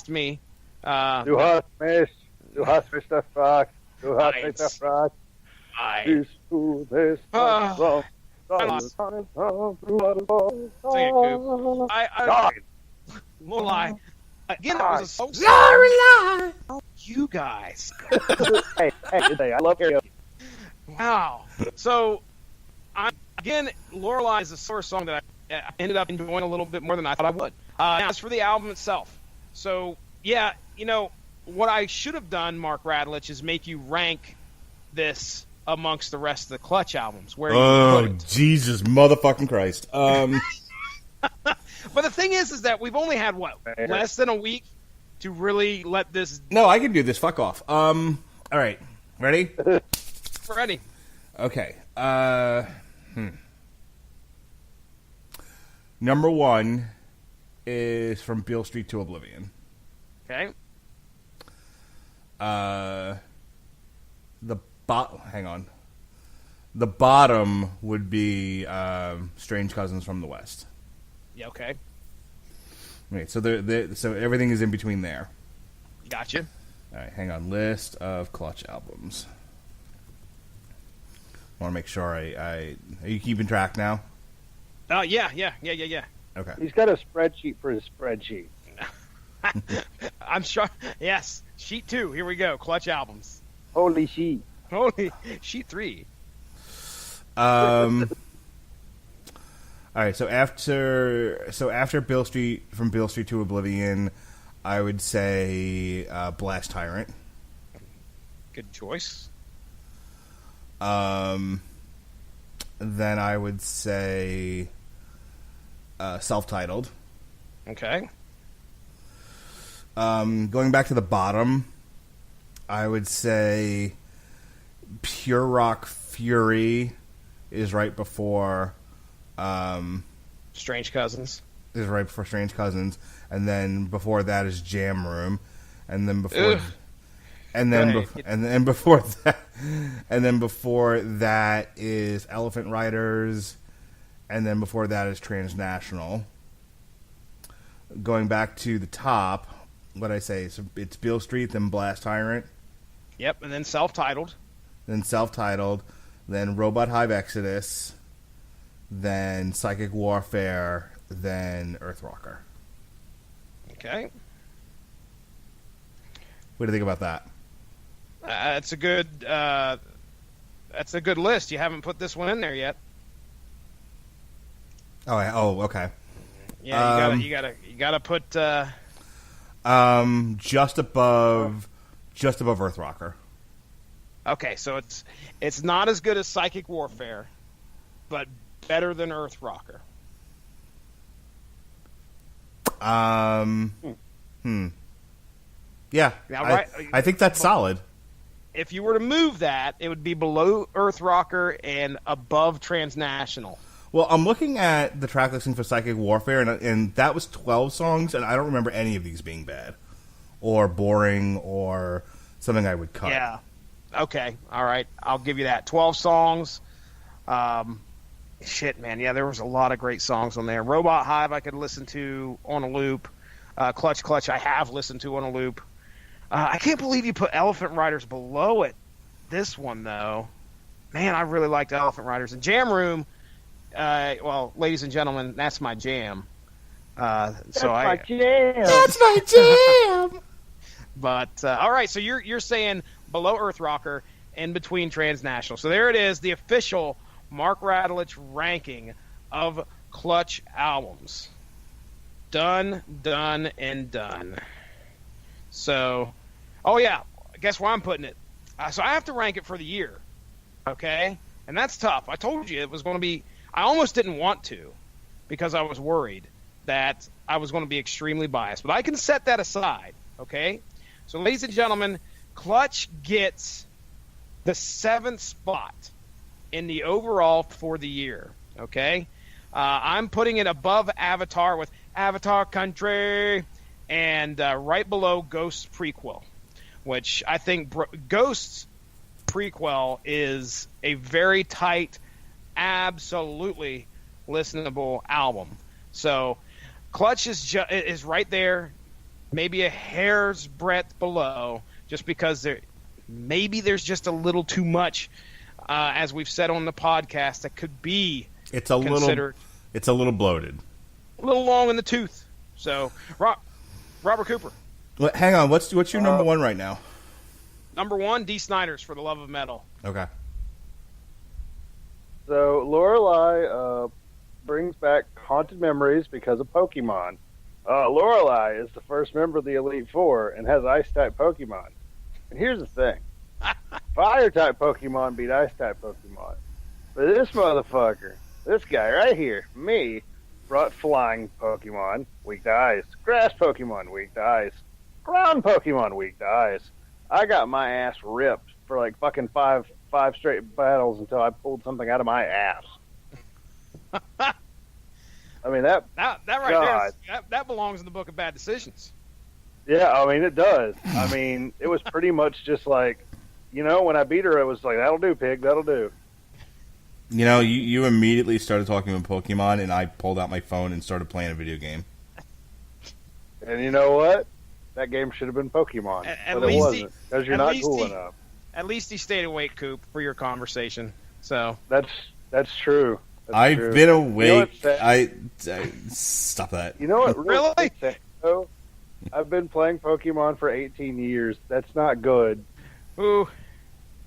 me. Du hast mich. Du hast mich gefragt. Du hast mich gefragt. Bist du this? Lorelei. Again, that was a so Lorelei. Oh, you guys. hey, I love you. Wow. So, Lorelei is a source song that I ended up enjoying a little bit more than I thought I would. Now, as for the album itself, so yeah, what I should have done, Mark Radlich, is make you rank this amongst the rest of the Clutch albums. Where you put it. Jesus motherfucking Christ! But the thing is that we've only had less than a week to really let this. No, I can do this. Fuck off. All right, ready? Ready. Okay. Number one is From Beale Street to Oblivion. Okay. Hang on. The bottom would be Strange Cousins from the West. Yeah. Okay. Right. So so everything is in between there. Gotcha. All right. Hang on. List of Clutch albums. I want to make sure are you keeping track now? Yeah. Okay. He's got a spreadsheet for his spreadsheet. I'm sure. Yes. Sheet 2. Here we go. Clutch albums. Holy sheet. Only sheet 3. All right, so after Bill Street, from Bill Street to Oblivion, I would say Blast Tyrant. Good choice. Then I would say Self-Titled. Okay. Going back to the bottom, I would say Pure Rock Fury is right before Strange Cousins. Is right before Strange Cousins, and then before that is Jam Room, and then before, Ugh. and then Right. and then before that, and then before that is Elephant Riders, and then before that is Transnational. Going back to the top, what I say? So it's Beale Street, then Blast Tyrant, Yep, and then self-titled. then Self-Titled, then Robot Hive Exodus, then Psychic Warfare, then Earthwalker. Okay. What do you think about that? That's a good list. You haven't put this one in there yet. Okay. Yeah, you gotta put. Just above Earthwalker. Okay, so it's not as good as Psychic Warfare, but better than Earthrocker. Yeah, Now, right, I think that's solid. If you were to move that, it would be below Earthrocker and above Transnational. Well, I'm looking at the track listing for Psychic Warfare, and that was 12 songs, and I don't remember any of these being bad or boring or something I would cut. Yeah. Okay. All right. I'll give you that. 12 songs. Shit, man. Yeah, there was a lot of great songs on there. Robot Hive I could listen to on a loop. Clutch Clutch I have listened to on a loop. I can't believe you put Elephant Riders below it. This one, though. Man, I really liked Elephant Riders. And Jam Room, well, ladies and gentlemen, that's my jam. That's my jam. That's my jam! But all right, so you're saying below Earthrocker, in between Transnational. So there it is, the official Mark Radulich ranking of Clutch albums. Done, and done. So, oh yeah, guess where I'm putting it. So I have to rank it for the year, okay? And that's tough. I told you it was going to be. I almost didn't want to, because I was worried that I was going to be extremely biased. But I can set that aside, okay? So, ladies and gentlemen, Clutch gets the 7th spot in the overall for the year, okay? I'm putting it above Avatar with Avatar Country and right below Ghost's prequel, which I think Ghost's prequel is a very tight, absolutely listenable album. So Clutch is right there, maybe a hair's breadth below, just because there's just a little too much, as we've said on the podcast, that could be considered it's a little bloated, a little long in the tooth. So Robert Cooper, hang on, what's your number one right now? number 1, Dee Snider's For the Love of Metal. Okay. So Lorelei brings back haunted memories because of Pokemon. Lorelei is the first member of the Elite Four and has Ice-type Pokemon. And here's the thing. Fire-type Pokemon beat Ice-type Pokemon. But this motherfucker, this guy right here, me, brought Flying Pokemon, weak to Ice. Grass Pokemon, weak to Ice. Ground Pokemon, weak to Ice. I got my ass ripped for like fucking five straight battles until I pulled something out of my ass. I mean, that right God. there, that belongs in the book of bad decisions. Yeah, I mean, it does. I mean, it was pretty much just like, when I beat her, it was like, that'll do, pig, that'll do. You immediately started talking about Pokemon, and I pulled out my phone and started playing a video game. And you know what? That game should have been Pokemon, but it wasn't, because you're not cool enough. At least he stayed awake, Coop, for your conversation. So That's true. I've true. been awake. You know I stop that. You know what? Really? Though? I've been playing Pokemon for 18 years. That's not good. ooh,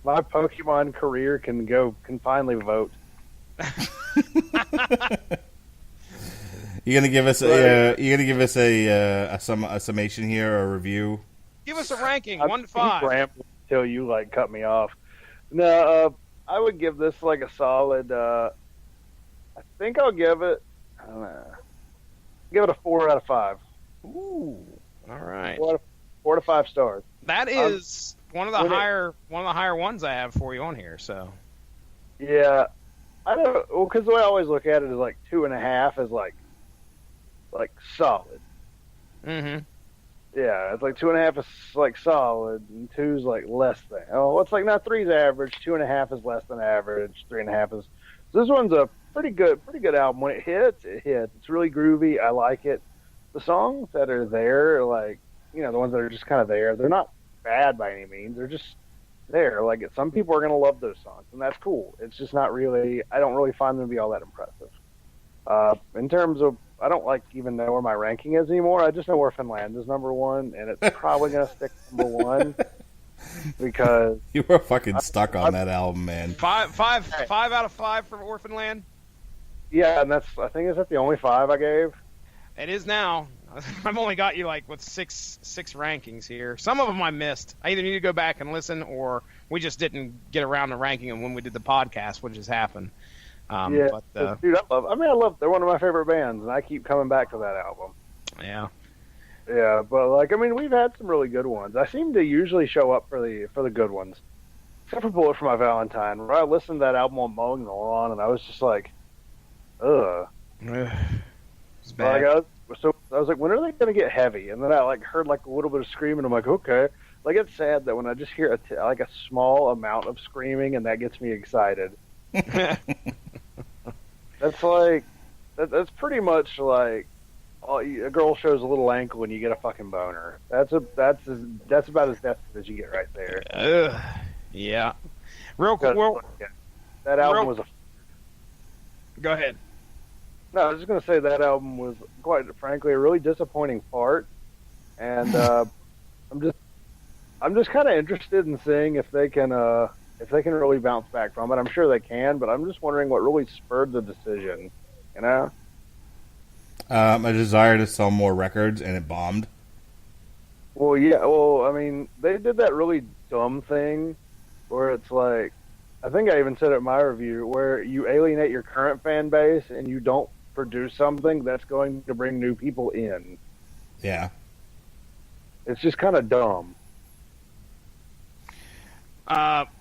my Pokemon career can finally vote. You gonna give us a summation here, a review? Give us a ranking, I'm 1 to 5. rambling until you cut me off. No, I would give this a solid. I think I'll give it. I don't know. Give it a 4 out of 5. Ooh, all right. 4 to 5 stars. That is one of the higher ones I have for you on here. So. Yeah, I don't. Well, because the way I always look at it is 2.5 is like solid. Mm-hmm. Yeah, it's 2.5 is solid, and 2's less than. Oh, it's not 3's average. 2.5 is less than average. 3.5 is. So this one's a pretty good album. When it hits, it hits. It's really groovy. I like it. The songs that are there, the ones that are just kind of there, they're not bad by any means. They're just there. Some people are gonna love those songs, and that's cool. It's just not really. I don't really find them to be all that impressive. In terms of, I don't even know where my ranking is anymore. I just know where Finland is number 1, and it's probably going to stick number 1 because You were fucking stuck on that album, man. Five out of 5 for Orphan Land. Yeah, and I think is that the only 5 I gave. It is now. I've only got you with six rankings here. Some of them I missed. I either need to go back and listen, or we just didn't get around to ranking them when we did the podcast, which has happened. Dude, I love. They're one of my favorite bands, and I keep coming back to that album. Yeah. Yeah, but we've had some really good ones. I seem to usually show up for the good ones, except for Bullet for My Valentine. Where I listened to that album on mowing the lawn, and I was just ugh. It's bad. I was when are they going to get heavy? And then I heard a little bit of screaming. I'm okay. It's sad that when I just hear a small amount of screaming, and that gets me excited. That's that's pretty much a girl shows a little ankle and you get a fucking boner. That's about as desperate as you get right there. Yeah. Real quick. That album was Go ahead. No, I was just gonna say that album was, quite frankly, a really disappointing part, and I'm just kind of interested in seeing if they can really bounce back from it. I'm sure they can, but I'm just wondering what really spurred the decision. A desire to sell more records, and it bombed. Well, yeah. Well, I mean, they did that really dumb thing where it's I think I even said it in my review, where you alienate your current fan base and you don't produce something that's going to bring new people in. Yeah. It's just kind of dumb.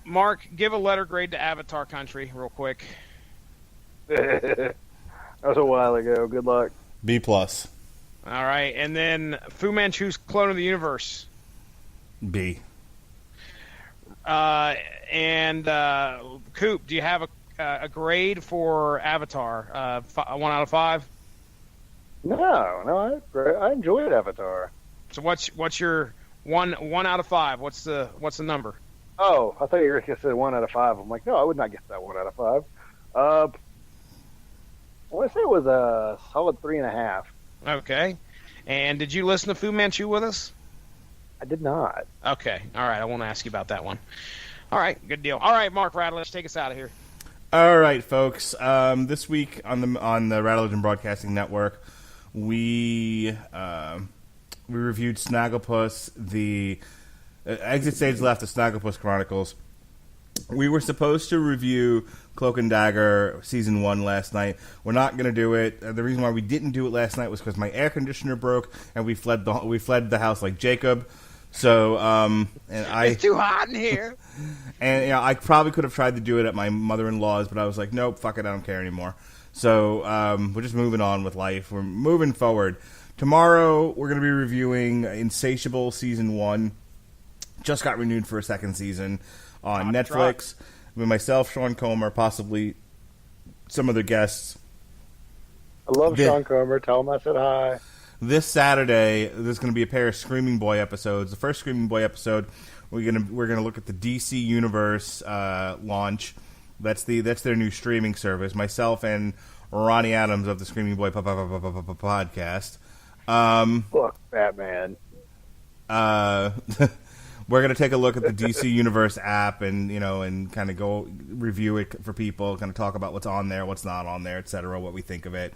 Mark, give a letter grade to Avatar Country real quick. That was a while ago. Good luck. B+. All right, and then Fu Manchu's Clone of the Universe. B. And Coop, do you have a grade for Avatar? 1 out of 5. No, I enjoyed Avatar. So what's your one out of 5? What's the number? Oh, I thought you were going to say 1 out of 5. I'm no, I would not get that 1 out of 5. I want to say it was a solid 3.5. Okay. And did you listen to Fu Manchu with us? I did not. Okay. All right. I won't ask you about that one. All right. Good deal. All right, Mark Radulich, take us out of here. All right, folks. This week on the Radulich and Broadcasting Network, we reviewed Snagglepuss, the Exit Stage Left, the Snagglepuss Chronicles. We were supposed to review Cloak and Dagger Season 1 last night. We're not going to do it. The reason why we didn't do it last night was because my air conditioner broke, and we fled the house like Jacob. So, it's too hot in here. And I probably could have tried to do it at my mother-in-law's, but I was like, nope, fuck it, I don't care anymore. So, we're just moving on with life. We're moving forward. Tomorrow, we're going to be reviewing Insatiable Season 1. Just got renewed for a second season on Netflix. With myself, Sean Comer, possibly some other guests. I love Sean Comer. Tell him I said hi. This Saturday, there's going to be a pair of Screaming Boy episodes. The first Screaming Boy episode, we're gonna look at the DC Universe launch. That's their new streaming service. Myself and Ronnie Adams of the Screaming Boy podcast. Look, Batman. we're going to take a look at the DC Universe app and, and kind of go review it for people, kind of talk about what's on there, what's not on there, etc., what we think of it.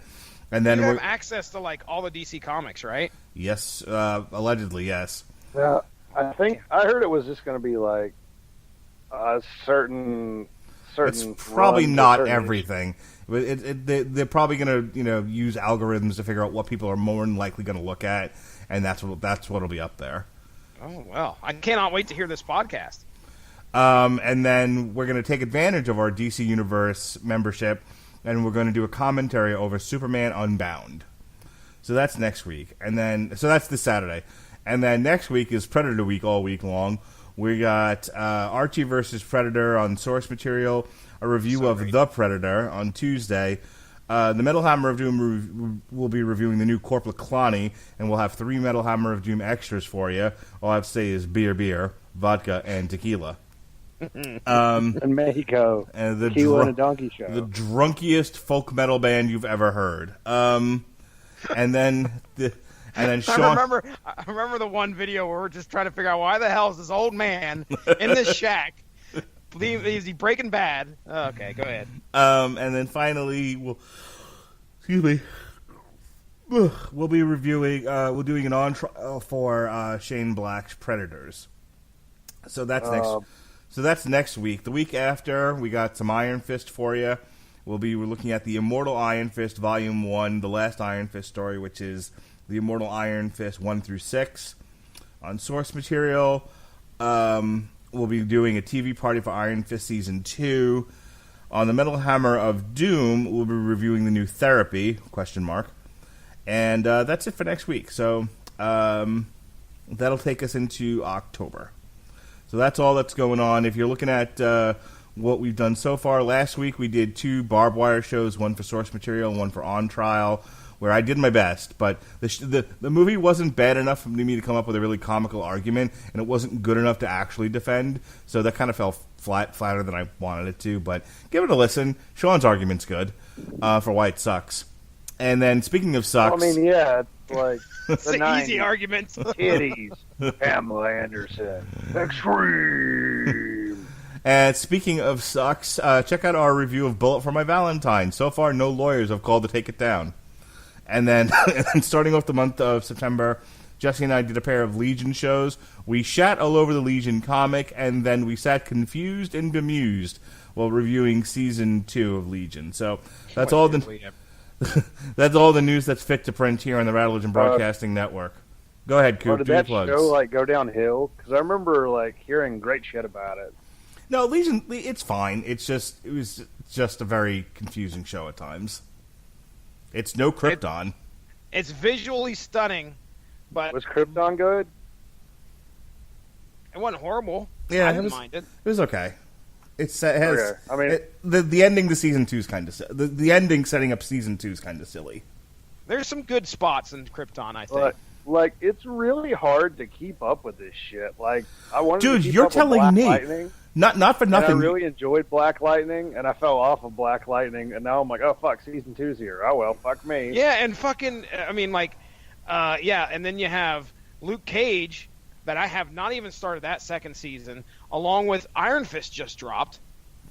And then you have access to like all the DC comics, right? Yes, allegedly, yes. Yeah, I heard it was just going to be like a certain. It's probably not everything. They're probably going to use algorithms to figure out what people are more than likely going to look at, and that's what'll be up there. Oh well, I cannot wait to hear this podcast. And then we're going to take advantage of our DC Universe membership, and we're going to do a commentary over Superman Unbound. So that's next week, so that's this Saturday, and then next week is Predator Week all week long. We got Archie versus Predator on Source Material, a review of The Predator on Tuesday. The Metal Hammer of Doom will be reviewing the new Corporal Cloney, and we'll have 3 Metal Hammer of Doom extras for you. All I have to say is beer, vodka, and tequila. In Mexico, and the tequila and a donkey show. The drunkiest folk metal band you've ever heard. And then Sean. I remember the one video where we're just trying to figure out why the hell is this old man in this shack. Is he Breaking Bad? Oh, okay, go ahead. And then finally, we'll be reviewing. We're doing an on trial for Shane Black's Predators. So that's next. So that's next week. The week after, we got some Iron Fist for you. We're looking at the Immortal Iron Fist Volume 1, the last Iron Fist story, which is the Immortal Iron Fist 1 through 6. On Source Material, we'll be doing a TV party for Iron Fist Season 2. On the Metal Hammer of Doom, we'll be reviewing the new Therapy, ? And that's it for next week. So that'll take us into October. So that's all that's going on. If you're looking at what we've done so far, last week we did 2 barbed wire shows, one for Source Material and one for On Trial, where I did my best. But the movie wasn't bad enough for me to come up with a really comical argument, and it wasn't good enough to actually defend. So that kind of fell flatter than I wanted it to. But give it a listen. Sean's argument's good for why it sucks. And then speaking of sucks... Well, I mean, yeah, it's like... It's an easy argument. Titties. Pamela Anderson. Extreme. And speaking of sucks, check out our review of Bullet for My Valentine. So far, no lawyers have called to take it down. And then starting off the month of September, Jesse and I did a pair of Legion shows. We shat all over the Legion comic, and then we sat confused and bemused while reviewing Season 2 of Legion. So that's all that's all the news that's fit to print here on the Rattlegion Broadcasting Network. Go ahead, Coop. Did do your that plugs. show go downhill? Because I remember hearing great shit about it. No, Legion, it was just a very confusing show at times. It's no Krypton. It's visually stunning, but was Krypton good? It wasn't horrible. Yeah, I didn't mind it. It was okay. It has. Okay. I mean, the ending to season 2 is kind of the ending setting up season 2 is kind of silly. There's some good spots in Krypton, I think. It's really hard to keep up with this shit. I wanted Dude, to keep you're up telling with Black me. Lightning, Not for nothing. and I really enjoyed Black Lightning, and I fell off of Black Lightning, and now I'm like, oh fuck, season 2's here. Oh well, fuck me. Yeah, and fucking, and then you have Luke Cage, that I have not even started that second season, along with Iron Fist just dropped.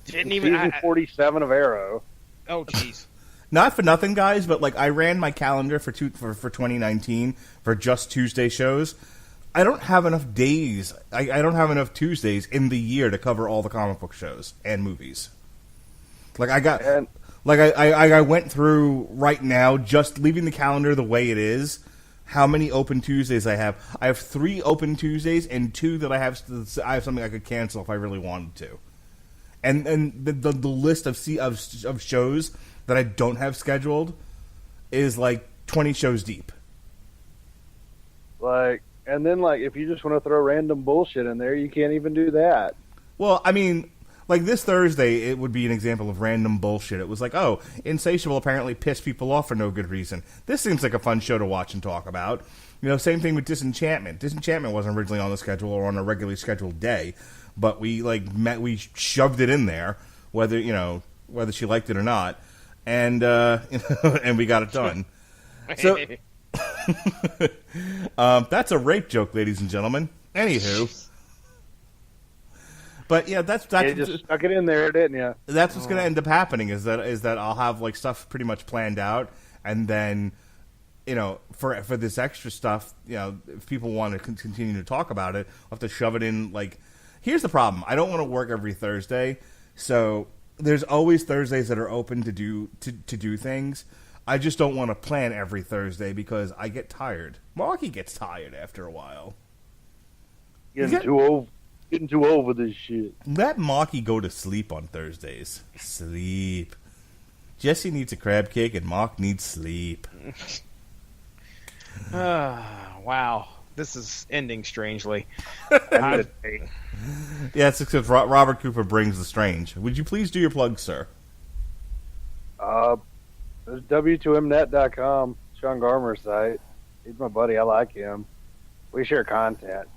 Season 47 of Arrow. Oh, jeez. Not for nothing, guys, but I ran my calendar for 2019 for just Tuesday shows. I don't have enough days. I don't have enough Tuesdays in the year to cover all the comic book shows and movies. I went through right now, just leaving the calendar the way it is, how many open Tuesdays I have. I have 3 open Tuesdays and 2 that I have something I could cancel if I really wanted to. And the list of shows that I don't have scheduled is 20 shows deep. And then if you just want to throw random bullshit in there, you can't even do that. Well, I mean, this Thursday, it would be an example of random bullshit. It was Insatiable apparently pissed people off for no good reason. This seems like a fun show to watch and talk about. Same thing with Disenchantment. Disenchantment wasn't originally on the schedule or on a regularly scheduled day, but we we shoved it in there, whether she liked it or not, and and we got it done. So that's a rape joke, ladies and gentlemen. Anywho, But yeah, that's You just stuck it in there, didn't you? That's what's going to end up happening is that I'll have like stuff pretty much planned out, and then for this extra stuff, if people want to continue to talk about it, I'll have to shove it in. Like, here's the problem: I don't want to work every Thursday, so there's always Thursdays that are open to do things. I just don't want to plan every Thursday because I get tired. Marky gets tired after a while. Getting too old for this shit. Let Marky go to sleep on Thursdays. Sleep. Jesse needs a crab cake and Mark needs sleep. Wow. This is ending strangely. Yeah, it's because Robert Cooper brings the strange. Would you please do your plug, sir? There's W2Mnet.com, Sean Garmer's site. He's my buddy. I like him. We share content.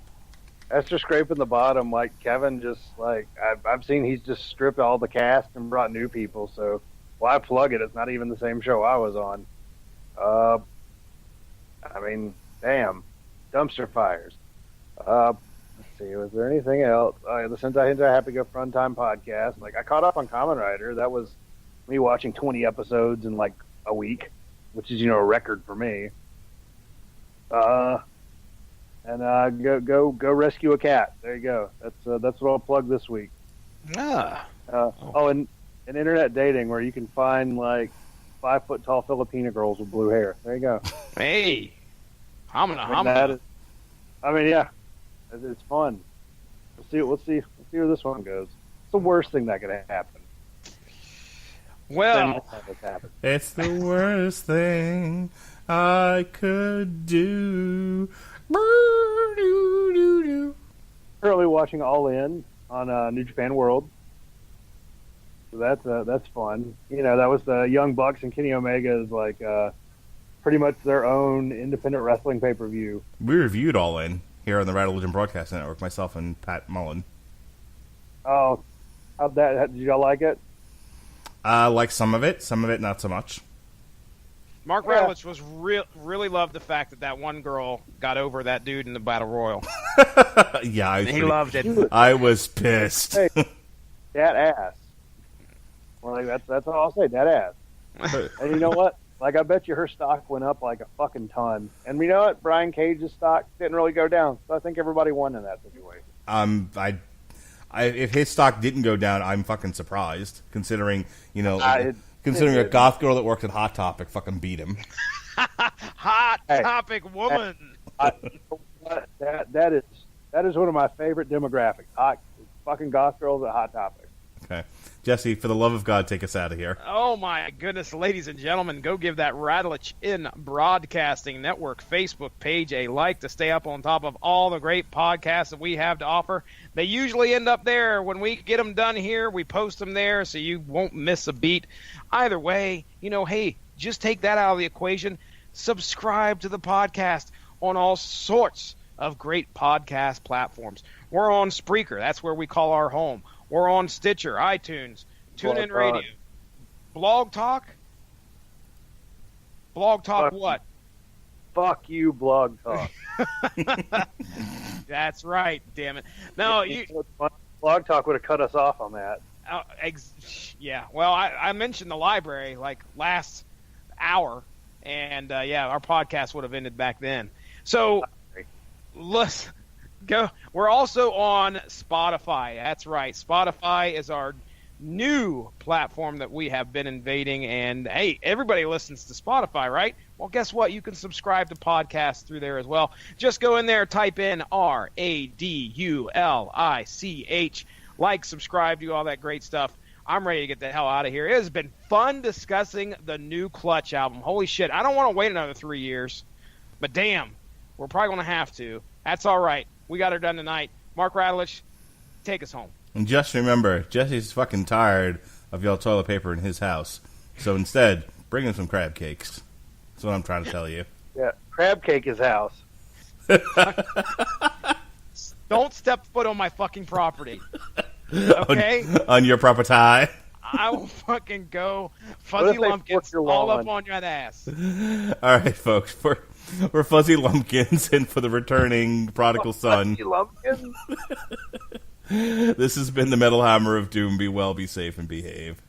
That's just scraping the bottom. Like Kevin, just like I've seen, he's just stripped all the cast and brought new people. So why plug it? It's not even the same show I was on. I mean, damn, dumpster fires. Let's see, was there anything else? The Since I Happy Go Fun Time podcast. Like I caught up on Kamen Rider. That was me watching 20 episodes in like a week, which is a record for me. And go rescue a cat. There you go. That's what I'll plug this week. And internet dating where you can find like 5 foot tall Filipina girls with blue hair. There you go. Hey, I'm yeah, it's fun. We'll see where this one goes. It's the worst thing that could happen. Well, it's the worst thing I could do. Currently watching All In on New Japan World, so that's fun. That was the Young Bucks and Kenny Omega is like pretty much their own independent wrestling pay-per-view. We reviewed All In here on the Rad Religion Broadcast Network, myself and Pat Mullen. Oh, did y'all like it? Like some of it not so much. Mark Radulich was really loved the fact that one girl got over that dude in the Battle Royal. Yeah, he loved it. I was pissed. Hey, that ass. Well, like, that's all I'll say. That ass. And you know what? Like, I bet you her stock went up like a fucking ton. And you know what? Brian Cage's stock didn't really go down. So I think everybody won in that situation. If his stock didn't go down, I'm fucking surprised, considering considering a goth girl that worked at Hot Topic fucking beat him. Hot Topic woman. That is one of my favorite demographics. Fucking goth girls at Hot Topic. Okay. Jesse, for the love of God, take us out of here. Oh, my goodness, ladies and gentlemen, go give that Radulich in Broadcasting Network Facebook page a like to stay up on top of all the great podcasts that we have to offer. They usually end up there. When we get them done here, we post them there so you won't miss a beat. Either way, hey, just take that out of the equation. Subscribe to the podcast on all sorts of great podcast platforms. We're on Spreaker. That's where we call our home. We're on Stitcher, iTunes, TuneIn Radio, Blog Talk. Blog Talk what? Fuck you, Blog Talk. That's right, damn it. No, Blog Talk would have cut us off on that. Yeah, well, I mentioned the library like last hour, and our podcast would have ended back then. So let's go. We're also on Spotify. That's right. Spotify is our new platform that we have been invading. And, hey, everybody listens to Spotify, right? Well, guess what? You can subscribe to podcasts through there as well. Just go in there, type in RADULICH. Like, subscribe, do all that great stuff. I'm ready to get the hell out of here. It has been fun discussing the new Clutch album. Holy shit. I don't want to wait another 3 years. But, damn, we're probably going to have to. That's all right. We got her done tonight. Mark Radulich, take us home. And just remember, Jesse's fucking tired of y'all toilet paper in his house. So instead, bring him some crab cakes. That's what I'm trying to tell you. Yeah, crab cake his house. Don't step foot on my fucking property. Okay? on your property. I will fucking go Fuzzy Lumpkins all up on your ass. All right, folks. We're Fuzzy Lumpkins, and for the returning prodigal son. Fuzzy Lumpkins? This has been the Metal Hammer of Doom. Be well, be safe, and behave.